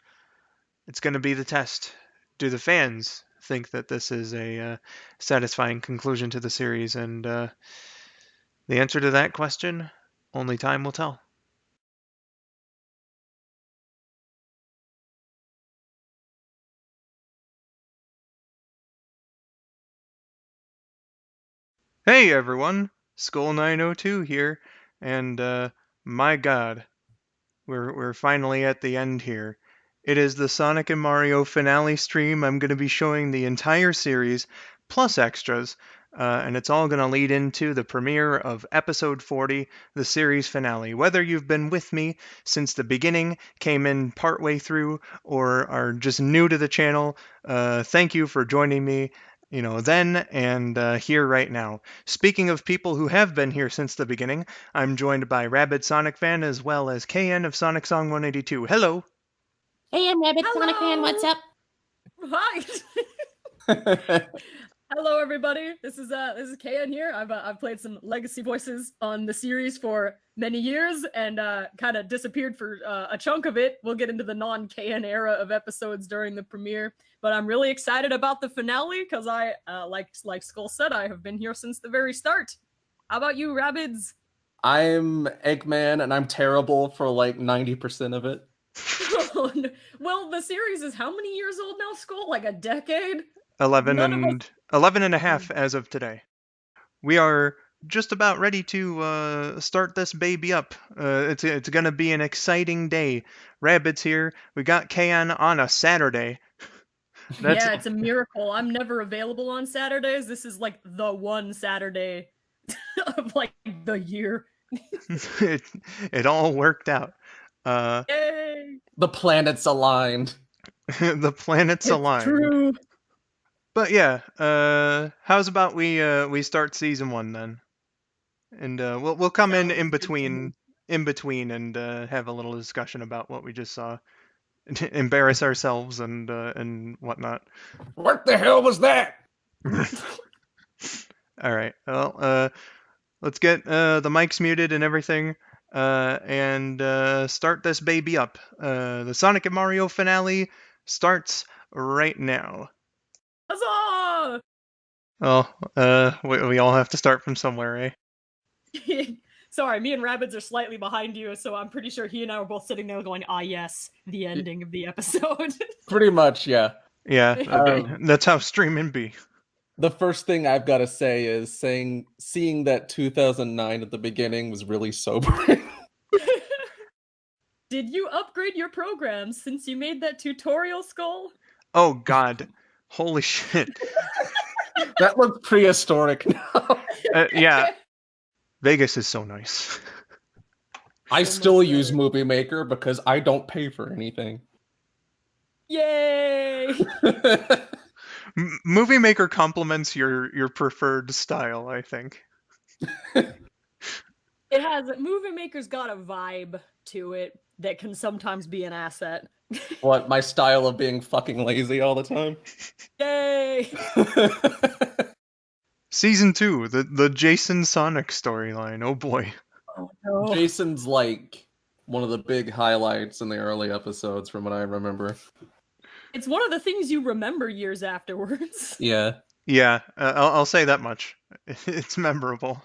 it's gonna be the test. Do the fans think that this is a satisfying conclusion to the series? And the answer to that question, only time will tell. Hey everyone, Skull 902 here, and my God, we're finally at the end here. It is the Sonic and Mario finale stream. I'm going to be showing the entire series plus extras, and it's all going to lead into the premiere of episode 40, the series finale. Whether you've been with me since the beginning, came in partway through, or are just new to the channel, thank you for joining me. Then and here right now. Speaking of people who have been here since the beginning, I'm joined by Rabid Sonic Fan as well as KN of Sonic Song 182. Hello. Hey, I'm Rabbit Sonic Fan. What's up? Hi. Hello, everybody. This is KN here. I've played some legacy voices on the series for many years and kind of disappeared for a chunk of it. We'll get into the non-KN era of episodes during the premiere, but I'm really excited about the finale because I, like Skull said, I have been here since the very start. How about you, Rabbids? I'm Eggman, and I'm terrible for like 90% of it. Well, the series is how many years old now, Skull? Like a decade? 11 and a half as of today. We are just about ready to start this baby up. It's going to be an exciting day. Rabbit's here. We got KN on a Saturday. Yeah, it's a miracle. I'm never available on Saturdays. This is like the one Saturday of like the year. it all worked out. Yay! The planets aligned. The planets aligned. True. But yeah, how's about we start season 1 then, and we'll come in between and have a little discussion about what we just saw, embarrass ourselves and whatnot. What the hell was that? All right. Well, let's get the mics muted and everything, and start this baby up. The Sonic and Mario finale starts right now. Huzzah! Well, we all have to start from somewhere, eh? Sorry, me and Rabbids are slightly behind you, so I'm pretty sure he and I were both sitting there going, ah yes, the ending of the episode. Pretty much, yeah. Yeah, that's how streaming be. The first thing I've got to say is seeing that 2009 at the beginning was really sobering. Did you upgrade your program since you made that tutorial, Skull? Oh God, holy shit! That looks prehistoric now. Yeah, Vegas is so nice. I still use Movie Maker because I don't pay for anything. Yay! Movie Maker complements your preferred style, I think. Movie Maker's got a vibe to it that can sometimes be an asset. What, my style of being fucking lazy all the time? Yay! Season 2, the Jason Sonic storyline. Oh boy. Oh no. Jason's like one of the big highlights in the early episodes from what I remember. It's one of the things you remember years afterwards. Yeah. Yeah, I'll say that much. It's memorable.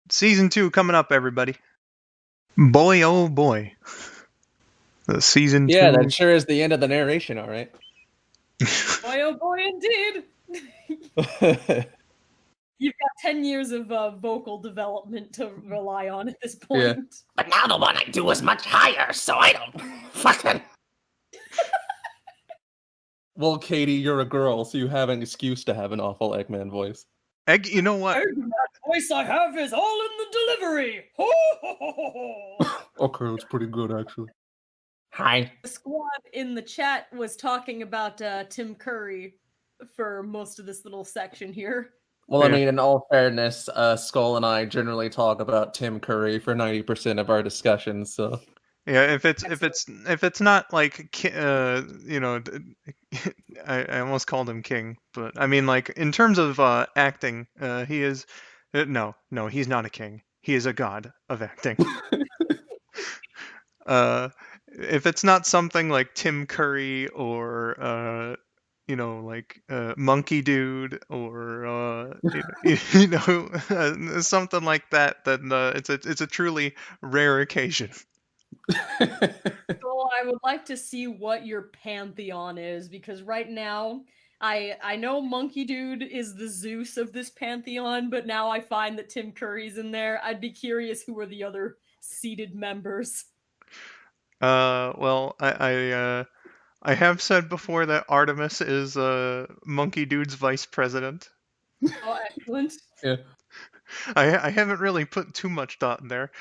Season 2 coming up, everybody. Boy, oh boy. The season 2. Yeah, that sure is the end of the narration, alright. Boy, oh boy, indeed. You've got 10 years of vocal development to rely on at this point. Yeah. But now the one I do is much higher, so I don't fucking. Well, Katie, you're a girl, so you have an excuse to have an awful Eggman voice. Egg, you know what? That voice I have is all in the delivery. Ho, ho, ho, ho, ho. Okay, it's pretty good, actually. Hi. The squad in the chat was talking about Tim Curry for most of this little section here. Well, I mean, in all fairness, Skull and I generally talk about Tim Curry for 90% of our discussions, so... Yeah, if it's not like you know, I almost called him King, but I mean like in terms of acting, he is no, he's not a king. He is a god of acting. If it's not something like Tim Curry or you know, like Monkey Dude or you know something like that, then it's a truly rare occasion. So I would like to see what your pantheon is, because right now I know Monkey Dude is the Zeus of this pantheon, but now I find that Tim Curry's in there. I'd be curious who are the other seated members. Well, I have said before that Artemis is Monkey Dude's vice president. Oh, excellent. Yeah. I haven't really put too much thought in there.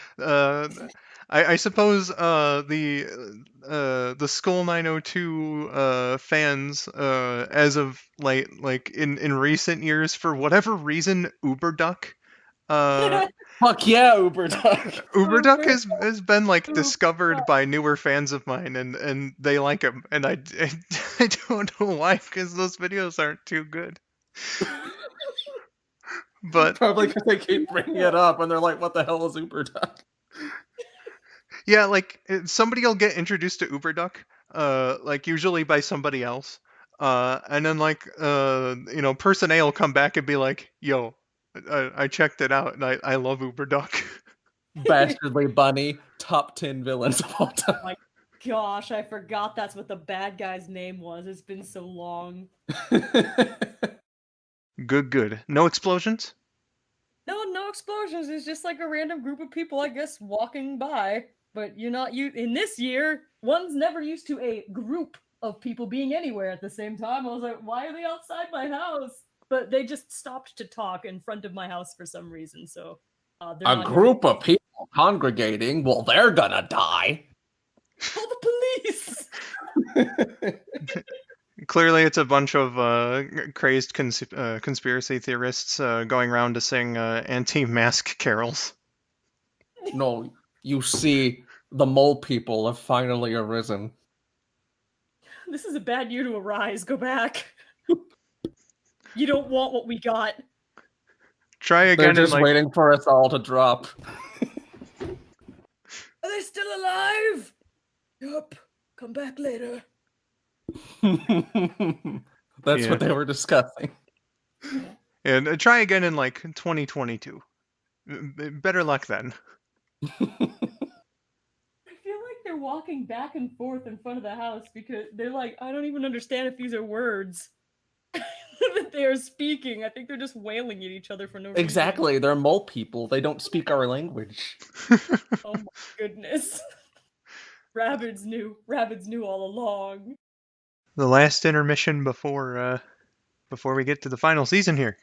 I suppose the Skull 902 fans as of like in recent years, for whatever reason, Uberduck. Fuck yeah, Uberduck. Uberduck has been like discovered by newer fans of mine, and they like him, and I don't know why, because those videos aren't too good. But probably because they keep bringing it up, and they're like, "What the hell is Uberduck?" Yeah, like somebody will get introduced to Uberduck, like usually by somebody else, and then like you know, person A will come back and be like, "Yo, I checked it out, and I love Uberduck." Bastardly Bunny, top 10 villains of all time. Oh my gosh, I forgot that's what the bad guy's name was. It's been so long. Good. No explosions? No explosions. It's just like a random group of people, I guess, walking by. But you're not in this year. One's never used to a group of people being anywhere at the same time. I was like, why are they outside my house? But they just stopped to talk in front of my house for some reason. So a group of people congregating. Well, they're gonna die. Call the police. Clearly, it's a bunch of crazed conspiracy theorists going around to sing anti-mask carols. No, you see, the mole people have finally arisen. This is a bad year to arise. Go back. You don't want what we got. Try again. They're just waiting for us all to drop. Are they still alive? Yup. Come back later. That's what they were discussing. And try again in like 2022. Better luck then. I feel like they're walking back and forth in front of the house because they're like, I don't even understand if these are words that they are speaking. I think they're just wailing at each other for no reason. Exactly, they're mole people. They don't speak our language. Oh my goodness. Rabbids knew all along. The last intermission before we get to the final season here.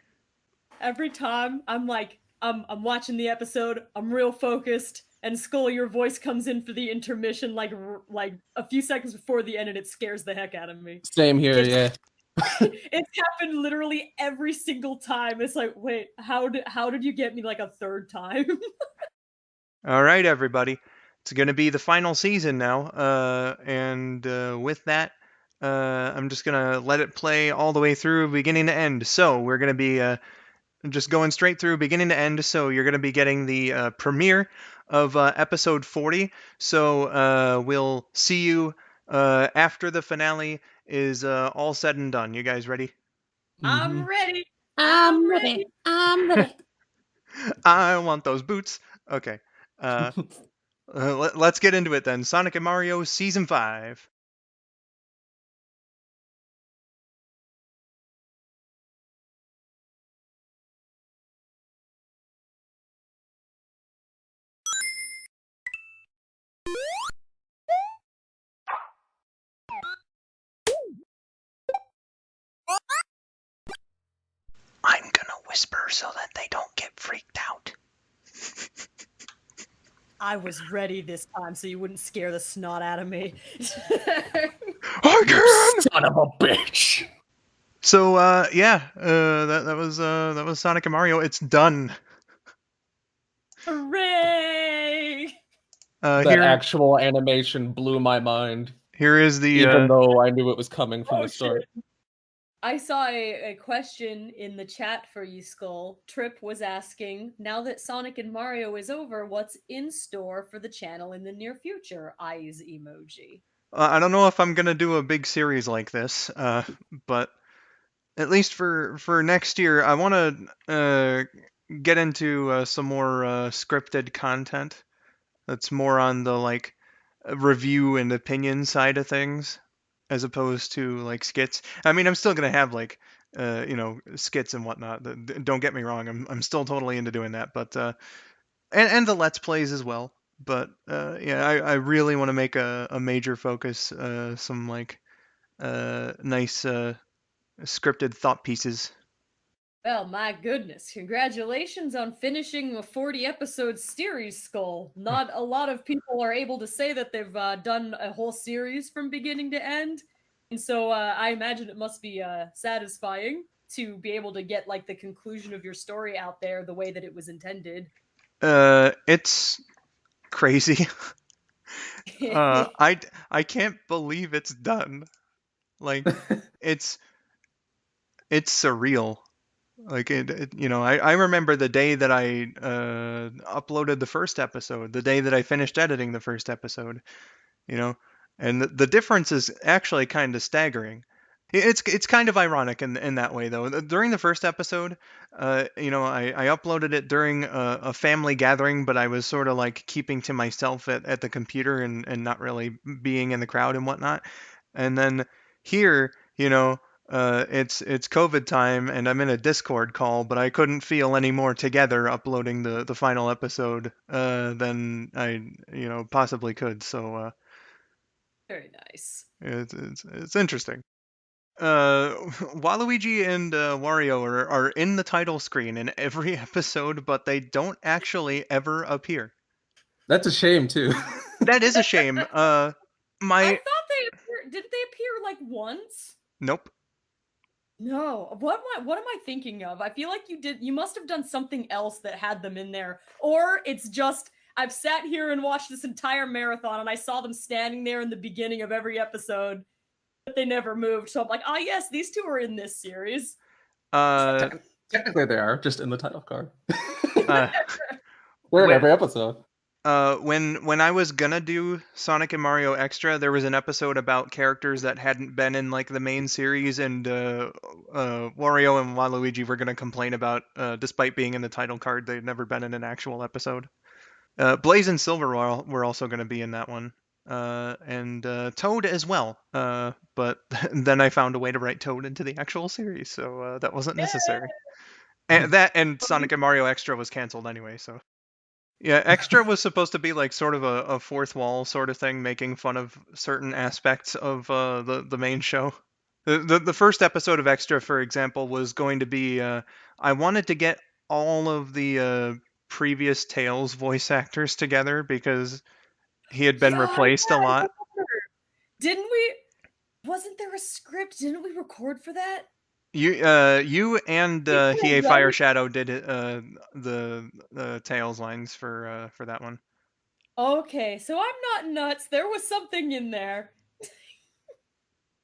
Every time I'm like, I'm watching the episode, I'm real focused, and Skull, your voice comes in for the intermission like a few seconds before the end, and it scares the heck out of me. Same here, yeah. It's happened literally every single time. It's like, wait, how did you get me like a third time? All right, everybody. it's going to be the final season now. And with that, I'm just going to let it play all the way through, beginning to end. So we're going to be just going straight through, beginning to end. So you're going to be getting the premiere of episode 40. So we'll see you after the finale is all said and done. You guys ready? I'm ready. I'm ready. I'm ready. I want those boots. Okay. Let's get into it then. Sonic and Mario Season 5. I'm gonna whisper so that they don't get freaked out. I was ready this time so you wouldn't scare the snot out of me. I can! Son of a bitch. So that was Sonic and Mario. It's done. Hooray! That actual animation blew my mind. Here is the even though I knew it was coming from Oh, the start. shit. I saw a question in the chat for you, Skull. Trip was asking, now that Sonic and Mario is over, what's in store for the channel in the near future? Eyes emoji. I don't know if I'm gonna do a big series like this, but at least for next year, I want to get into some more scripted content. That's more on the like review and opinion side of things, as opposed to like skits. I mean, I'm still gonna have like skits and whatnot. Don't get me wrong, I'm still totally into doing that, but and the let's plays as well. But yeah, I really want to make a major focus, some like nice scripted thought pieces. Well, my goodness. Congratulations on finishing a 40 episode series, Skull. Not a lot of people are able to say that they've done a whole series from beginning to end. And so I imagine it must be satisfying to be able to get like the conclusion of your story out there the way that it was intended. It's crazy. I can't believe it's done. Like it's surreal. Like I remember the day that I uploaded the first episode, the day that I finished editing the first episode, and the difference is actually kind of staggering. It's kind of ironic in that way though. During the first episode, I uploaded it during a family gathering, but I was sort of like keeping to myself at the computer and not really being in the crowd and whatnot. And then here, it's COVID time and I'm in a Discord call, but I couldn't feel any more together uploading the final episode than I possibly could. So Very nice. it's interesting. Waluigi and Wario are in the title screen in every episode, but they don't actually ever appear. That's a shame too. That is a shame. I thought they appeared. Did they appear like once? Nope. No. What am I thinking of? I feel like you must have done something else that had them in there. Or it's just I've sat here and watched this entire marathon and I saw them standing there in the beginning of every episode, but they never moved. So I'm like, yes, these two are in this series. Technically they are, just in the title card. They're in every episode. When I was gonna do Sonic and Mario Extra, there was an episode about characters that hadn't been in like the main series, and Wario and Waluigi were gonna complain about, despite being in the title card, they'd never been in an actual episode. Blaze and Silver were also gonna be in that one, and Toad as well. But then I found a way to write Toad into the actual series, so that wasn't necessary. And Sonic and Mario Extra was canceled anyway, so. Yeah, Extra was supposed to be like sort of a fourth wall sort of thing, making fun of certain aspects of the main show. The first episode of Extra, for example, was going to be I wanted to get all of the previous Tails voice actors together because he had been replaced a lot. Didn't we? Wasn't there a script? Didn't we record for that? You and Hiei Fire Shadow did the Tails lines for that one. Okay, so I'm not nuts. There was something in there.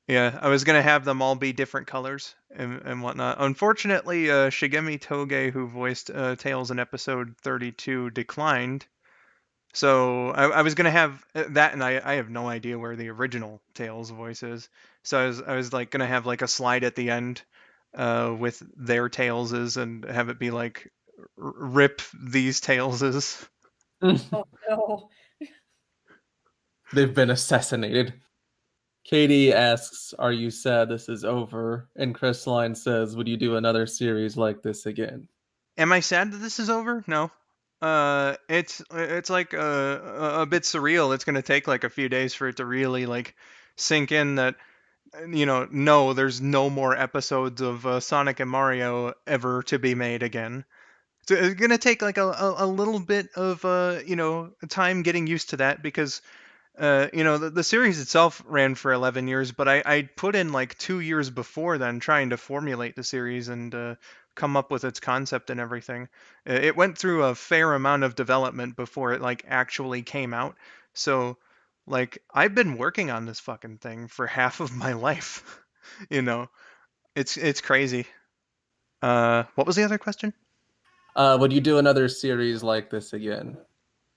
Yeah, I was gonna have them all be different colors and whatnot. Unfortunately, Shigemi Toge, who voiced Tails in episode 32, declined. So I was gonna have that, and I have no idea where the original Tails voice is. So I was like gonna have like a slide at the end, with their Tailses and have it be like, rip these Tailses. Oh no. They've been assassinated. Katie asks, "Are you sad this is over?" And Crystalline says, "Would you do another series like this again?" Am I sad that this is over? No. It's like a bit surreal. It's gonna take like a few days for it to really like sink in that, no, there's no more episodes of Sonic and Mario ever to be made again. So it's gonna take like a little bit of time getting used to that, because the series itself ran for 11 years, but I put in like 2 years before then trying to formulate the series and come up with its concept and everything. It went through a fair amount of development before it like actually came out. So like I've been working on this fucking thing for half of my life. you know, it's crazy. What was the other question? Would you do another series like this again?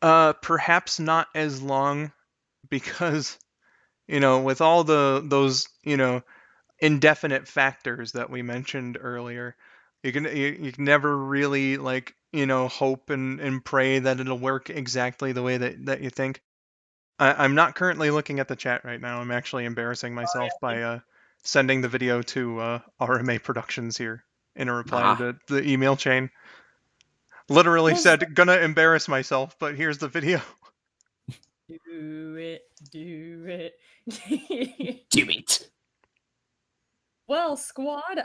Perhaps not as long, because with all those indefinite factors that we mentioned earlier, you can never really like hope and pray that it'll work exactly the way that you think. I'm not currently looking at the chat right now. I'm actually embarrassing myself by sending the video to RMA Productions here in a reply to the email chain. Literally said, gonna embarrass myself, but here's the video. Do it. Do it. Do it. Well, squad,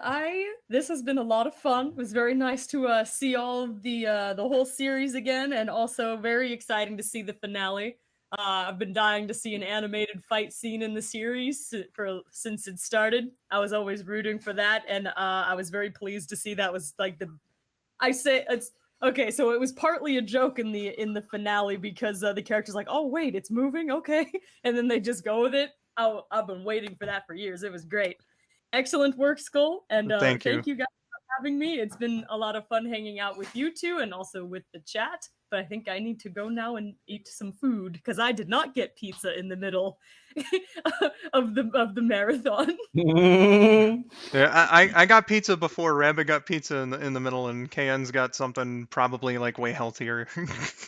this has been a lot of fun. It was very nice to see all of the whole series again, and also very exciting to see the finale. I've been dying to see an animated fight scene in the series since it started. I was always rooting for that, and I was very pleased to see that was like it's okay. So it was partly a joke in the finale, because the character's like, "Oh wait, it's moving, okay," and then they just go with it. I've been waiting for that for years. It was great. Excellent work, Skull, and Thank you. thank you guys for having me. It's been a lot of fun hanging out with you two and also with the chat. But I think I need to go now and eat some food, because I did not get pizza in the middle of the marathon. Yeah, I got pizza before. Rabbit got pizza in the middle, and KN's got something probably like way healthier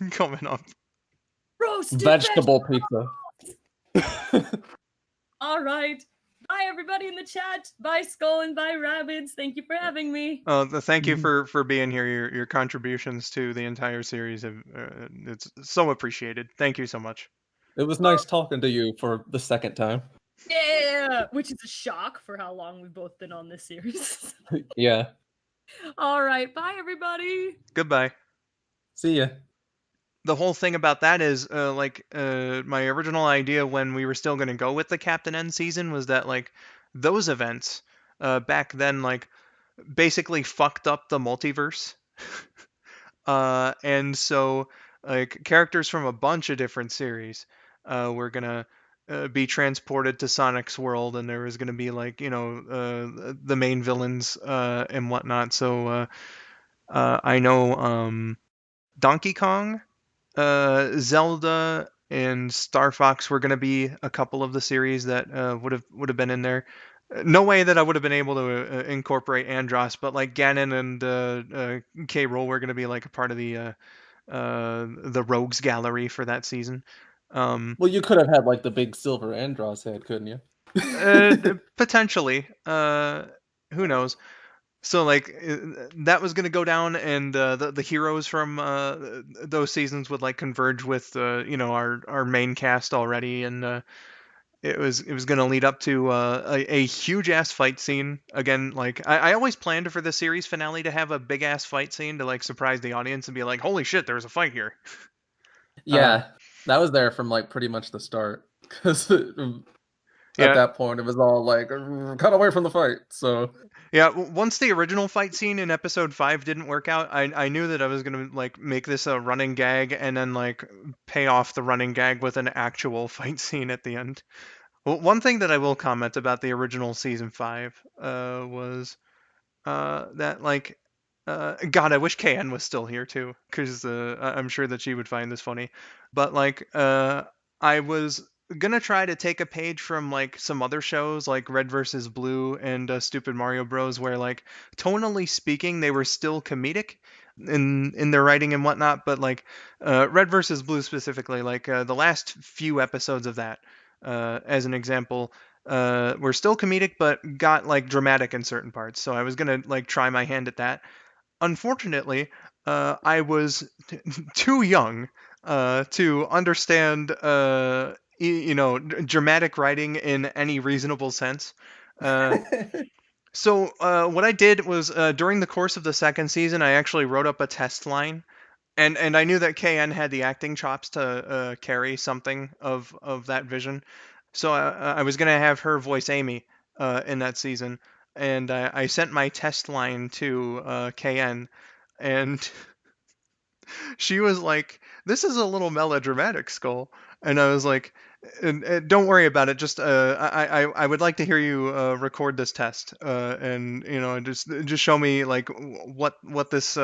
coming up. Roasted Vegetable pizza. All right. Bye, everybody in the chat. Bye, Skull, and bye, Rabbids. Thank you for having me. Thank you for being here. Your contributions to the entire series it's so appreciated. Thank you so much. It was nice talking to you for the second time. Yeah, which is a shock for how long we've both been on this series. Yeah. All right, bye, everybody. Goodbye. See ya. The whole thing about that is my original idea when we were still going to go with the Captain N season was that like those events back then like basically fucked up the multiverse. And so like characters from a bunch of different series were going to be transported to Sonic's world, and there was going to be like the main villains and whatnot. So I know Donkey Kong, Zelda, and Star Fox were going to be a couple of the series that would have been in there. No way that I would have been able to incorporate Andros, but like Ganon and K. Rool were going to be like a part of the Rogues Gallery for that season. Well, you could have had like the big silver Andros head, couldn't you? Potentially. Who knows? So like that was gonna go down, and the heroes from those seasons would like converge with our main cast already, and it was gonna lead up to a huge ass fight scene again. Like I always planned for the series finale to have a big ass fight scene to like surprise the audience and be like, holy shit, there's a fight here. Yeah, that was there from like pretty much the start. Because at Yeah. that point. It was all like, cut away from the fight. So Yeah, once the original fight scene in episode 5 didn't work out, I knew that I was going to like make this a running gag and then like pay off the running gag with an actual fight scene at the end. Well, one thing that I will comment about the original season 5 was that like God, I wish KN was still here too, because I'm sure that she would find this funny. But like, I was gonna try to take a page from like some other shows, like Red versus Blue and Stupid Mario Bros, where like tonally speaking, they were still comedic in their writing and whatnot. But like, Red versus Blue specifically, like the last few episodes of that, as an example, were still comedic but got like dramatic in certain parts. So I was gonna like try my hand at that. Unfortunately, I was too young to understand, dramatic writing in any reasonable sense. Uh, so what I did was during the course of the second season, I actually wrote up a test line, and I knew that KN had the acting chops to carry something of that vision. So I was gonna have her voice Amy in that season, and I sent my test line to KN, and she was like, "This is a little melodramatic, Skull," and I was like, Don't worry about it. Just I would like to hear you record this test, and just show me like what this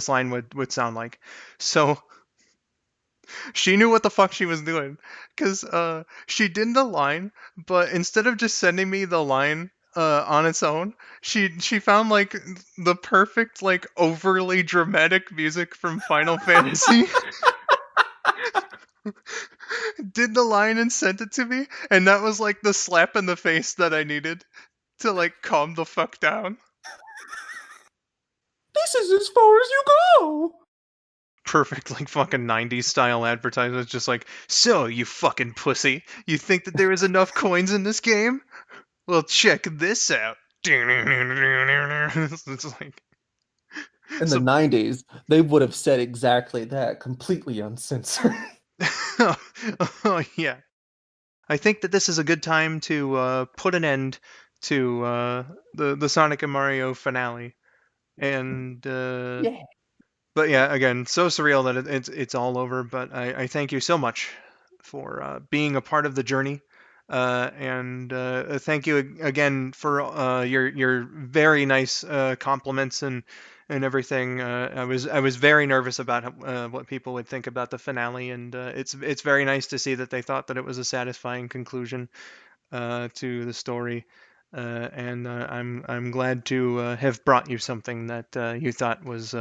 line would sound like." So she knew what the fuck she was doing, because she did the line, but instead of just sending me the line on its own, she found like the perfect like overly dramatic music from Final Fantasy, did the line and sent it to me, and that was like the slap in the face that I needed to like calm the fuck down. this is as far as you go. Perfect, like fucking 90s style advertisement. Just like, so you fucking pussy, you think that there is enough coins in this game? Well, check this out. It's like, In the so, 90s, they would have said exactly that, completely uncensored. oh, yeah. I think that this is a good time to put an end to the Sonic and Mario finale. And Yeah. but yeah, again, so surreal that it's all over. But I thank you so much for being a part of the journey, and thank you again for your very nice compliments and everything. I was very nervous about what people would think about the finale, and it's very nice to see that they thought that it was a satisfying conclusion to the story. And I'm glad to have brought you something that you thought was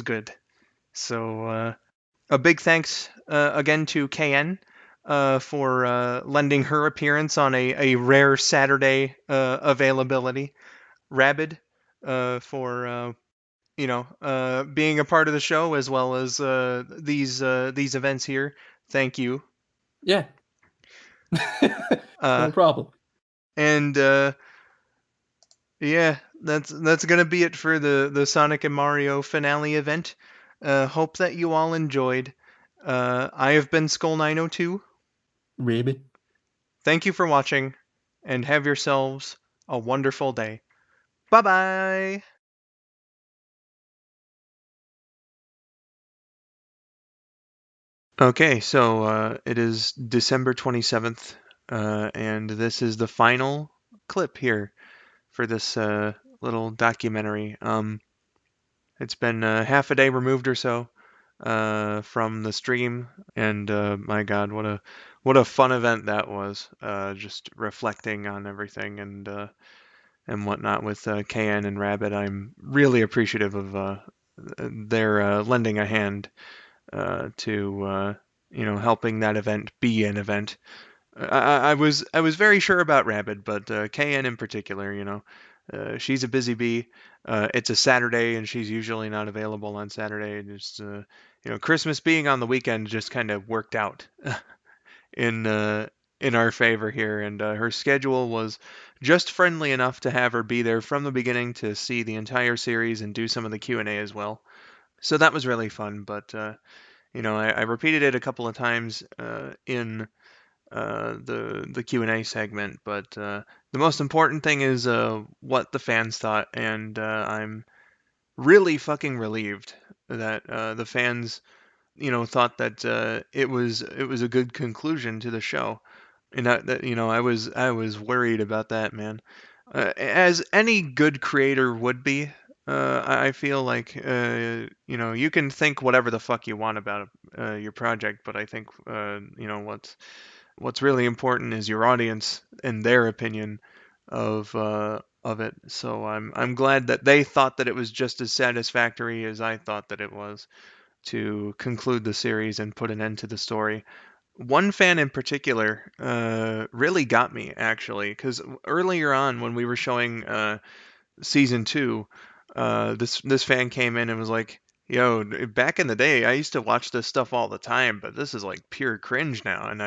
good. So a big thanks again to KN for lending her appearance on a rare Saturday availability. Rabid for being a part of the show as well as these events here. Thank you. Yeah. Uh, No problem. and yeah, that's gonna be it for the Sonic and Mario finale event. Hope that you all enjoyed. I have been Skull902. Ribbit. Thank you for watching, and have yourselves a wonderful day. Bye bye. Okay, so it is December 27th, and this is the final clip here for this little documentary. It's been half a day removed or so from the stream, and my God, what a fun event that was! Just reflecting on everything and whatnot with KN and Rabbit. I'm really appreciative of their lending a hand to helping that event be an event. I was very sure about Rabbit, but KN in particular, she's a busy bee. It's a Saturday, and she's usually not available on Saturday. Just Christmas being on the weekend just kind of worked out in uh, in our favor here, and her schedule was just friendly enough to have her be there from the beginning to see the entire series and do some of the Q&A as well. So that was really fun. But I repeated it a couple of times in the Q&A segment, but the most important thing is what the fans thought, and I'm really fucking relieved that the fans, thought that it was a good conclusion to the show, and that I was worried about that, man. As any good creator would be, I feel like you can think whatever the fuck you want about your project, but I think what's really important is your audience and their opinion of it. So I'm glad that they thought that it was just as satisfactory as I thought that it was to conclude the series and put an end to the story. One fan in particular really got me, actually, because earlier on when we were showing season 2, this fan came in and was like, "Yo, back in the day, I used to watch this stuff all the time, but this is like pure cringe now." And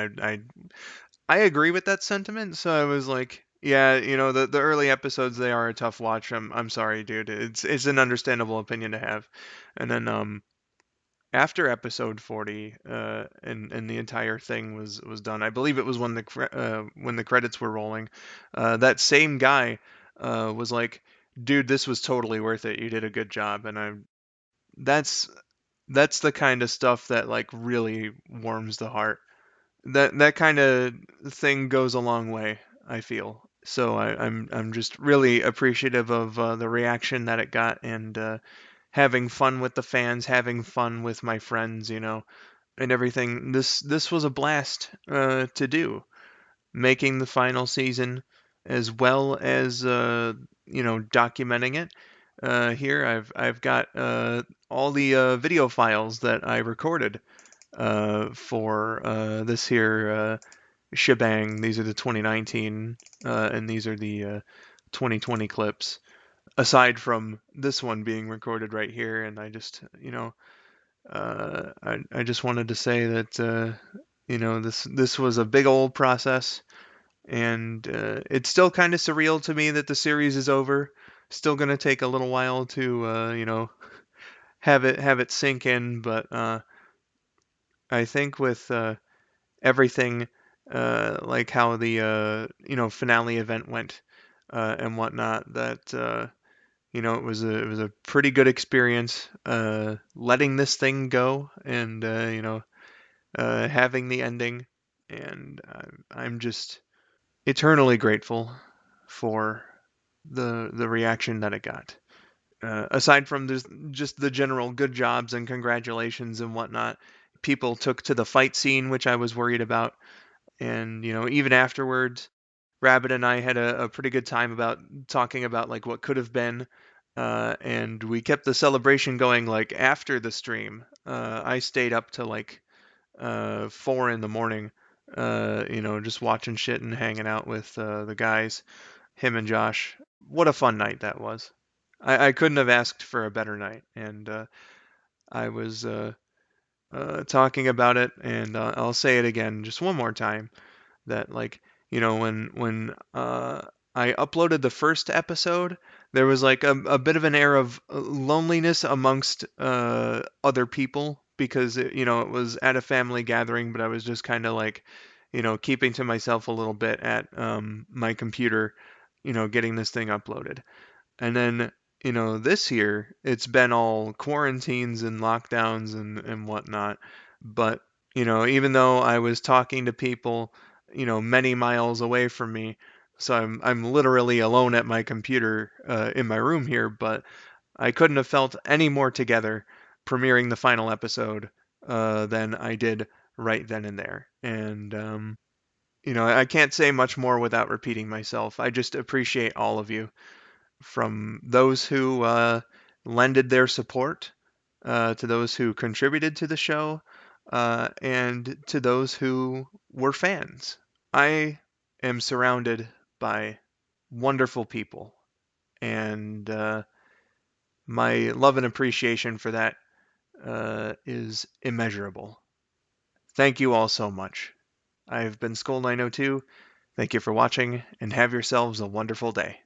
I agree with that sentiment. So I was like, "Yeah, the early episodes, they are a tough watch. I'm sorry, dude. It's an understandable opinion to have." And then after episode 40, and the entire thing was done. I believe it was when the credits were rolling. That same guy was like, "Dude, this was totally worth it. You did a good job." And that's that's the kind of stuff that like really warms the heart. That kind of thing goes a long way, I feel. So I'm just really appreciative of the reaction that it got, and having fun with the fans, having fun with my friends, and everything. This was a blast to do, making the final season as well as documenting it. Here I've got all the video files that I recorded for this here shebang. These are the 2019 and these are the 2020 clips. Aside from this one being recorded right here, and I just I just wanted to say that this was a big old process, and it's still kind of surreal to me that the series is over. Still gonna take a little while to have it sink in, but I think with everything like how the finale event went and whatnot, that it was a pretty good experience letting this thing go, and having the ending, and I'm just eternally grateful for the reaction that it got. Aside from just the general good jobs and congratulations and whatnot, people took to the fight scene, which I was worried about, and even afterwards, Rabbit and I had a pretty good time about talking about like what could have been, and we kept the celebration going like after the stream. I stayed up to like 4 in the morning, just watching shit and hanging out with the guys, him and Josh. What a fun night that was. I couldn't have asked for a better night, and I was talking about it, and I'll say it again just one more time that like when I uploaded the first episode, there was like a bit of an air of loneliness amongst other people because it was at a family gathering, but I was just kind of like keeping to myself a little bit at my computer, getting this thing uploaded. And then this year it's been all quarantines and lockdowns and whatnot, but even though I was talking to people many miles away from me. So I'm literally alone at my computer in my room here, but I couldn't have felt any more together premiering the final episode than I did right then and there. And I can't say much more without repeating myself. I just appreciate all of you, from those who lended their support to those who contributed to the show, and to those who were fans. I am surrounded by wonderful people, and my love and appreciation for that is immeasurable. Thank you all so much. I've been Skull902. Thank you for watching, and have yourselves a wonderful day.